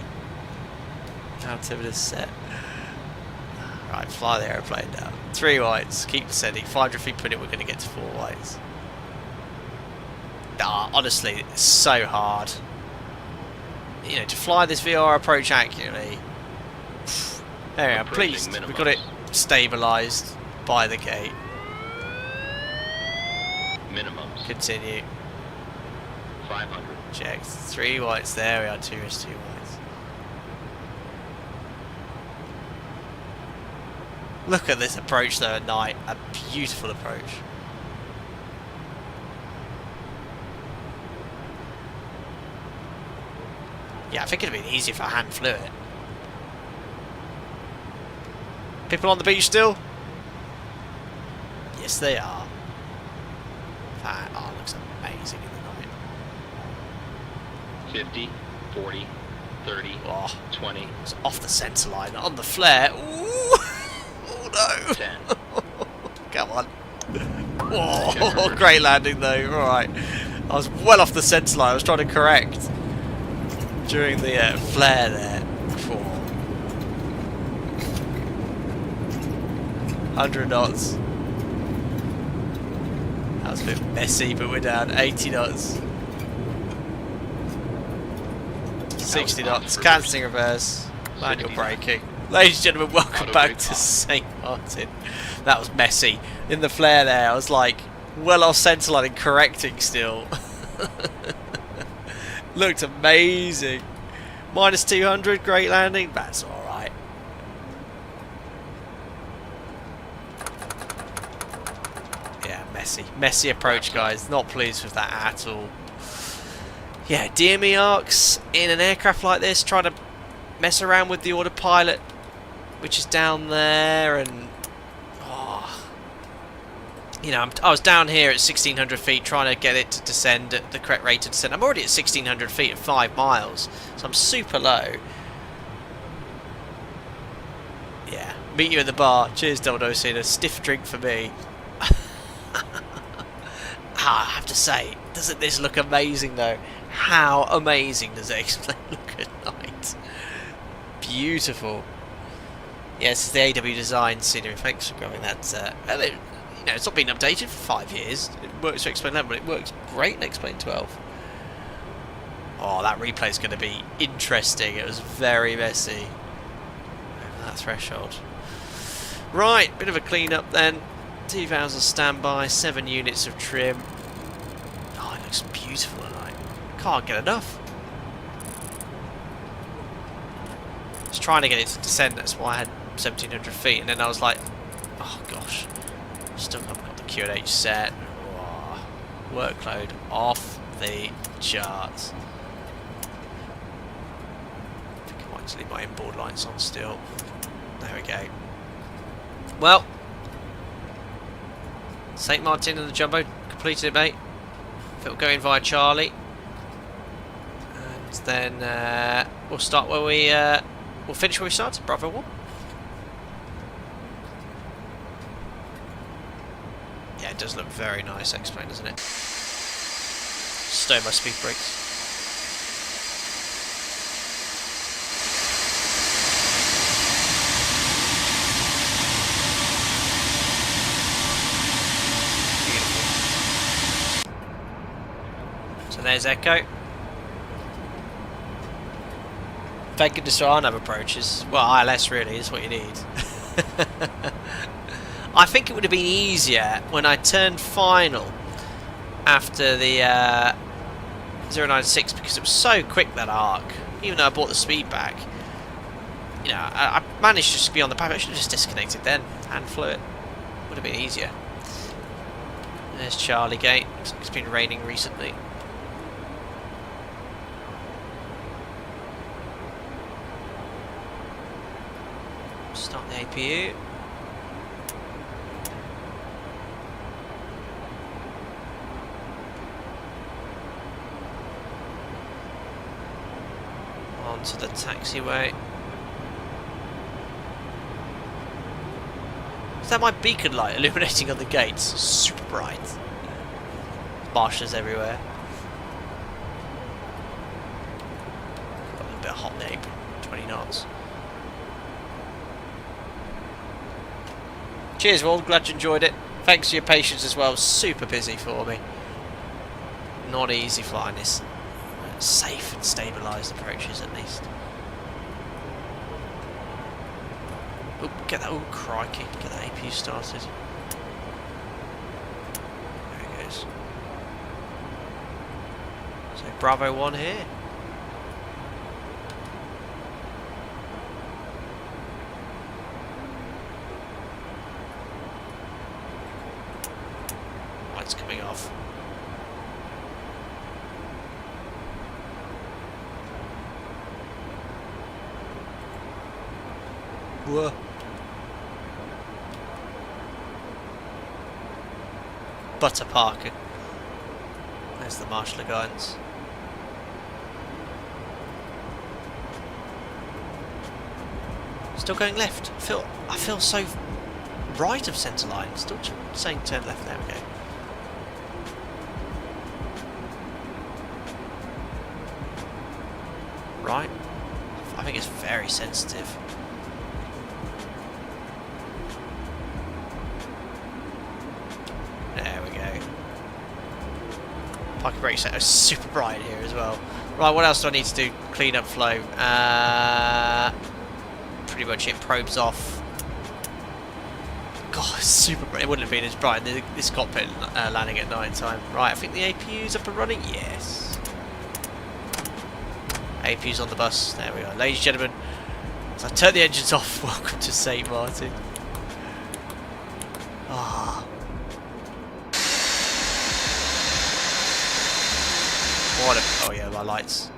Altimeter set. Right, fly the aeroplane now. 3 whites, keep descending. 500 feet per minute, we're going to get to 4 whites. Honestly, it's so hard. You know, to fly this VR approach accurately. There we are, pleased. We've got it stabilised by the gate. Minimums. Continue. 500. Check. 3 whites, there we are, 2 whites. Look at this approach though at night, a beautiful approach. Yeah, I think it'd have been easier if I hand flew it. People on the beach still? Yes they are. That looks amazing in the night. 50, 40, 30, 20. It's off the centre line, on the flare. Ooh! Oh no! 10. Come on. Oh, great landing though. Alright. I was well off the centre line. I was trying to correct during the flare there. 100 knots. That was a bit messy, but we're down 80 knots. 60 knots. Cancelling reverse. Manual braking. Ladies and gentlemen, welcome back to St. Martin. That was messy. In the flare there, I was like, well off centreline and correcting still. Looked amazing. Minus 200, great landing. That's alright. Yeah, messy. Messy approach, guys. Not pleased with that at all. Yeah, DME arcs in an aircraft like this, trying to mess around with the autopilot, which is down there, and you know, I was down here at 1600 feet trying to get it to descend at the correct rate of descent. I'm already at 1600 feet at 5 miles, so I'm super low. Yeah, meet you at the bar. Cheers, Double Cena. Stiff drink for me. I have to say, doesn't this look amazing though? How amazing does it look at night? Beautiful. Yes, it's the AW design scenery. Thanks for grabbing that. You know, it's not been updated for 5 years. It works for X-Plane 11, but it works great in X-Plane 12. Oh, that replay is going to be interesting. It was very messy over that threshold. Right, bit of a clean up then. 2000 standby, 7 units of trim. Oh, it looks beautiful tonight. Can't get enough. Just trying to get it to descend. That's why I had 1700 feet, and then I was like, oh gosh. Still haven't got the QNH set. Oh, workload off the charts. I think I might just leave my inboard lights on still. There we go. Well, St. Martin and the Jumbo completed it, mate. It'll go in via Charlie. And then we'll start where we'll finish where we started, Bravo 1. Yeah, it does look very nice, X-Plane, doesn't it? Stow my speed brakes. Beautiful. So there's Echo. Thank goodness there are no approaches. Well, ILS really is what you need. I think it would have been easier when I turned final after the 096 because it was so quick, that arc. Even though I bought the speed back, you know, I managed to just be on the path. I should have just disconnected then and flew it. Would have been easier. There's Charlie Gate. It's been raining recently. Start the APU. Onto the taxiway. Is that my beacon light illuminating on the gates? Super bright. Marshes everywhere. Got a little bit of hot nape. 20 knots. Cheers, Wald. Glad you enjoyed it. Thanks for your patience as well. Super busy for me. Not easy flying this. Safe and stabilised approaches at least. Oh, get that! Oh, crikey! Get that APU started. There it goes. So Bravo 1 here. Lights coming off. Whoa. Butter Parker. There's the marshal of guidance. Still going left. I feel so right of centre line. Still saying turn left. There we go. Right. I think it's very sensitive. There we go. Parking brake set is super bright here as well. Right, what else do I need to do? Clean up flow. Pretty much it. Probes off. God, it's super bright. It wouldn't have been as bright in this cockpit landing at night time. Right, I think the APU's up and running. Yes. APU's on the bus. There we are. Ladies and gentlemen, as I turn the engines off, welcome to St. Martin. Ah. What a... Oh yeah, my lights.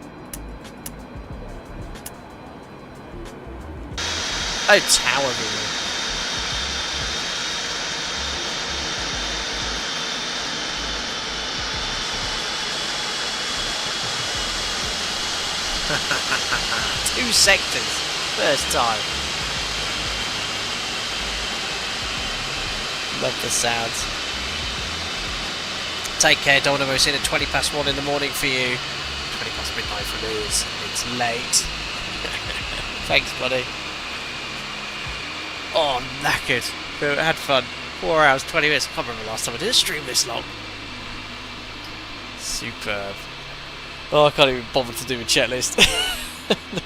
Oh, tower view. Two sectors. First time. Love the sounds. Take care, don't want to see it at 20 past 1 in the morning for you. 20 past midnight for me. It's late. Thanks, buddy. Oh, I'm knackered. But I had fun. 4 hours, 20 minutes. I can't remember the last time I did a stream this long. Superb. Oh, I can't even bother to do a checklist.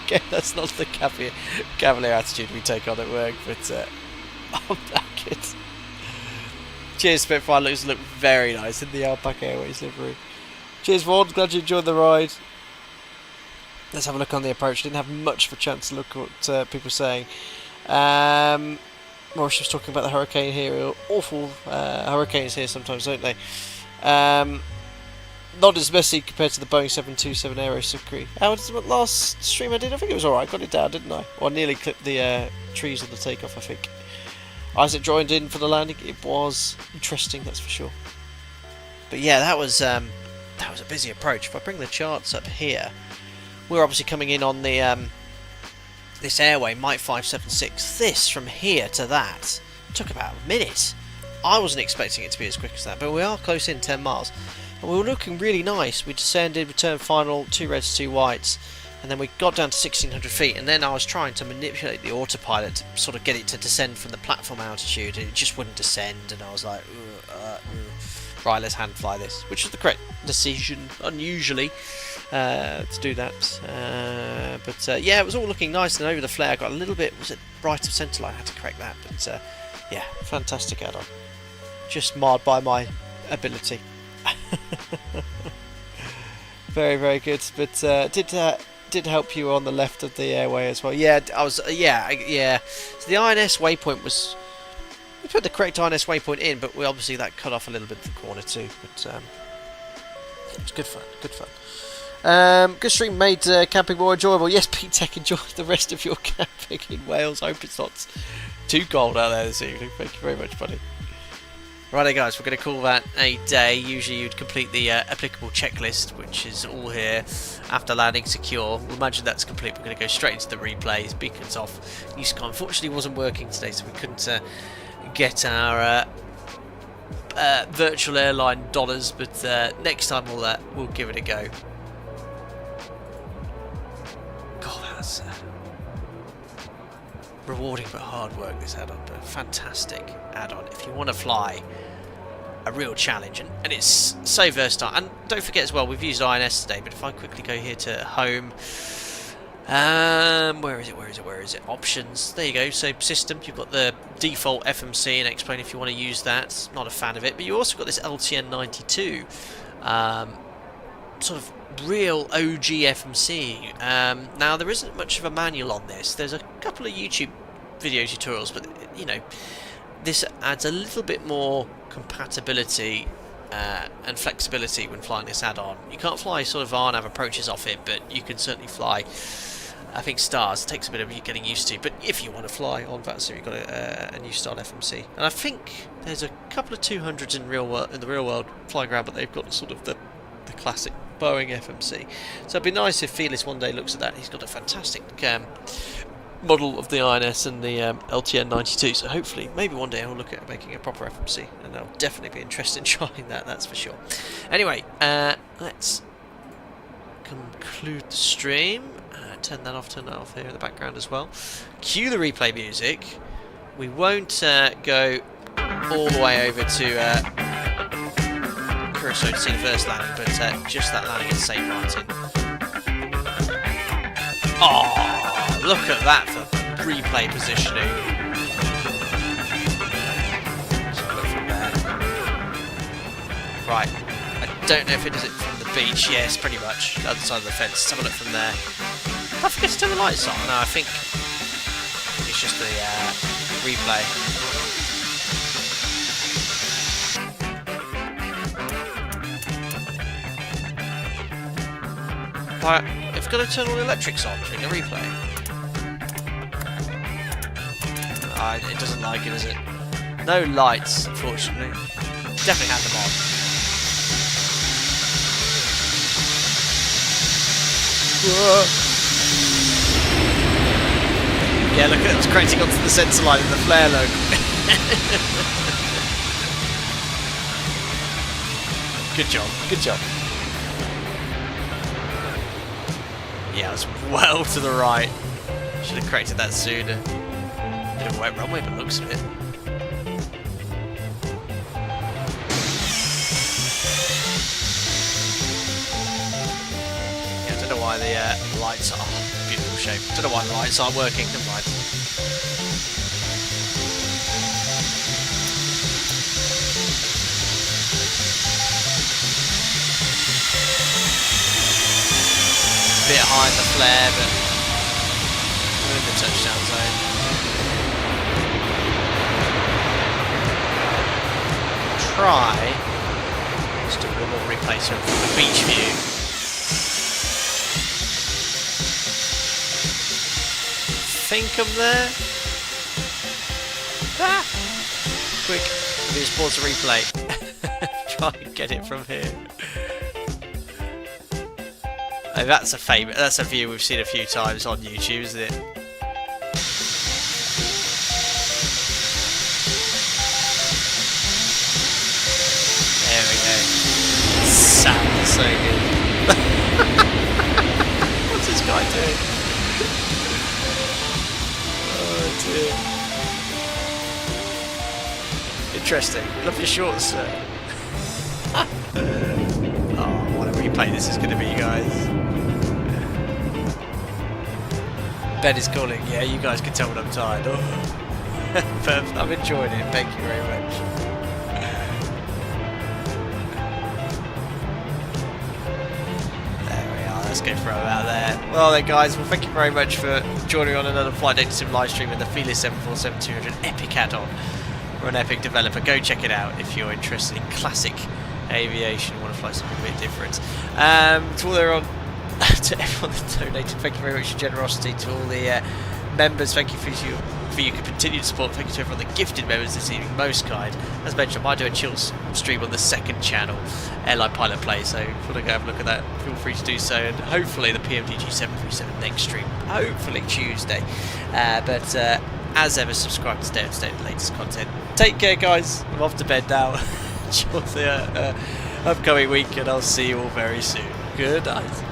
Okay, that's not the cavalier attitude we take on at work, but I'm knackered. Cheers, Spitfire. Look very nice in the Alpaca Airways livery. Cheers, Vaughn. Glad you enjoyed the ride. Let's have a look on the approach. Didn't have much of a chance to look at what people were saying. Maurice was talking about the hurricane here. Awful hurricanes here sometimes, don't they? Not as messy compared to the Boeing 727 Aero Sucre. How was the last stream I did? I think it was alright. Got it down, didn't I? Or I nearly clipped the trees on the takeoff, I think. Isaac joined in for the landing. It was interesting, that's for sure. But yeah, that was a busy approach. If I bring the charts up here, we're obviously coming in on the this airway, Mike 576. This from here to that took about a minute. I wasn't expecting it to be as quick as that, but we are close in 10 miles. And we were looking really nice. We descended, returned final, 2 reds, 2 whites, and then we got down to 1600 feet, and then I was trying to manipulate the autopilot to sort of get it to descend from the platform altitude, and it just wouldn't descend, and I was like, right, let's hand fly this, which was the correct decision, unusually, to do that. But yeah, it was all looking nice, and over the flare I got a little bit, was it right of centre line? I had to correct that, but yeah, fantastic add-on. Just marred by my ability. Very, very good, but did help you on the left of the airway as well. Yeah, I was. Yeah. So the INS waypoint was. We put the correct INS waypoint in, but we obviously that cut off a little bit at the corner too. But yeah, it was good fun. Good fun. Good stream, made camping more enjoyable. Yes, Pete Tech, enjoy the rest of your camping in Wales. Hope it's not too cold out there this evening. Thank you very much, buddy. Righto guys, we're going to call that a day. Usually you'd complete the applicable checklist, which is all here after landing secure. We'll imagine that's complete. We're going to go straight into the replays. Beacons off. Newscom unfortunately wasn't working today, so we couldn't get our virtual airline dollars, but next time we'll give it a go. God, that's rewarding but hard work, this add-on, but fantastic add-on if you want to fly a real challenge, and it's so versatile. And don't forget as well, we've used INS today, but if I quickly go here to home, where is it, options, there you go. So system, you've got the default FMC, and explain if you want to use that. Not a fan of it, but you also got this LTN 92 sort of real OG FMC. Now there isn't much of a manual on this. There's a couple of YouTube video tutorials, but you know, this adds a little bit more compatibility and flexibility when flying this add-on. You can't fly sort of RNAV approaches off it, but you can certainly fly, I think, stars. It takes a bit of getting used to, but if you want to fly on VATSA, you've got a new style FMC. And I think there's a couple of 200s in the real world flying around, but they've got sort of the classic Boeing FMC. So it'd be nice if Felis one day looks at that. He's got a fantastic model of the INS and the LTN 92, so hopefully maybe one day I'll look at making a proper FMC, and I'll definitely be interested in trying that, that's for sure. Anyway, let's conclude the stream. Turn that off here in the background as well. Cue the replay music. We won't go all the way over to Curaçao to see the first landing, but just that landing at St. Martin. Oh, look at that for replay positioning. Let's have a look from there. Right, I don't know if it does it from the beach. Yes, pretty much. The other side of the fence. Let's have a look from there. I forget to turn the lights on. No, I think it's just the replay. Right, I've got to turn all the electrics on during the replay. It doesn't like it, does it? No lights, unfortunately. Definitely had them on. Whoa. Yeah, look at it, it's cracking onto the sensor line in the flare logo. Good job, good job. Yeah, it's well to the right. Should have corrected that sooner. Bit of a wet runway, but looks of it. Yeah, I don't know why the lights are beautiful shape. I don't know why the lights aren't working. Never mind. Bit high in the flare, but we're in the touchdown zone. Try. Let's do one more replay from the beach view. Think I'm there. Ah! Quick, let me just pause the replay. Try and get it from here. Oh, that's a favourite. That's a view we've seen a few times on YouTube, isn't it? There we go. Sounds so good. What's this guy doing? Oh dear. Interesting. Love your shorts, sir. Oh, what a replay this is going to be, guys. Ben is calling. Yeah, you guys can tell when I'm tired. Oh. But I'm enjoying it. Thank you very much. There we are. Let's go throw him out there. Well then, guys. Well, thank you very much for joining on another Flight Data Sim live stream with the Felis 747-200 Epic add-on. We're an Epic developer. Go check it out if you're interested in classic aviation and want to fly something a bit different. To all there on. To everyone that donated, thank you very much for your generosity. To all the members, thank you for your continued support. Thank you to everyone that gifted members this evening, most kind. As mentioned, I do a chill stream on the second channel, Airline Pilot Play, so if you want to go have a look at that, feel free to do so, and hopefully the PMDG 737 next stream, hopefully Tuesday. But as ever, subscribe to stay up to date with the latest content. Take care, guys. I'm off to bed now. Enjoy the upcoming week, and I'll see you all very soon. Good night.